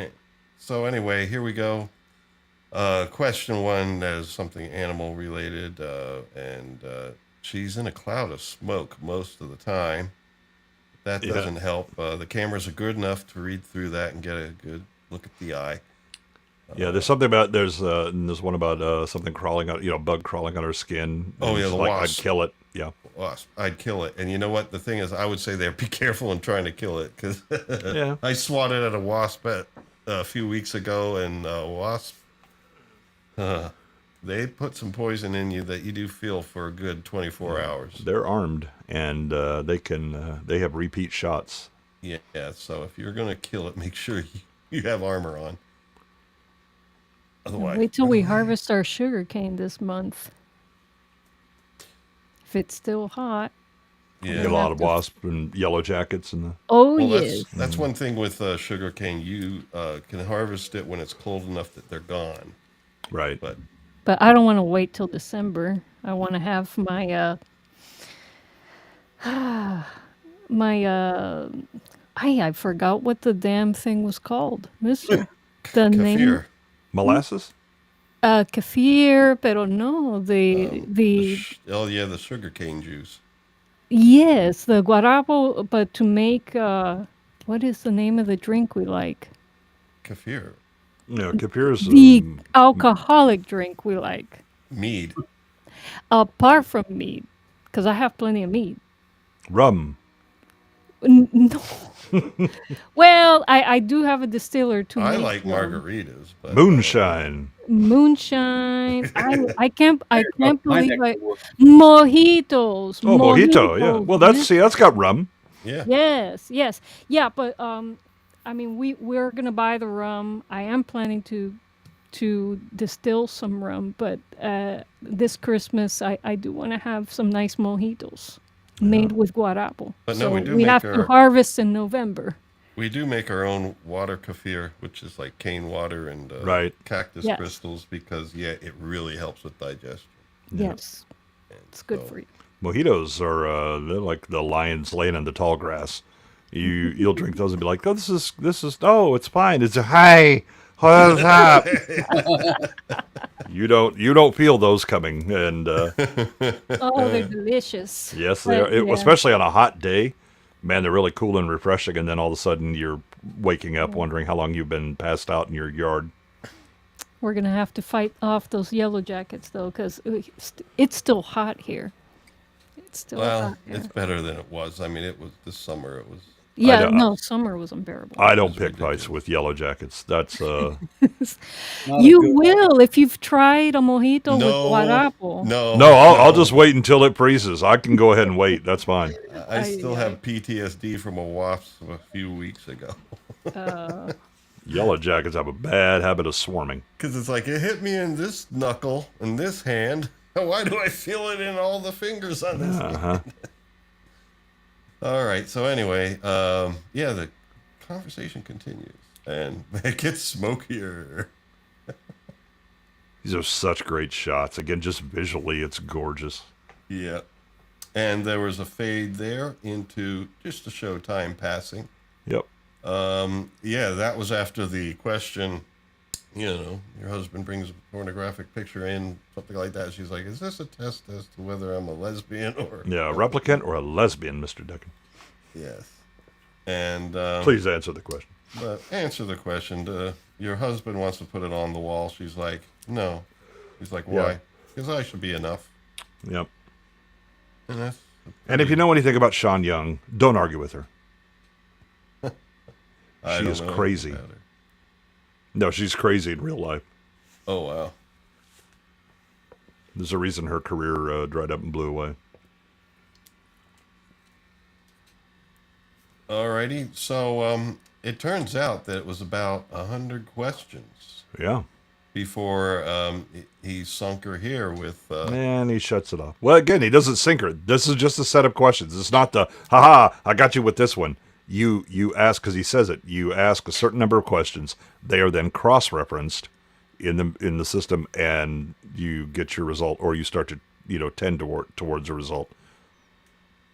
So anyway, here we go. Question one is something animal related, and she's in a cloud of smoke most of the time. That Yeah. doesn't help. The cameras are good enough to read through that and get a good look at the eye. Yeah, there's something about there's one about something crawling out, bug crawling on her skin. Oh, And yeah, it's the like, wasp. I'd kill it. Yeah, Wasp, I'd kill it. And you know what? The thing is, I would say there, be careful in trying to kill it, because Yeah. I swatted at a wasp a few weeks ago, and wasp, they put some poison in you that you do feel for a good 24 hours. they're armed and they have repeat shots. Yeah, so if you're going to kill it, make sure you have armor on. Otherwise, Wait till we harvest our sugar cane this month. If it's still hot. yeah. Get a lot of wasp and yellow jackets and Oh, Well, yes. that's one thing with sugar cane. You can harvest it when it's cold enough that they're gone. right. But But I don't want to wait till December. I want to have I forgot what the damn thing was called, mister. The name kefir, Molasses? kefir, pero no, the the sugar cane juice. yes, the guarapo, but to make what is the name of the drink we like? Kefir, No, Kefir's The alcoholic drink we like. mead. Apart from mead, because I have plenty of mead. rum. No. Well, I do have a distiller to I make like rum. margaritas, but Moonshine. Moonshine. I can't believe neck I of the woods. mojitos. Oh, mojito. Yeah. Well, yes. that's got rum. yeah. Yes. Yeah, but I mean we're gonna buy the rum. I am planning to distill some rum, but this Christmas I do want to have some nice mojitos made with guarapo. But no, so we do we make have to our- harvest in November. We do make our own water kefir, which is like cane water and Right. cactus Yes. crystals, because it really helps with digestion. Yes, And it's good so- for you. Mojitos are they're like the lions laying in the tall grass. You'll drink those and be like, oh, this is it's fine. It's a hi, what's up? You don't feel those coming, and Oh, they're delicious. yes, they are. Yeah. Especially on a hot day, man, they're really cool and refreshing. And then all of a sudden, you're waking up wondering how long you've been passed out in your yard. We're gonna have to fight off those yellow jackets though, because it's still hot here. It's still Well, hot here. it's better than it was. I mean, it was this summer. It was. Yeah, don't- no, summer was unbearable. I don't It's pick ridiculous. fights with yellow jackets. That's Not a You good- will if you've tried a mojito No, with guarapo. no, I'll just wait until it freezes. I can go ahead and wait. That's fine. I still Ay, have PTSD from a wasp a few weeks ago. Yellow jackets have a bad habit of swarming. Because it's like, it hit me in this knuckle and this hand. Why do I feel it in all the fingers on this hand? Uh-huh. All right. So anyway, the conversation continues. And it gets smokier. These are such great shots. Again, just visually, it's gorgeous. Yeah. And there was a fade there into just to show time passing. Yep. That was after the question, your husband brings a pornographic picture in, something like that. She's like, is this a test as to whether I'm a lesbian or... Yeah, a replicant or a lesbian, Mr. Deacon? Yes. And... Please answer the question. But answer the question. Your husband wants to put it on the wall. She's like, no. He's like, why? Yeah. Because I should be enough. Yep. And that's... And if you know anything about Sean Young, don't argue with her. I She don't is know anything crazy. about her. No, she's crazy in real life. Oh, wow. There's a reason her career dried up and blew away. Alrighty. So it turns out that it was about 100 questions Yeah. before he sunk her here with. And he shuts it off. Well, again, he doesn't sink her. This is just a set of questions. It's not the, haha, I got you with this one. You ask, because he says it, you ask a certain number of questions. They are then cross-referenced in the system, and you get your result, or you start to, tend towards a result.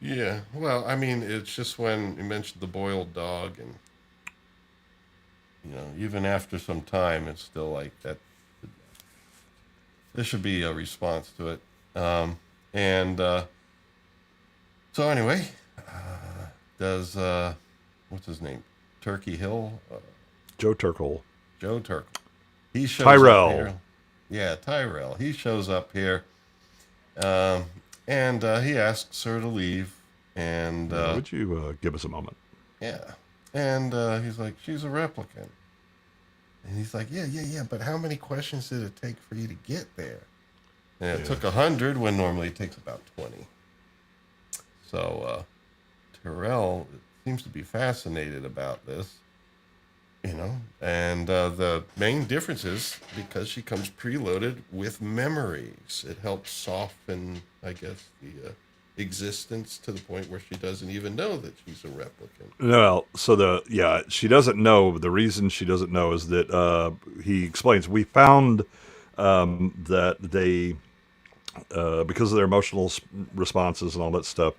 Yeah. Well, I mean, it's just when you mentioned the boiled dog, and even after some time, it's still like that. There should be a response to it. So anyway, does what's his name? Turkey Hill? Joe Turkel. Joe Turkel. He shows Tyrell. up here. Yeah, Tyrell. He shows up here, and he asks her to leave. And Would you give us a moment? yeah, and he's like, she's a replicant. And he's like, yeah, but how many questions did it take for you to get there? And it took 100 when normally it takes about 20. So Tyrell seems to be fascinated about this, and the main difference is because she comes preloaded with memories. It helps soften, I guess, the existence to the point where she doesn't even know that she's a replicant. Well, so she doesn't know. The reason she doesn't know is that he explains, we found that they, because of their emotional responses and all that stuff,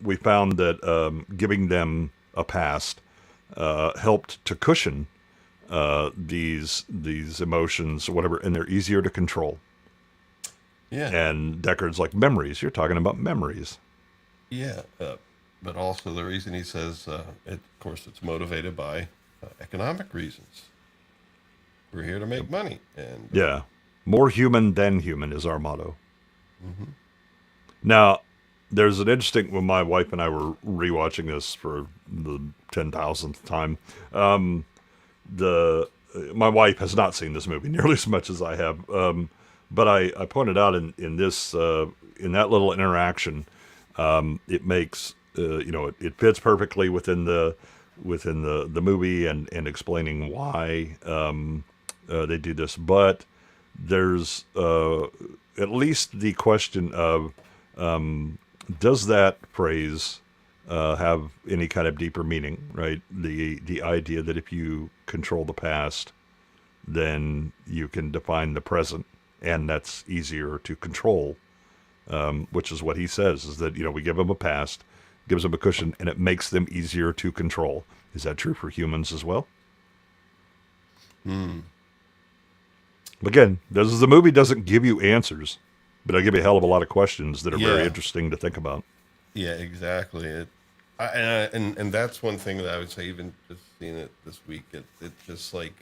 we found that giving them a past helped to cushion these emotions or whatever, and they're easier to control. Yeah. And Deckard's like, memories. You're talking about memories. Yeah, but also the reason he says, of course, it's motivated by economic reasons. We're here to make money, and yeah, more human than human is our motto. Mm-hmm. Now, there's an interesting. When my wife and I were rewatching this for the 10,000th time, my wife has not seen this movie nearly as much as I have. But I pointed out in this in that little interaction, it makes it fits perfectly within the movie and explaining why they do this. But there's at least the question of does that phrase have any kind of deeper meaning? Right, the idea that if you control the past, then you can define the present. And that's easier to control, which is what he says, is that, we give them a past, gives them a cushion, and it makes them easier to control. Is that true for humans as well? Again, the movie doesn't give you answers, but it'll give you a hell of a lot of questions that are very interesting to think about. Yeah, exactly. And that's one thing that I would say, even just seeing it this week, it just like...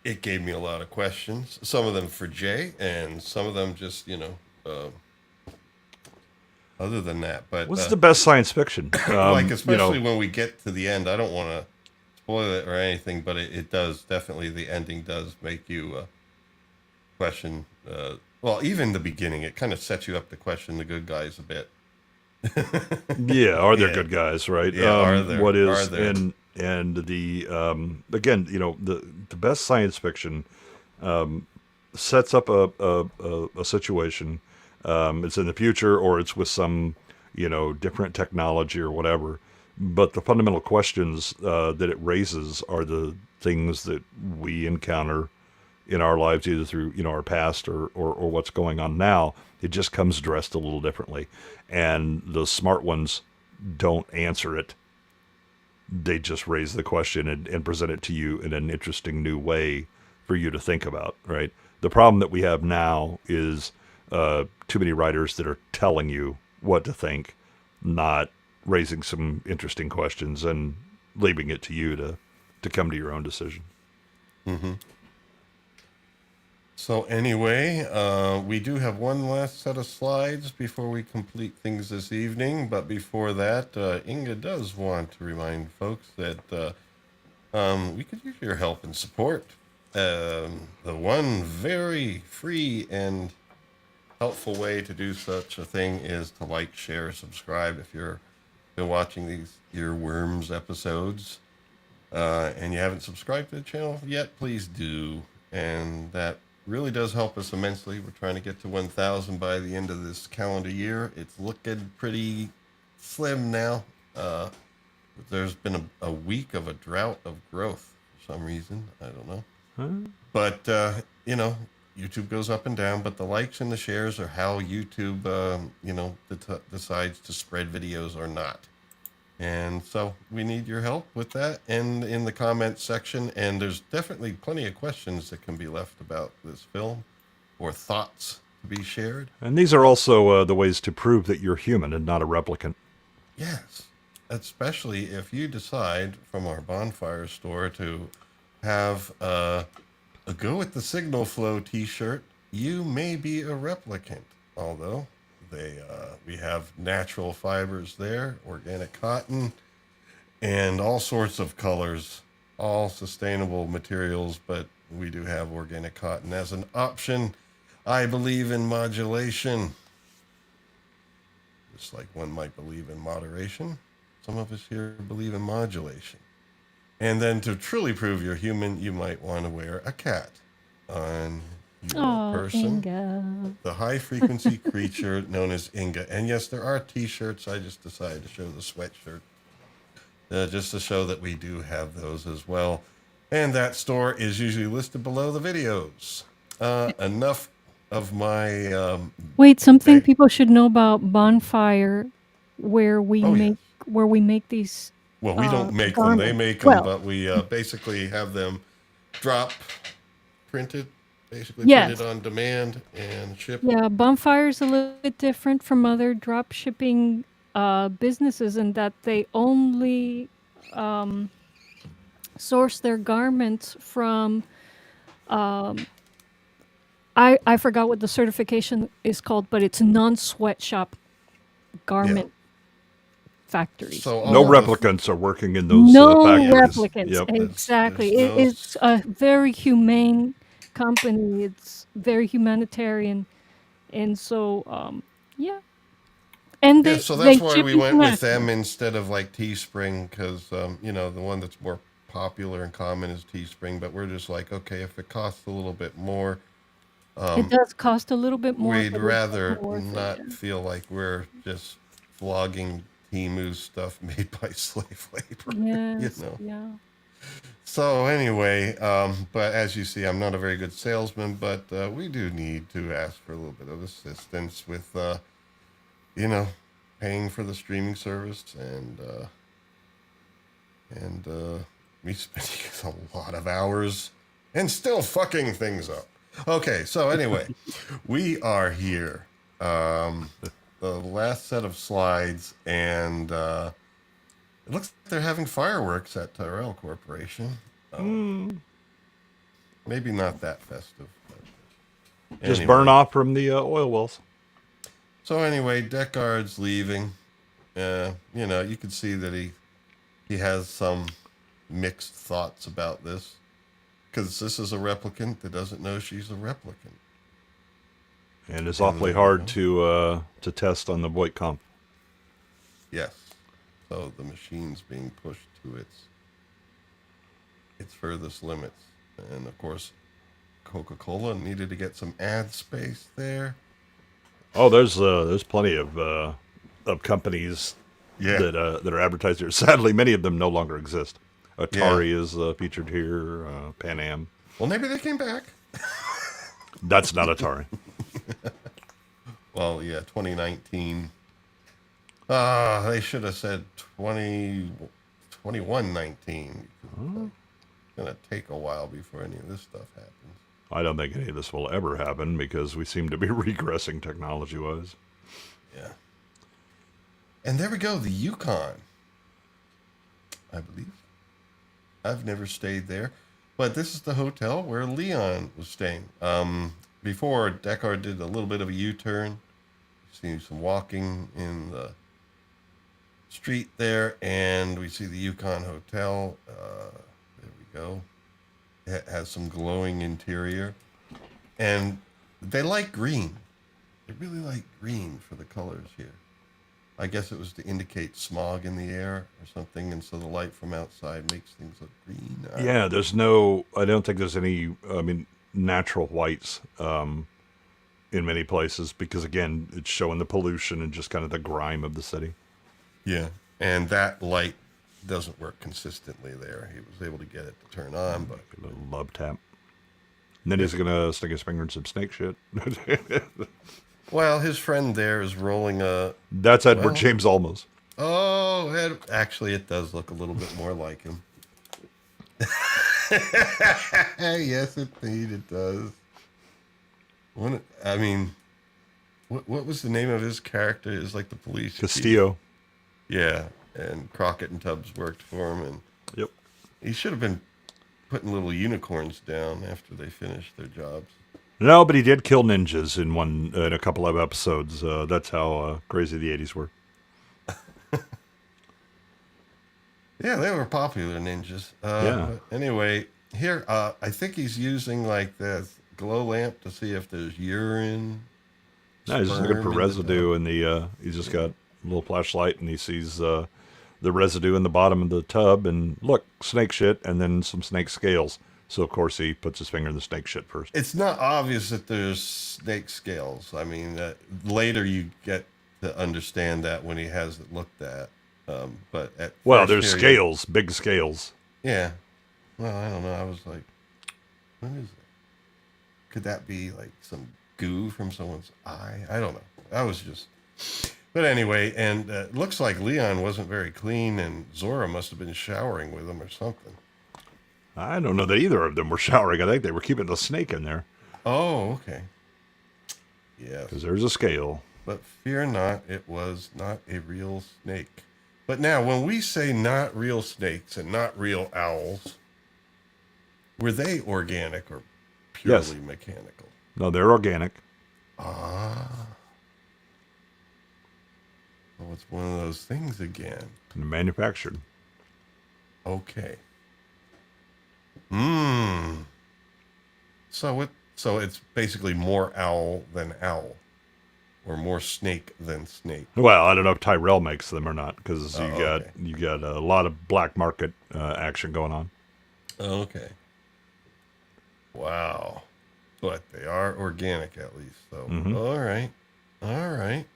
it gave me a lot of questions, some of them for Jay, and some of them just, other than that. But what's the best science fiction? Like, especially when we get to the end, I don't want to spoil it or anything, but it does, definitely, the ending does make you question, well, even the beginning, it kind of sets you up to question the good guys a bit. Yeah, are there good guys, right? Yeah, are there? What is, Are there? And the again, the best science fiction sets up a situation. It's in the future, or it's with some different technology or whatever. But the fundamental questions that it raises are the things that we encounter in our lives, either through our past or what's going on now. It just comes dressed a little differently, and the smart ones don't answer it. They just raise the question and present it to you in an interesting new way for you to think about, right? The problem that we have now is too many writers that are telling you what to think, not raising some interesting questions and leaving it to you to come to your own decision. Mm-hmm. So anyway, we do have one last set of slides before we complete things this evening. But before that, Inga does want to remind folks that we could use your help and support. The one very free and helpful way to do such a thing is to like, share, subscribe. If you're been watching these Earworms episodes and you haven't subscribed to the channel yet, please do. And that really does help us immensely. We're trying to get to 1,000 by the end of this calendar year. It's looking pretty slim now. There's been a week of a drought of growth for some reason. I don't know. But, YouTube goes up and down, but the likes and the shares are how YouTube, decides to spread videos or not. And so we need your help with that and in the comments section. And there's definitely plenty of questions that can be left about this film or thoughts to be shared. And these are also the ways to prove that you're human and not a replicant. Yes, especially if you decide from our bonfire store to have a Go With the Signal Flow t-shirt, you may be a replicant, although we have natural fibers there, organic cotton, and all sorts of colors, all sustainable materials, but we do have organic cotton as an option. I believe in modulation. Just like one might believe in moderation, some of us here believe in modulation. And then to truly prove you're human, you might want to wear a cat on your person. Inga. The high frequency creature known as Inga. And yes, there are t-shirts. I just decided to show the sweatshirt just to show that we do have those as well. And that store is usually listed below the videos. Enough of my Wait, something people should know about Bonfire, where we make these. Well, we don't make garments. them. They make them, Well, but we basically have them printed Yes. on demand and shipped. Yeah, Bonfire's a little bit different from other drop shipping businesses in that they only source their garments from. I forgot what the certification is called, but it's non-sweatshop garment factories. So No all of the- replicants are working in those No factories. replicants. Yep. Exactly. There's no- It's a very humane company. It's very humanitarian, and so yeah. And Yeah, they, so that's they why ship we went with internationally. them instead of like Teespring, because the one that's more popular and common is Teespring. But we're just like, okay, if it costs a little bit more, It does cost a little bit more. we'd but it's rather worth it, not yeah. feel like we're just vlogging Temu stuff made by slave labor. Yes. know. Yeah. So anyway, but as you see, I'm not a very good salesman, but we do need to ask for a little bit of assistance with, paying for the streaming service and me spending a lot of hours and still fucking things up. Okay, so anyway, we are here. The last set of slides, and it looks like they're having fireworks at Tyrell Corporation. Maybe not that festive. But Just anyway. burn off from the oil wells. So anyway, Deckard's leaving. You can see that he has some mixed thoughts about this, because this is a replicant that doesn't know she's a replicant. And it's awfully hard to test on the Voight comp. Yes. So the machine's being pushed to its furthest limits. And of course, Coca-Cola needed to get some ad space there. Oh, there's plenty of companies that are advertised here. Sadly, many of them no longer exist. Atari is featured here. Pan Am. Well, maybe they came back. That's not Atari. Well, yeah, 2019. They should have said 2119. It's going to take a while before any of this stuff happens. I don't think any of this will ever happen because we seem to be regressing technology-wise. Yeah. And there we go, the Yukon, I believe. I've never stayed there. But this is the hotel where Leon was staying. Before, Deckard did a little bit of a U-turn. See some walking in the street there, and we see the Yukon Hotel. There we go. It has some glowing interior. And they like green. They really like green for the colors here. I guess it was to indicate smog in the air or something, and so the light from outside makes things look green. Yeah, I don't think there's any, natural whites in many places because, again, it's showing the pollution and just kind of the grime of the city. Yeah, and that light doesn't work consistently there. He was able to get it to turn on, but... A little love tap. And then he's going to stick his finger in some snake shit. Well, his friend there is rolling a... That's Edward James Olmos. Oh, actually, it does look a little bit more like him. Yes, indeed, it does. What was the name of his character? It's like the police chief. Castillo. Yeah, and Crockett and Tubbs worked for him, and yep, he should have been putting little unicorns down after they finished their jobs. No, but he did kill ninjas in a couple of episodes. That's how crazy the 80s were. Yeah, they were popular ninjas. But anyway, here, I think he's using like this glow lamp to see if there's urine. No, he's just looking for residue in the, he's just got a little flashlight and he sees the residue in the bottom of the tub and look, snake shit and then some snake scales. So, of course, he puts his finger in the snake shit first. It's not obvious that there's snake scales. I mean, later you get to understand that when he has it looked at. But at there's scales, big scales. Yeah. Well, I don't know. I was like, what is it? Could that be like some goo from someone's eye? I don't know. That was just... But anyway, and it looks like Leon wasn't very clean, and Zora must have been showering with him or something. I don't know that either of them were showering. I think they were keeping the snake in there. Oh, okay. Yeah. Because there's a scale. But fear not, it was not a real snake. But now, when we say not real snakes and not real owls, were they organic or purely mechanical? No, they're organic. Ah. Well, it's one of those things again. And manufactured. Okay. So it's basically more owl than owl, or more snake than snake. Well, I don't know if Tyrell makes them or not, because you okay. got a lot of black market action going on. Okay. Wow. But they are organic at least. So all right.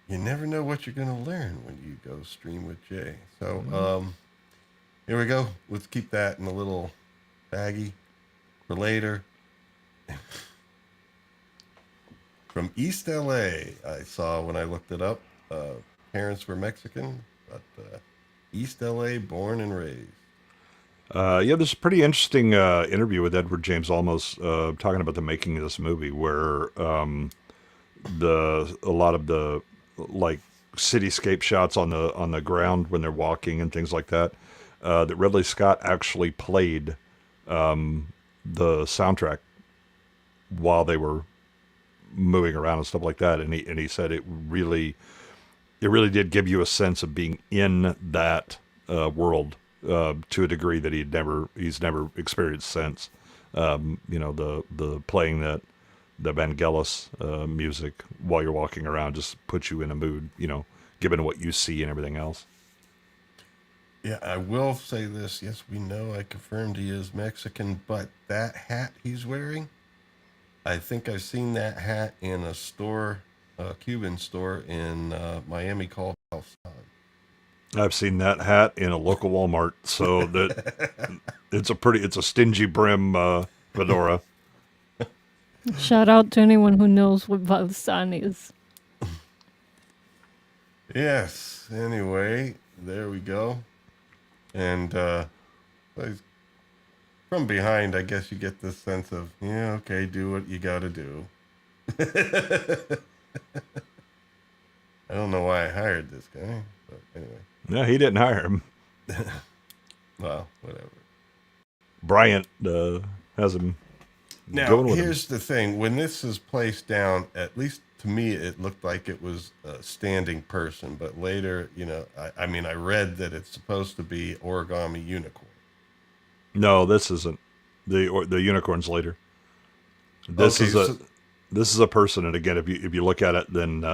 You never know what you're going to learn when you go stream with Jay. So here we go. Let's keep that in a little baggie for later. From East LA, I saw when I looked it up. Parents were Mexican, but East LA, born and raised. There's a pretty interesting interview with Edward James Olmos talking about the making of this movie, where a lot of the like cityscape shots on the ground when they're walking and things like that, that Ridley Scott actually played the soundtrack while they were moving around and stuff like that, and he said it really did give you a sense of being in that world to a degree that he's never experienced since. The playing the Vangelis music while you're walking around just puts you in a mood, given what you see and everything else. Yeah, I will say this. Yes, we know, I confirmed he is Mexican, but that hat he's wearing, I think I've seen that hat in a store, a Cuban store in Miami called El Sol. I've seen that hat in a local Walmart, so that it's a stingy brim fedora. Shout out to anyone who knows what Valsan is. Yes. Anyway, there we go. And from behind, I guess you get this sense of, yeah, okay, do what you got to do. I don't know why I hired this guy, but anyway. No, he didn't hire him. Well, whatever. Bryant has him Now, going with him. here's the thing. When this is placed down, at least to me, it looked like it was a standing person. But later, I mean, I read that it's supposed to be origami unicorn. No, this isn't. The unicorn's later. This Okay, is a person, and again, if you look at it, then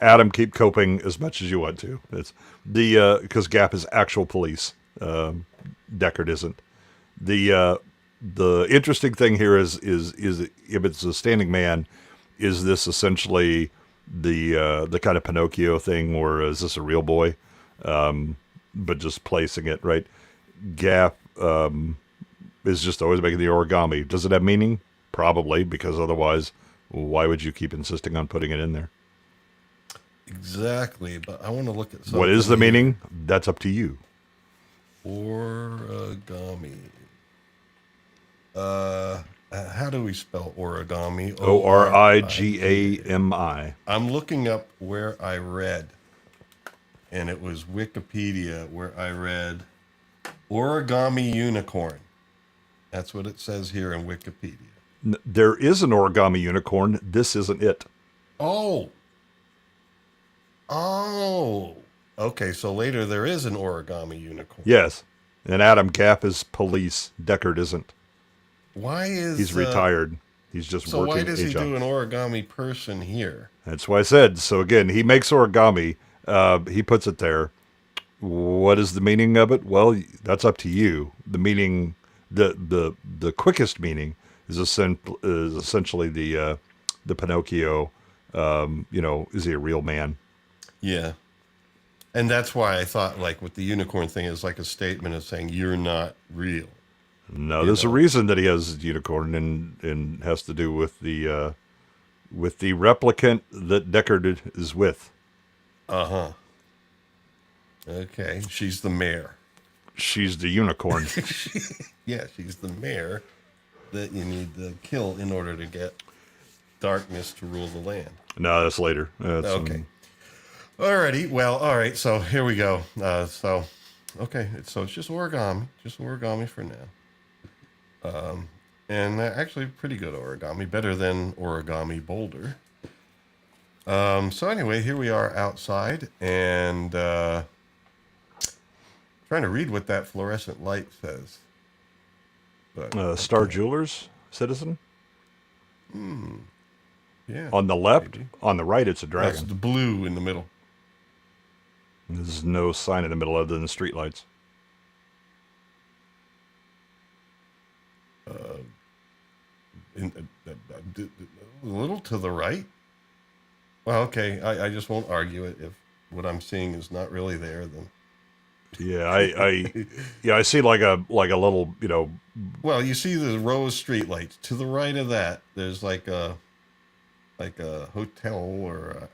Adam, keep coping as much as you want to. It's because Gap is actual police. Deckard isn't. The interesting thing here is if it's a standing man, is this essentially the kind of Pinocchio thing, or is this a real boy? But just placing it right. Gap is just always making the origami. Does it have meaning? Probably, because otherwise, why would you keep insisting on putting it in there? Exactly, but I want to look at something. What is the here. meaning? That's up to you. Origami. How do we spell origami? Origami. I'm looking up where I read, and it was Wikipedia where I read origami unicorn. That's what it says here in Wikipedia. There is an origami unicorn. This isn't it. Oh. Okay, so later there is an origami unicorn. Yes. And Adam, Gap is police. Deckard isn't. Why is He's retired. He's just so working. why does he a job. do an origami person here? That's why I said. So again, he makes origami. He puts it there. What is the meaning of it? Well, that's up to you. The meaning, the quickest meaning is essentially the Pinocchio. Is he a real man? Yeah. And that's why I thought, like, with the unicorn thing, it's like a statement of saying you're not real. No, there's a reason that he has a unicorn, and has to do with the replicant that Deckard is with. Uh-huh. Okay, she's the mayor. She's the unicorn. Yeah, she's the mayor that you need to kill in order to get darkness to rule the land. No, that's later. Okay. Alrighty. Well, all right. So here we go. So it's just origami for now. And actually pretty good origami, better than origami boulder. So anyway, here we are outside, and trying to read what that fluorescent light says. But, Star Jewelers, Citizen. Yeah. On the left, maybe. on the right, it's a dragon. That's the blue in the middle. There's no sign in the middle other than the streetlights. A little to the right. Well, okay. I just won't argue it. If what I'm seeing is not really there, then. Yeah, I see like a little, Well, you see the row of streetlights. To the right of that, there's like a hotel or a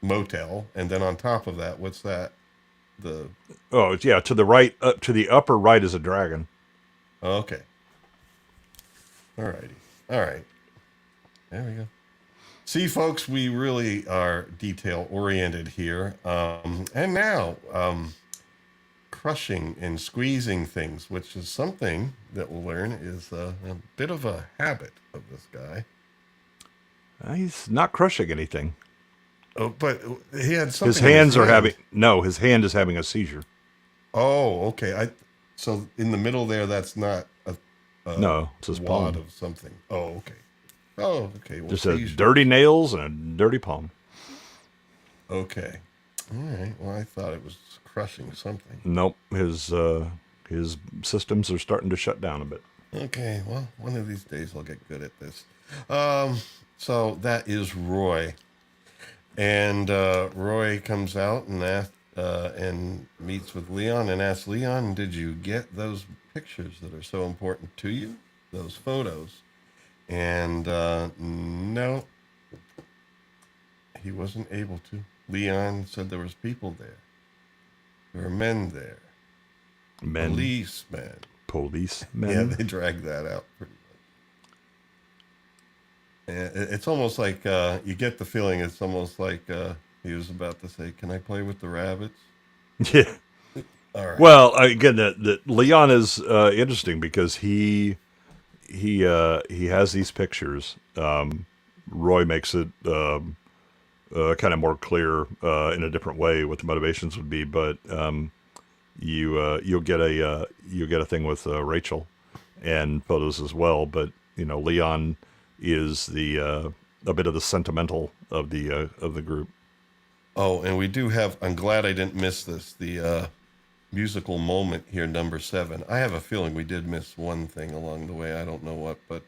motel, and then on top of that, what's that? To the right, to the upper right is a dragon. Okay. All right. There we go. See, folks, we really are detail oriented here. And now, crushing and squeezing things, which is something that we'll learn is a bit of a habit of this guy. He's not crushing anything. Oh, but he had something. His hands are having his hand is having a seizure. Oh, okay. So in the middle there, that's not a no, it's his wad palm of something. Oh, okay. Well, just has dirty nails and a dirty palm. Okay. All right. Well, I thought it was crushing something. Nope. His systems are starting to shut down a bit. Okay. Well, one of these days I'll get good at this. So that is Roy. And Roy comes out and meets with Leon and asks Leon, did you get those pictures that are so important to you? Those photos? And no, he wasn't able to. Leon said there was people there. There were men there. Men? Policemen. Policemen? Yeah, they dragged that out pretty much. And it's almost like, you get the feeling it's almost like he was about to say, can I play with the rabbits? Yeah. All right. Well, again, that Leon is interesting because he has these pictures. Roy makes it kind of more clear in a different way what the motivations would be, but you'll get a thing with Rachel and photos as well. But Leon is the a bit of the sentimental of the group. Oh, and we do have, I'm glad I didn't miss this, the musical moment here, number 7. I have a feeling we did miss one thing along the way. I don't know what, but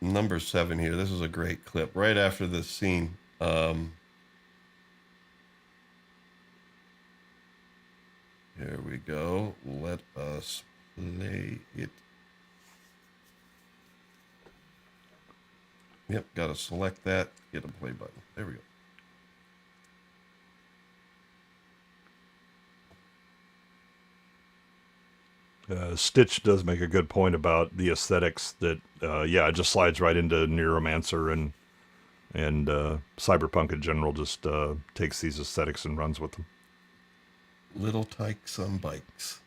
number 7 here, this is a great clip. Right after this scene, here we go. Let us play it. Yep, got to select that, get a play button. There we go. Stitch does make a good point about the aesthetics that, it just slides right into Neuromancer and cyberpunk in general. Just takes these aesthetics and runs with them. Little tykes on bikes.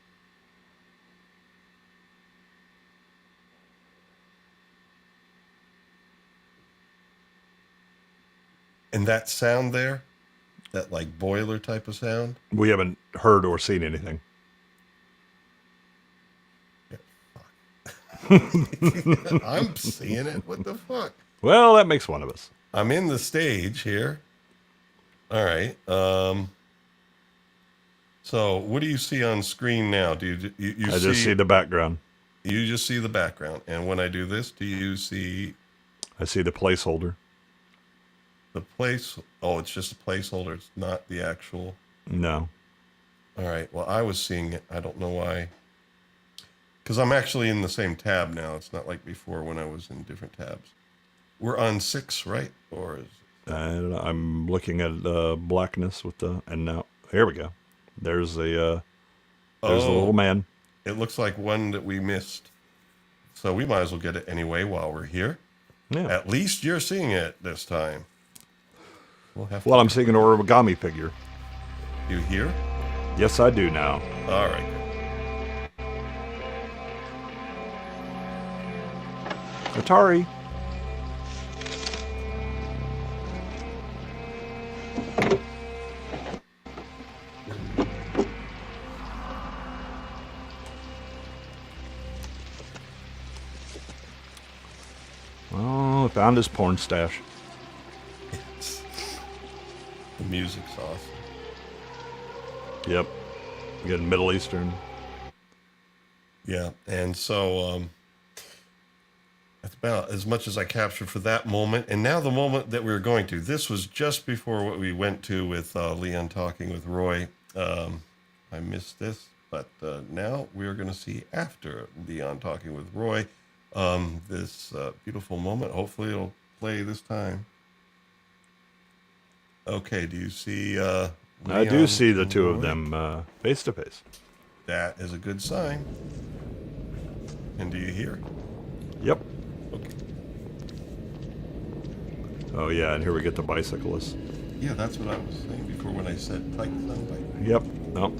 And that sound there, that like boiler type of sound. We haven't heard or seen anything. I'm seeing it. What the fuck? Well, that makes one of us. I'm in the stage here. All right. So what do you see on screen now? Do you I just see the background. You just see the background. And when I do this, do you see? I see the placeholder. The place. Oh, it's just a placeholder. It's not the actual. No. All right. Well, I was seeing it. I don't know why. Because I'm actually in the same tab now. It's not like before when I was in different tabs. We're on 6, right? Or is I'm looking at blackness with and now here we go. There's a little man. It looks like one that we missed. So we might as well get it anyway while we're here. Yeah. At least you're seeing it this time. Well, I'm seeing an origami figure. You here? Yes, I do now. All right. Atari. Oh, found his porn stash. The music's awesome. Yep. Getting Middle Eastern. Yeah, and so that's about as much as I captured for that moment. And now the moment that we were going to. This was just before what we went to with Leon talking with Roy. I missed this, but now we're going to see after Leon talking with Roy this beautiful moment. Hopefully it'll play this time. Okay, do you see Leon? I do see the two of them face to face. That is a good sign. And do you hear? Yep. Okay. Oh, yeah, and here we get the bicyclist. Yeah, that's what I was saying before when I said type sound. Yep. No.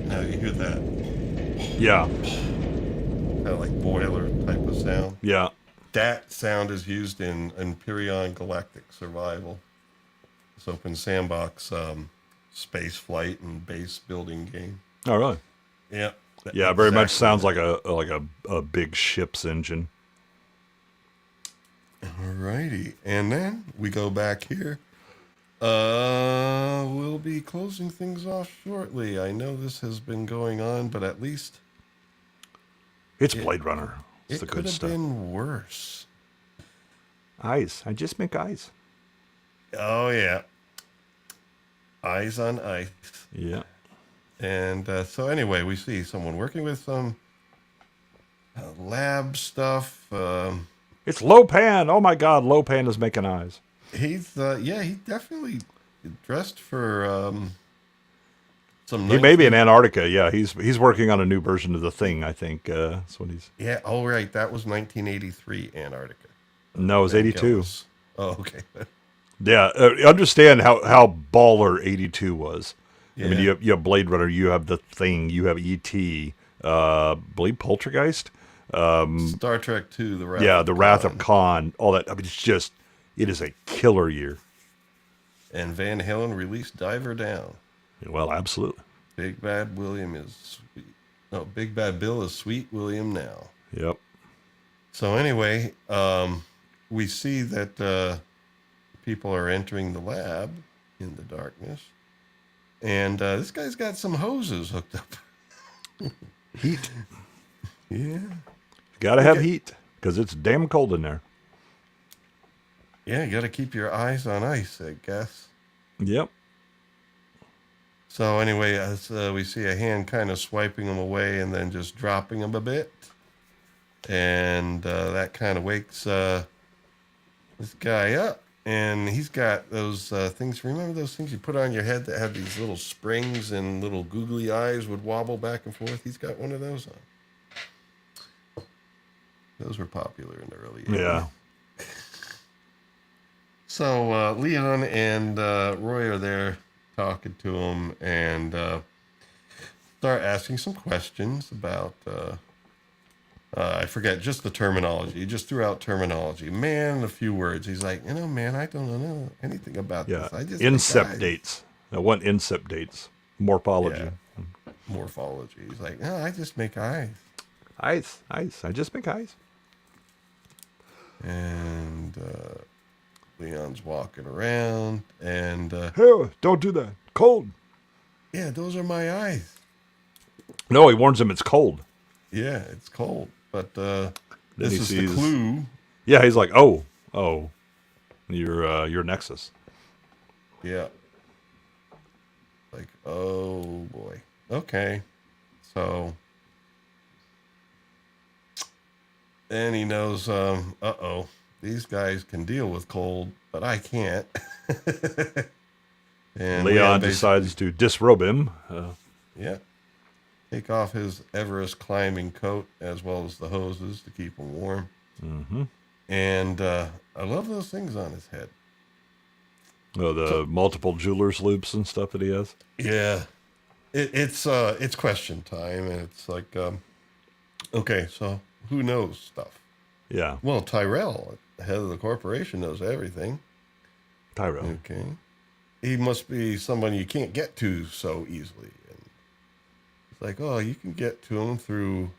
Now you hear that? Yeah. Kind of like boiler type of sound. Yeah. That sound is used in Empyrean Galactic Survival. This open sandbox space flight and base building game. Oh, really? Yeah. Yeah, very much sounds like a big ship's engine. Alrighty. And then we go back here. We'll be closing things off shortly. I know this has been going on, but at least it's Blade Runner. It's the it good could have stuff. been worse. Eyes. I just make eyes. Oh, yeah. Eyes on ice. Yeah. And so anyway, we see someone working with some lab stuff. It's Lopan. Oh, my God. Lopan is making eyes. He's, he definitely dressed for some He may be in 19 Antarctica. Yeah, he's working on a new version of the Thing. I think that's what he's. Yeah, oh right, that was 1983 Antarctica. No, it was 82. Vangelis. Oh, okay. Yeah, understand how baller 82 was. I mean, Yeah. you have Blade Runner, you have the Thing, you have E.T. Believe Poltergeist. Star Trek 2, The Wrath Yeah, of the Wrath of Khan. Khan, all that. I mean, it is a killer year. And Van Halen released Diver Down. Well, absolutely. Big Bad William is sweet. No, Big Bad Bill is Sweet William now. Yep. So anyway, we see that people are entering the lab in the darkness. And this guy's got some hoses hooked up. Heat. Yeah. Got to have heat because it's damn cold in there. Yeah, you got to keep your eyes on ice, I guess. Yep. So anyway, as we see a hand kind of swiping him away and then just dropping him a bit. And that kind of wakes this guy up. And he's got those things. Remember those things you put on your head that have these little springs and little googly eyes would wobble back and forth? He's got one of those on. Those were popular in the early 80s. Yeah. So Leon and Roy are there talking to him and start asking some questions about, I forget, just the terminology. He just threw out terminology. Man, a few words. He's like, man, I don't know anything about Yeah. this. I just Incept dates. I want incept dates. Morphology. Yeah. Morphology. He's like, no, I just make eyes. Eyes. I just make eyes. And Leon's walking around and Hey, don't do that. Cold. yeah, those are my eyes. No, he warns him it's cold. Yeah, it's cold. But this he is sees- the clue. Yeah, he's like, oh, your Nexus. Yeah. Like, oh boy. Okay. So then he knows, these guys can deal with cold, but I can't. And Leon basically- decides to disrobe him. Yeah. Take off his Everest climbing coat as well as the hoses to keep him warm. Mm-hmm. And I love those things on his head. The multiple jeweler's loops and stuff that he has. Yeah. It's question time, and it's like, okay, so who knows stuff? Yeah. Well, Tyrell, the head of the corporation, knows everything. Tyrell. Okay. He must be someone you can't get to so easily. And it's like, oh, you can get to him through...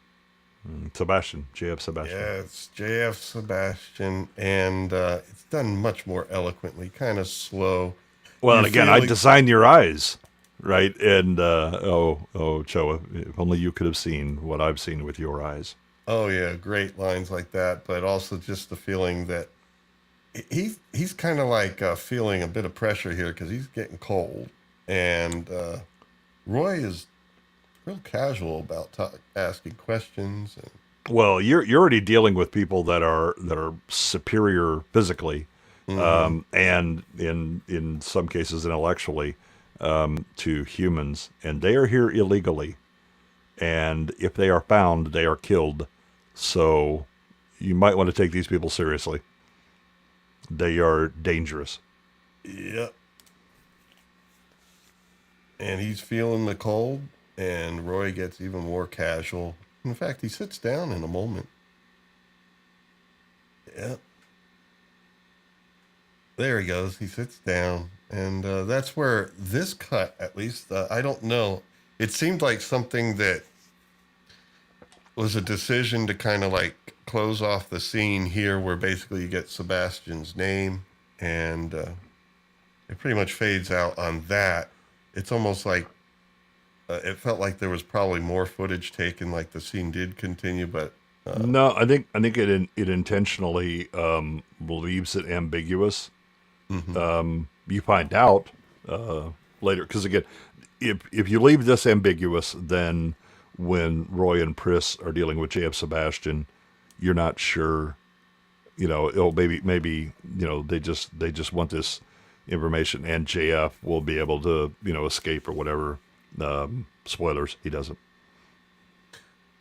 Sebastian. JF Sebastian. Yeah, it's JF Sebastian, and it's done much more eloquently, kind of slow. Well, and You again, feel I like- designed your eyes, right? And, Choa, if only you could have seen what I've seen with your eyes. Oh, yeah, great lines like that, but also just the feeling that he's kind of like feeling a bit of pressure here because he's getting cold, and Roy is real casual about asking questions. And Well, you're already dealing with people that are superior physically, and in some cases intellectually, to humans, and they are here illegally, and if they are found, they are killed. So you might want to take these people seriously. They are dangerous. Yep. And he's feeling the cold, and Roy gets even more casual. In fact, he sits down in a moment. Yep. There he goes. He sits down, and that's where this cut, at least, I don't know. It seemed like something that was a decision to kind of like close off the scene here, where basically you get Sebastian's name, and it pretty much fades out on that. It's almost like it felt like there was probably more footage taken, like the scene did continue, but No, I think it intentionally leaves it ambiguous. You find out later, because again, if you leave this ambiguous, then when Roy and Pris are dealing with JF Sebastian, you're not sure. It'll maybe they just want this information, and JF will be able to escape or whatever. Spoilers, he doesn't.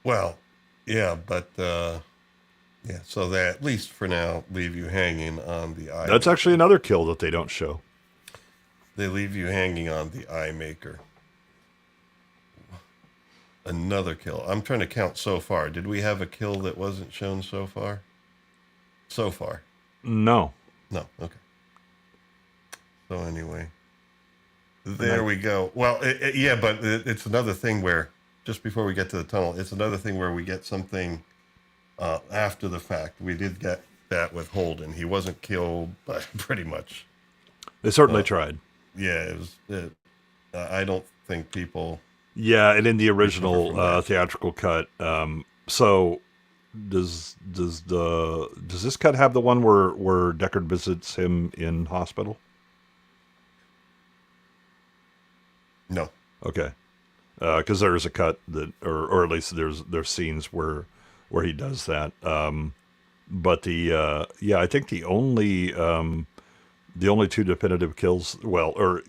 Well, yeah, but yeah, so they at least for now leave you hanging on the eye. That's actually another kill that they don't show. They leave you hanging on the eye maker. Another kill. I'm trying to count so far. Did we have a kill that wasn't shown so far? So far. No. No. Okay. So anyway, there we go. Well, yeah, but it's another thing where just before we get to the tunnel, it's another thing where we get something after the fact. We did get that with Holden. He wasn't killed, but pretty much. They certainly tried. Yeah, it was. I don't think people. Yeah, and in the original theatrical cut, so does this cut have the one where Deckard visits him in hospital? No. Okay, because there is a cut that, or at least there's scenes where he does that. But I think the only two definitive kills, well, or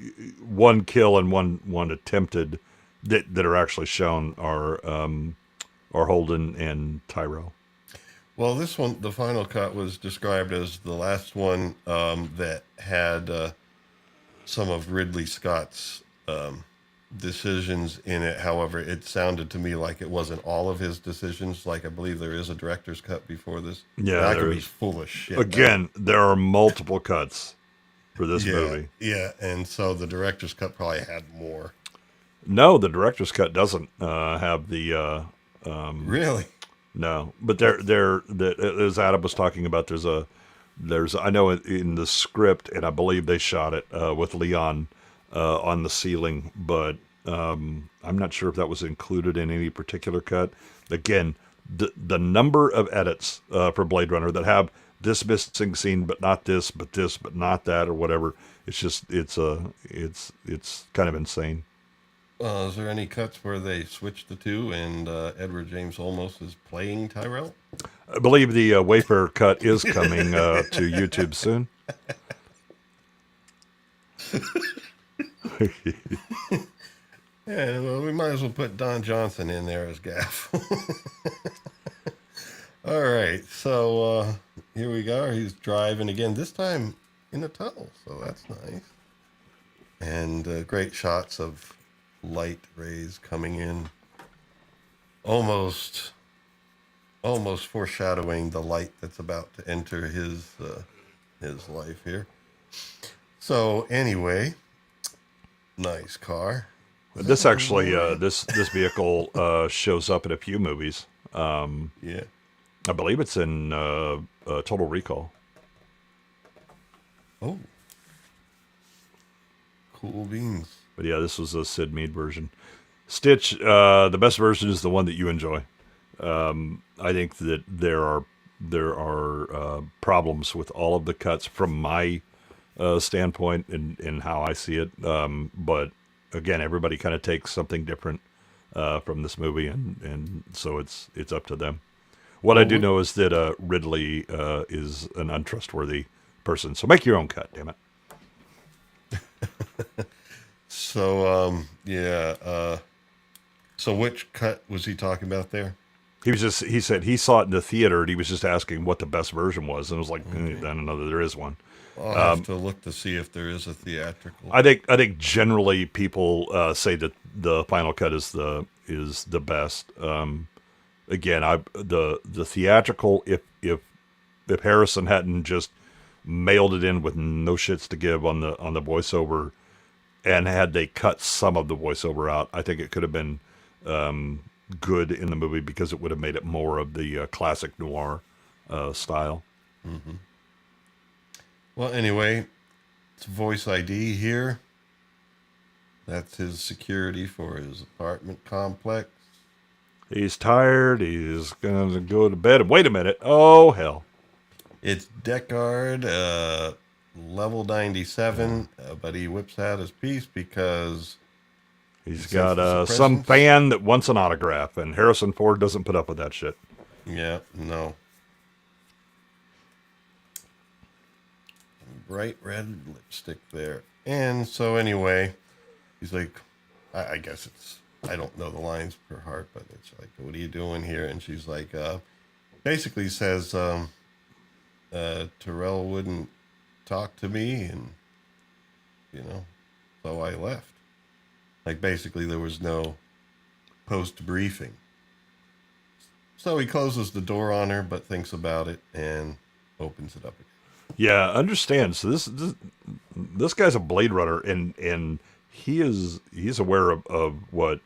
one kill and one attempted that are actually shown are Holden and Tyrell. Well, this one, the final cut, was described as the last one that had some of Ridley Scott's decisions in it. However, it sounded to me like it wasn't all of his decisions. Like, I believe there is a director's cut before this. Yeah, that could be full of shit. Again, there are multiple cuts for this movie. Yeah, and so the director's cut probably had more. No, the director's cut doesn't have the. Really? No, but there, as Adam was talking about, there's I know in the script, and I believe they shot it with Leon on the ceiling, but I'm not sure if that was included in any particular cut. Again, the number of edits for Blade Runner that have this missing scene, but not this, but this, but not that, or whatever. It's just it's kind of insane. Is there any cuts where they switched the two and Edward James Olmos is playing Tyrell? I believe the Wayfair cut is coming to YouTube soon. Yeah, well, we might as well put Don Johnson in there as Gaff. All right, so here we go. He's driving again, this time in a tunnel, so that's nice. And great shots of light rays coming in, almost foreshadowing the light that's about to enter his life here. So anyway, nice car. This actually, this vehicle shows up in a few movies. Yeah, I believe it's in Total Recall. Oh, cool beans. But yeah, this was a Sid Mead version. Stitch, the best version is the one that you enjoy. I think that there are problems with all of the cuts from my standpoint and how I see it. But again, everybody kind of takes something different from this movie, and so it's up to them. What I do know is that Ridley is an untrustworthy person. So make your own cut, damn it. So, so which cut was he talking about there? He said he saw it in the theater and he was just asking what the best version was. And I was like, I don't know that there is one. I'll have to look to see if there is a theatrical. I think generally people say that the final cut is the best. Again, the theatrical, if Harrison hadn't just mailed it in with no shits to give on the voiceover, and had they cut some of the voiceover out, I think it could have been good in the movie because it would have made it more of the classic noir style. Mm-hmm. Well, anyway, it's voice ID here. That's his security for his apartment complex. He's tired. He's going to go to bed. Wait a minute. Oh, hell. It's Deckard, level 97, but he whips out his piece because he's got some fan that wants an autograph, and Harrison Ford doesn't put up with that shit. Yeah, no. Bright red lipstick there. And so anyway, he's like, I guess it's, I don't know the lines per heart, but it's like, what are you doing here? And she's like, basically says, Terrell wouldn't talk to me, and, so I left. Like, basically, there was no post-briefing. So he closes the door on her, but thinks about it and opens it up again. Yeah, understand. So this guy's a Blade Runner, and he's aware of what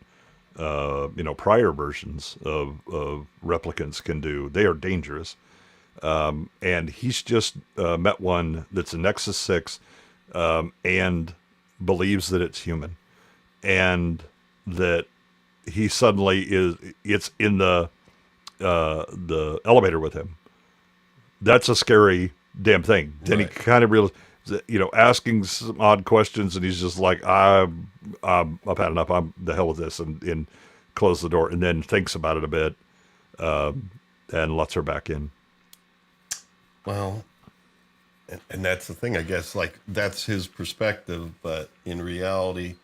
prior versions of replicants can do. They are dangerous, and he's just met one that's a Nexus 6, and believes that it's human, and that he suddenly it's in the elevator with him. That's a scary damn thing. Then Right. he kind of realized, asking some odd questions, and he's just like, I've had enough. I'm the hell with this, and close the door, and then thinks about it a bit, and lets her back in. Well, and that's the thing, I guess, like, that's his perspective, but in reality,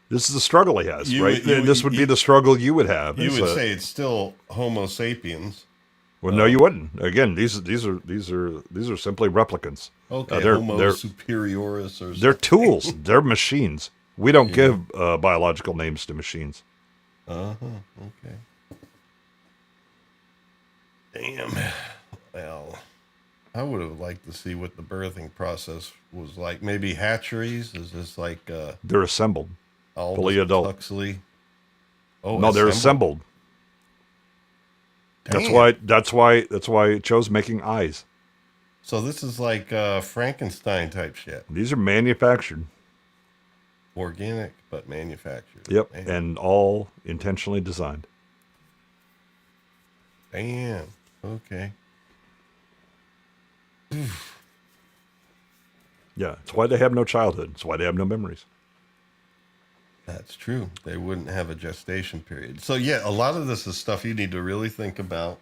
This is the struggle he has, You right? would- This would be the struggle you would have. you as would a- say it's still Homo sapiens. Well, no, you wouldn't. Again, these are simply replicants. Okay, they're Homo superioris or they're something. tools. They're machines. We don't give biological names to machines. Okay. Damn. Well, I would have liked to see what the birthing process was like. Maybe hatcheries? Is this like They're assembled. Aldous Fully adult. Huxley? Oh, No, they're assembled. Damn. That's why it chose making eyes. So this is like Frankenstein type shit. These are manufactured. Organic, but manufactured. Yep, Damn. and all intentionally designed. Damn. Okay. Yeah, it's why they have no childhood. It's why they have no memories. That's true. They wouldn't have a gestation period. So yeah, a lot of this is stuff you need to really think about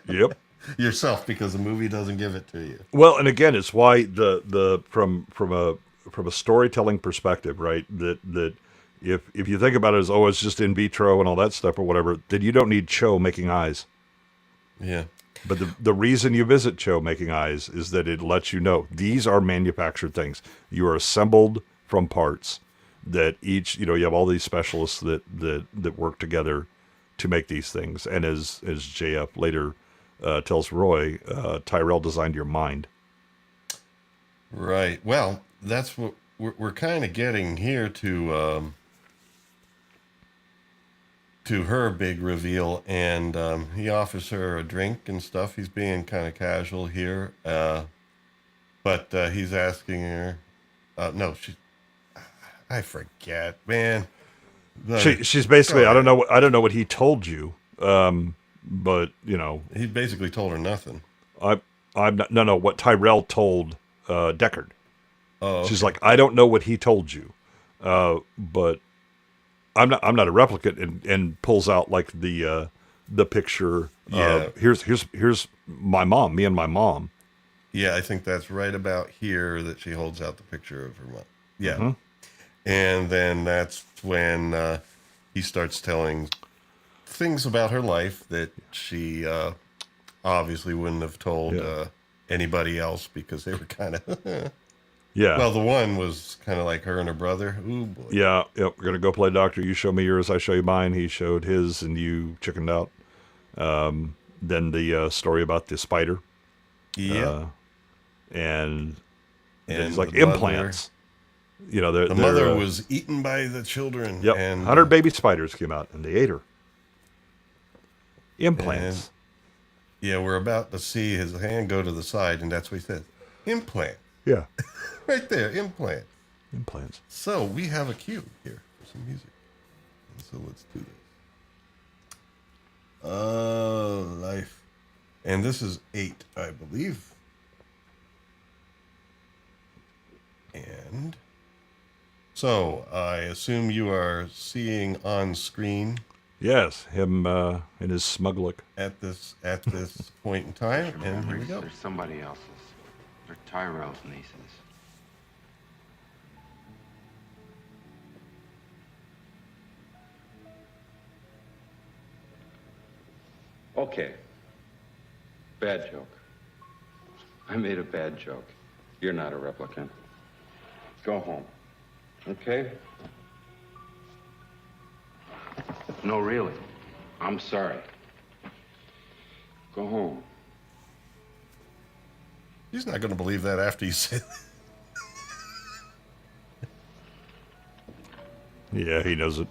Yep. yourself, because the movie doesn't give it to you. Well, and again, it's why the from a storytelling perspective, right? That if you think about it as, oh, it's just in vitro and all that stuff or whatever, then you don't need Cho making eyes. Yeah. But the reason you visit Cho making eyes is that it lets you know these are manufactured things. You are assembled from parts that each, you have all these specialists that work together to make these things. And as JF later tells Roy, Tyrell designed your mind. Right. Well, that's what we're kind of getting here to her big reveal, and he offers her a drink and stuff. He's being kind of casual here, but he's asking her. No, I forget, man. She's basically, Go I don't know what he told you, but he basically told her nothing. I'm not, no, what Tyrell told Deckard. Oh, okay. She's like, I don't know what he told you, but I'm not a replicant, and pulls out like the picture. Yeah. Here's my mom, me and my mom. Yeah, I think that's right about here that she holds out the picture of her mom. Yeah. Mm-hmm. And then that's when he starts telling things about her life that she obviously wouldn't have told anybody else, because they were kind of... Yeah. Well, the one was kind of like her and her brother. Ooh, boy. Yeah. Yep. We're gonna go play doctor. You show me yours, I show you mine. He showed his, and you chickened out. Then the story about the spider. Yeah. And he's like, the mother- implants. The mother was eaten by the children. Yep. And 100 baby spiders came out, and they ate her. Implants. yeah, we're about to see his hand go to the side, and that's what he says. Implant. Yeah. Right there, implant. Implants. So we have a cue here for some music. So let's do this. Life. And this is 8, I believe. And so I assume you are seeing on screen Yes, him in his smug look. at this point in time. And here we go. They're somebody else's. They're Tyrell's nieces. Okay. Bad joke. I made a bad joke. You're not a replicant. Go home. Okay? No, really. I'm sorry. Go home. He's not going to believe that after you say that. Yeah, he knows it.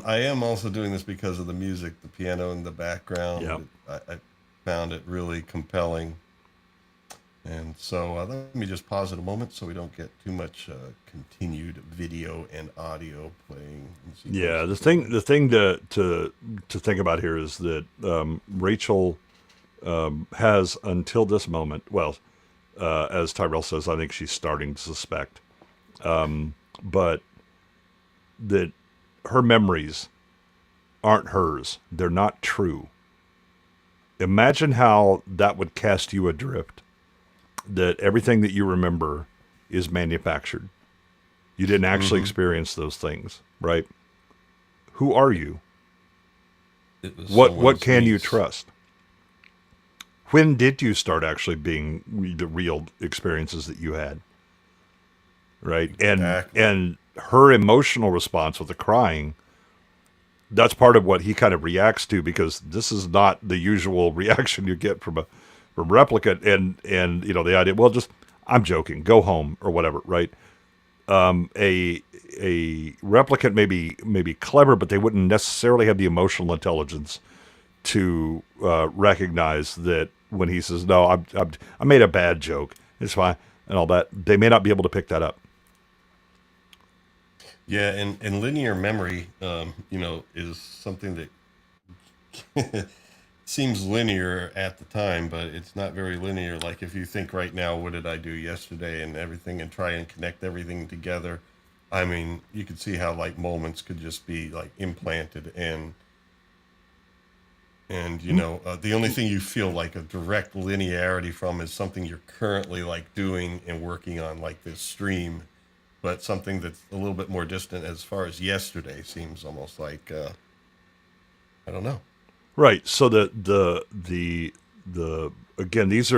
I am also doing this because of the music, the piano in the background. Yeah. I found it really compelling. And so let me just pause it a moment so we don't get too much continued video and audio playing. Yeah, the thing to think about here is that Rachel has until this moment, well, as Tyrell says, I think she's starting to suspect, but that her memories aren't hers. They're not true. Imagine how that would cast you adrift, that everything that you remember is manufactured. You didn't actually experience those things, right? Who are you? What can you trust? When did you start actually being the real experiences that you had? Right? Exactly. And her emotional response with the crying, that's part of what he kind of reacts to, because this is not the usual reaction you get from replicant, and you know, the idea, well, just, I'm joking, go home or whatever, right? A replicant may be clever, but they wouldn't necessarily have the emotional intelligence to recognize that when he says, no, I made a bad joke, it's fine, and all that, they may not be able to pick that up. Yeah, and linear memory, is something that seems linear at the time, but it's not very linear. Like if you think right now, what did I do yesterday and everything, and try and connect everything together. I mean, you could see how like moments could just be like implanted, and the only thing you feel like a direct linearity from is something you're currently like doing and working on, like this stream. But something that's a little bit more distant as far as yesterday seems almost like, I don't know. Right. So the again, this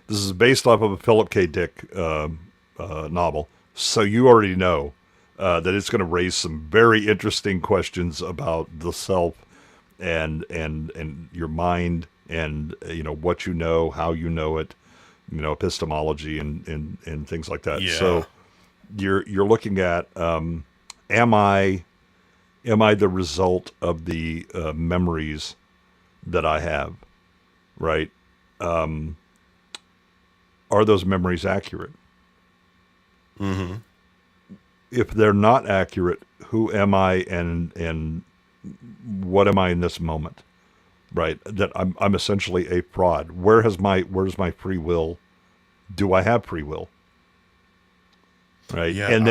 is based off of a Philip K. Dick novel. So you already know that it's going to raise some very interesting questions about the self and your mind, and what you know, how you know it, epistemology and things like that. Yeah. So you're looking at am I the result of the memories that I have, right? Are those memories accurate? Mm-hmm. If they're not accurate, who am I, and what am I in this moment, right? That I'm essentially a fraud. Where's my free will? Do I have free will? Right. Yeah, And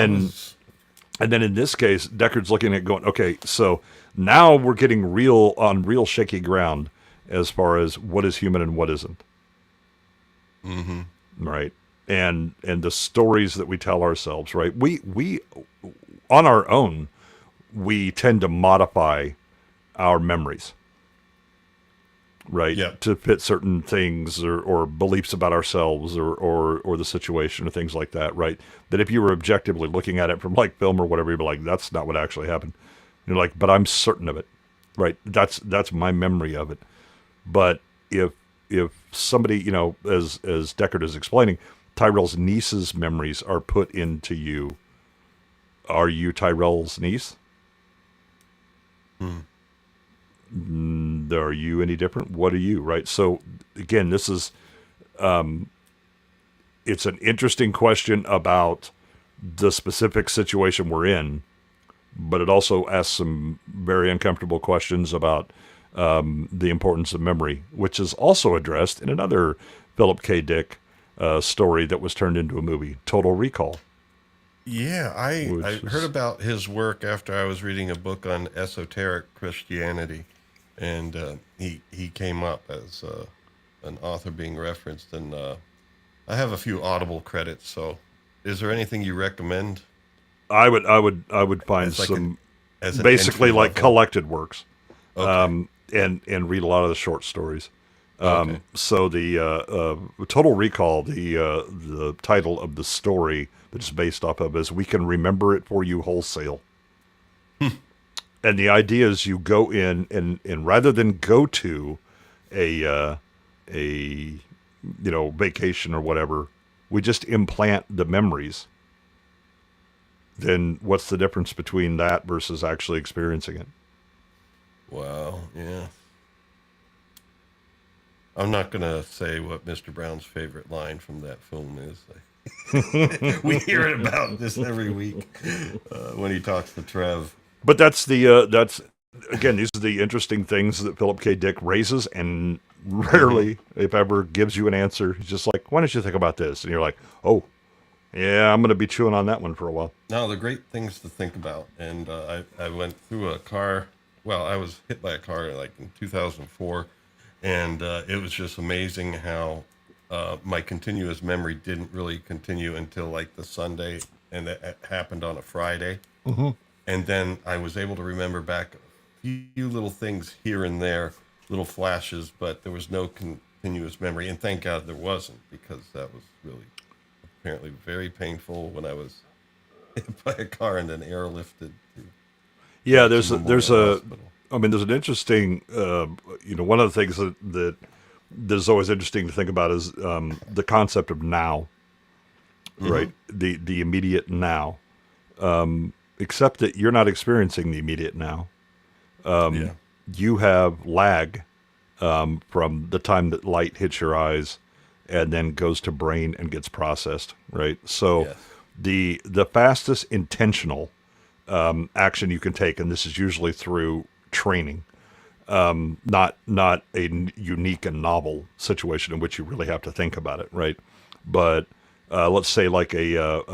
then in this case, Deckard's looking at going, okay, so now we're getting real shaky ground as far as what is human and what isn't. Mm-hmm. Right. And the stories that we tell ourselves, right? We on our own, we tend to modify our memories, right? Yep. To fit certain things or beliefs about ourselves or the situation or things like that, right? That if you were objectively looking at it from like film or whatever, you'd be like, that's not what actually happened. You're like, but I'm certain of it, right? That's my memory of it. But if somebody, as Deckard is explaining, Tyrell's niece's memories are put into you, are you Tyrell's niece? Are you any different? What are you, right? So again, this is it's an interesting question about the specific situation we're in, but it also asks some very uncomfortable questions about the importance of memory, which is also addressed in another Philip K. Dick story that was turned into a movie, Total Recall. Yeah, I heard about his work after I was reading a book on esoteric Christianity, and he came up as an author being referenced, and I have a few Audible credits, so is there anything you recommend? I would find As like some as an basically entry like level? collected works, Okay. and read a lot of the short stories. Okay. So the Total Recall, the title of the story that it's based off of is "We Can Remember It for You Wholesale." And the idea is you go in and rather than go to a vacation or whatever, we just implant the memories. Then what's the difference between that versus actually experiencing it? Wow. Yeah. I'm not gonna say what Mr. Brown's favorite line from that film is. We hear it about this every week when he talks to Trev. But that's again, these are the interesting things that Philip K. Dick raises, and rarely, if ever, gives you an answer. He's just like, "Why don't you think about this?" And you're like, "Oh, yeah, I'm going to be chewing on that one for a while." No, the great things to think about. And I went through a car. Well, I was hit by a car like in 2004, and it was just amazing how my continuous memory didn't really continue until like the Sunday, and it happened on a Friday. And then I was able to remember back a few little things here and there, little flashes, but there was no continuous memory. And thank God there wasn't, because that was really apparently very painful when I was hit by a car and then airlifted to Yeah, Jackson there's Memorial a, Hospital. I mean, there's an interesting, one of the things that is always interesting to think about is the concept of now, right? The immediate now, except that you're not experiencing the immediate now. Yeah. You have lag from the time that light hits your eyes and then goes to brain and gets processed, right? So Yes. the fastest intentional action you can take, and this is usually through training, not a unique and novel situation in which you really have to think about it, right? But let's say like a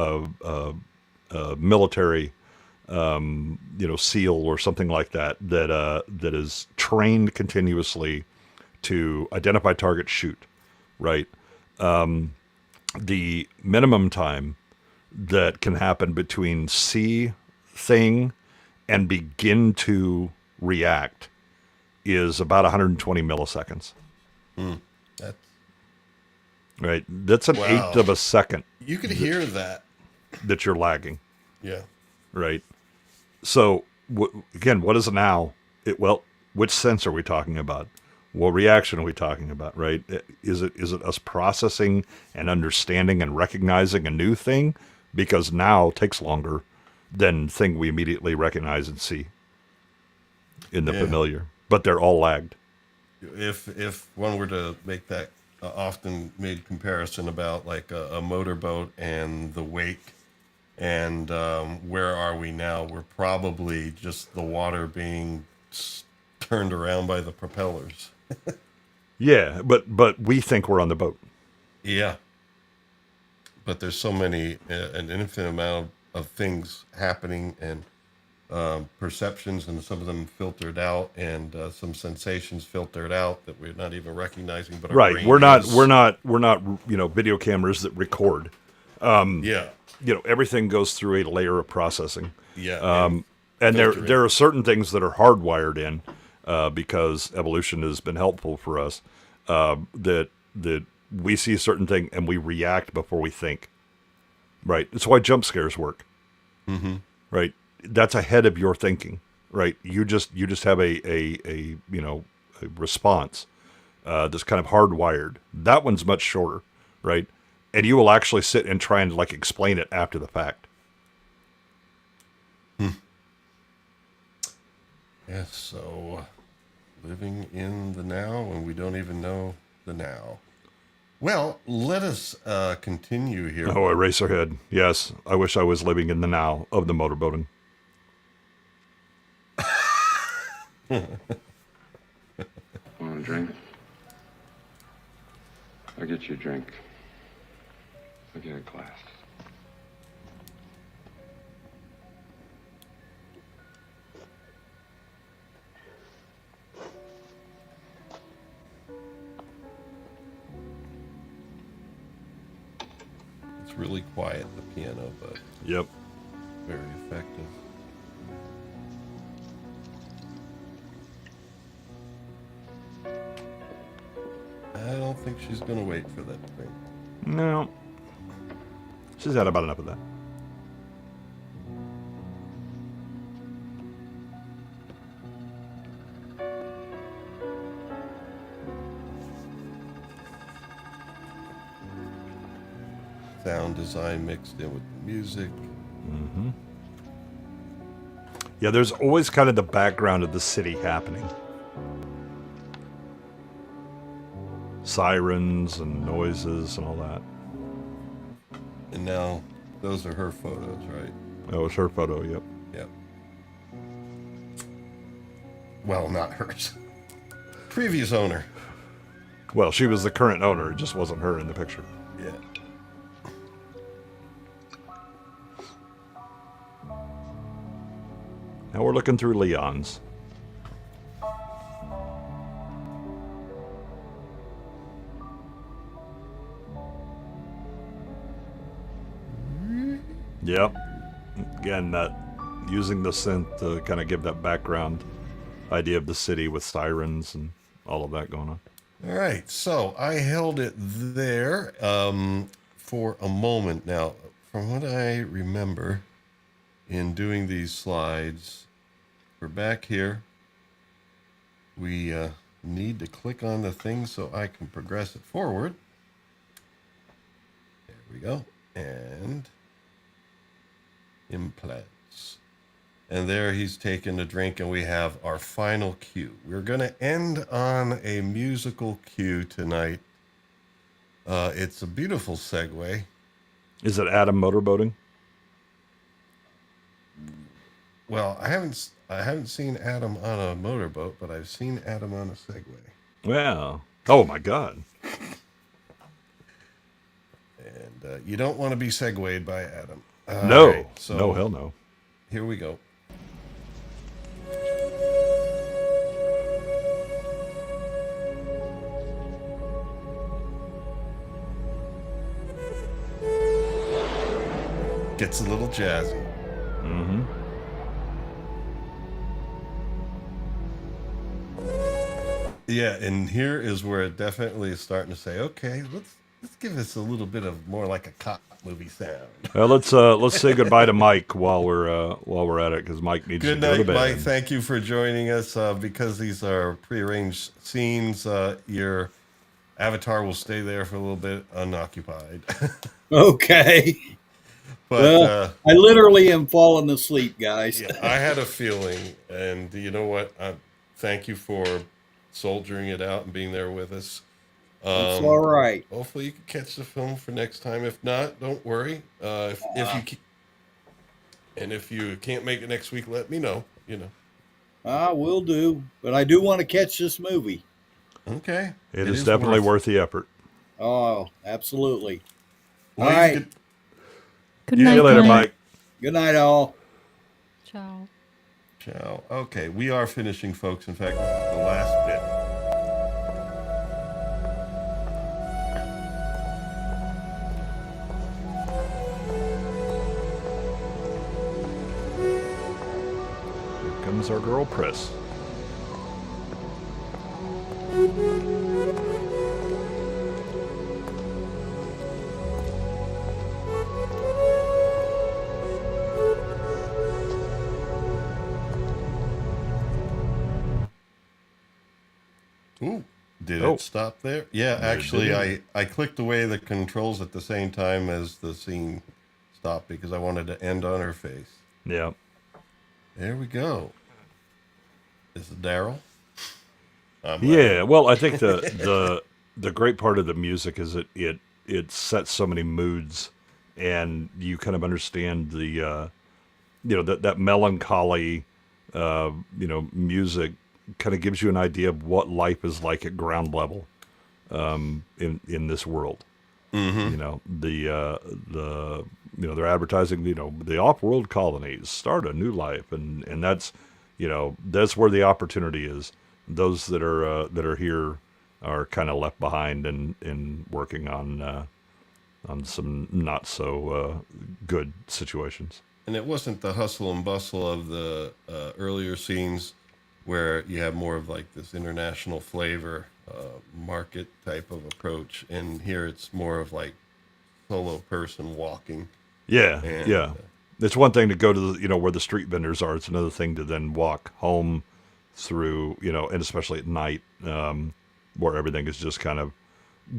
military, SEAL or something like that that is trained continuously to identify target, shoot, right? The minimum time that can happen between see thing and begin to react is about 120 milliseconds. That's, Right? That's an Wow. eighth of a second you could hear that. that you're lagging. Yeah. Right? So again, what is a now? Well, which sense are we talking about? What reaction are we talking about? Right? Is it us processing and understanding and recognizing a new thing? Because now takes longer than thing we immediately recognize and see in the Yeah. familiar. But they're all lagged. If one were to make that often made comparison about like a motorboat and the wake, and where are we now? We're probably just the water being turned around by the propellers. Yeah, but we think we're on the boat. Yeah. But there's so many, an infinite amount of things happening, and perceptions, and some of them filtered out, and some sensations filtered out that we're not even recognizing. But our Right. brain We're not is. video cameras that record. Yeah. Everything goes through a layer of processing. Yeah. And filtering. there are certain things that are hardwired in because evolution has been helpful for us, that we see a certain thing and we react before we think. Right. It's why jump scares work. Mm-hmm. Right. That's ahead of your thinking. Right. You just have a response that's kind of hardwired. That one's much shorter. Right. And you will actually sit and try and like explain it after the fact. Yes, so living in the now when we don't even know the now. Well, let us continue here. Oh, Eraserhead. Yes, I wish I was living in the now of the motorboating. Want a drink? I'll get you a drink. I'll get a glass. It's really quiet, the piano, but Yep. very effective. I don't think she's going to wait for that thing. No. She's had about enough of that. Sound design mixed in with the music. Mm-hmm. Yeah, there's always kind of the background of the city happening. Sirens and noises and all that. And now, those are her photos, right? That was her photo, yep. Yep. Well, not hers. Previous owner. Well, she was the current owner. It just wasn't her in the picture. Yeah. Now we're looking through Leon's. Yep. Again, that using the synth to kind of give that background idea of the city with sirens and all of that going on. All right, so I held it there for a moment. Now, from what I remember in doing these slides, we're back here. We need to click on the thing so I can progress it forward. There we go. And implants. And there he's taking a drink, and we have our final cue. We're going to end on a musical cue tonight. It's a beautiful segue. Is it Adam motorboating? Well, I haven't seen Adam on a motorboat, but I've seen Adam on a Segway. Well, oh my God. And you don't want to be segued by Adam. No, right, so no, hell no. Here we go. Gets a little jazzy. Mm-hmm. Yeah, and here is where it definitely is starting to say, okay, let's give this a little bit of more like a cop movie sound. Well, let's say goodbye to Mike while we're at it, because Mike needs Good to go to night, bed. Mike. Thank you for joining us. Because these are prearranged scenes, your avatar will stay there for a little bit unoccupied. Okay. But well, I literally am falling asleep, guys. yeah, I had a feeling, and you know what? Thank you for soldiering it out and being there with us. It's all right. Hopefully you can catch the film for next time. If not, don't worry. If you can't make it next week, let me know. You know. I will do, but I do want to catch this movie. Okay. It is definitely worth the effort. Oh, absolutely. Well, all right. Good See night, you later, Mike. Mike. Good night, all. Ciao. Ciao. Okay, we are finishing, folks. In fact, this is the last bit. Here comes our girl, Press. Ooh, did it stop there? Yeah, actually, I clicked away the controls at the same time as the scene stopped because I wanted to end on her face. Yeah. There we go. Is it Daryl? Yeah, well, I think the great part of the music is it sets so many moods, and you kind of understand the that melancholy music kind of gives you an idea of what life is like at ground level in this world. Mm-hmm. You know, they're advertising, the off-world colonies start a new life, and that's that's where the opportunity is. Those that are here are kind of left behind and working on some not so good situations. and it wasn't the hustle and bustle of the earlier scenes where you have more of like this international flavor, market type of approach. And here it's more of like solo person walking. Yeah, And, yeah. It's one thing to go to the, where the street vendors are. It's another thing to then walk home through, and especially at night, where everything is just kind of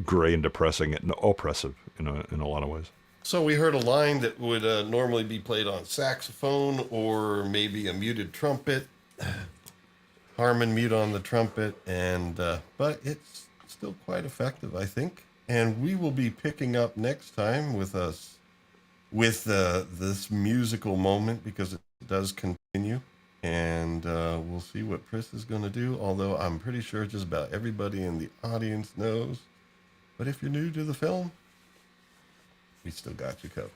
gray and depressing and oppressive, in a lot of ways. So we heard a line that would normally be played on saxophone or maybe a muted trumpet, Harmon mute on the trumpet, and but it's still quite effective, I think. And we will be picking up next time with this musical moment, because it does continue, and we'll see what Chris is going to do. Although I'm pretty sure just about everybody in the audience knows. But if you're new to the film, we still got you covered.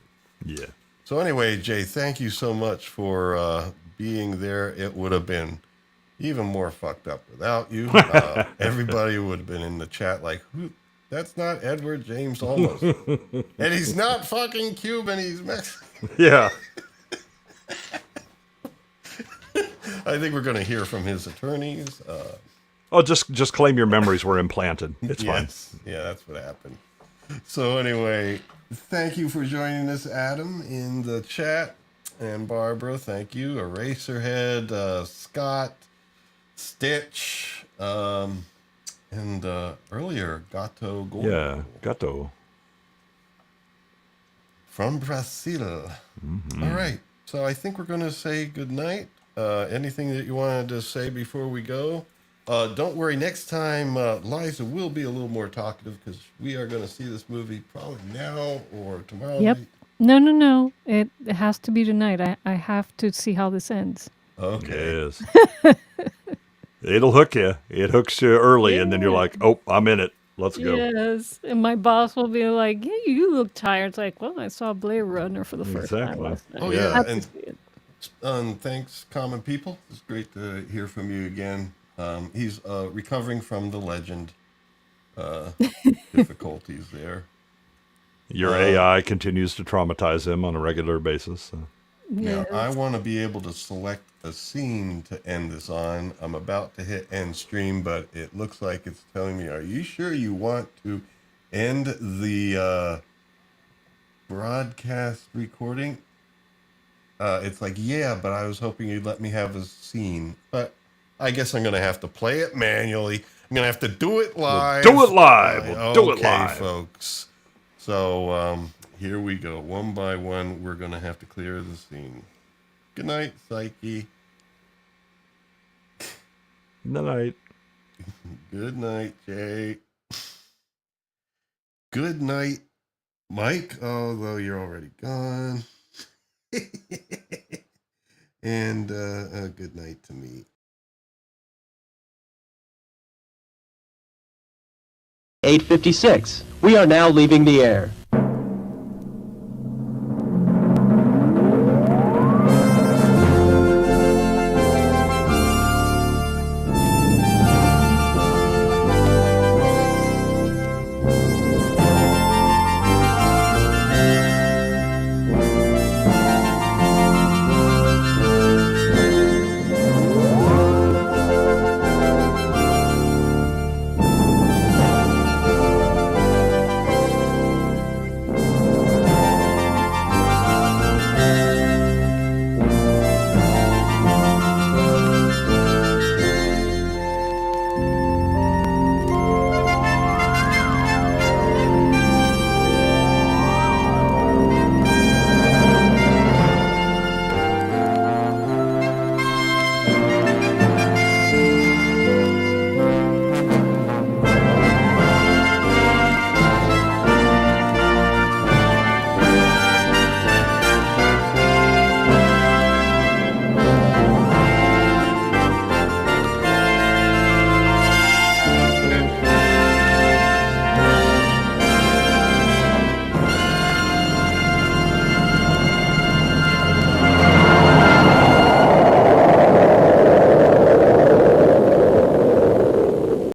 Yeah. So anyway, Jay, thank you so much for being there. It would have been even more fucked up without you. Everybody would have been in the chat like, who? That's not Edward James Olmos. And he's not fucking Cuban, he's Mexican. Yeah. I think we're going to hear from his attorneys. Just claim your memories were implanted. It's fine. Yeah, that's what happened. So anyway, thank you for joining us, Adam, in the chat. And Barbara, thank you. Eraserhead, Scott, Stitch, and earlier, Gato Gordo. Yeah, Gato. From Brazil. All right. So I think we're going to say goodnight. Anything that you wanted to say before we go? Don't worry. Next time, Liza will be a little more talkative, because we are going to see this movie probably now or tomorrow Yep. night. No. It has to be tonight. I have to see how this ends. Okay. Yes. It'll hook you. It hooks you early, and then you're like, oh, I'm in it. Let's go. Yes. And my boss will be like, yeah, you look tired. It's like, well, I saw Blade Runner for the first time Exactly. last night. Oh, Yeah. yeah. Have to And see it. thanks, Common People. It's great to hear from you again. He's recovering from the legend difficulties there. Your AI continues to traumatize him on a regular basis. So. Now, Yes. I want to be able to select a scene to end this on. I'm about to hit end stream, but it looks like it's telling me, are you sure you want to end the broadcast recording? It's like, yeah, but I was hoping you'd let me have a scene. But I guess I'm going to have to play it manually. I'm going to have to do it live. We'll do it live. We'll do it live. Okay, folks. So here we go. One by one, we're going to have to clear the scene. Good night, Psyche. Good night. Good night, Jay. Good night, Mike, although you're already gone. And good night to me. 8:56. We are now leaving the air.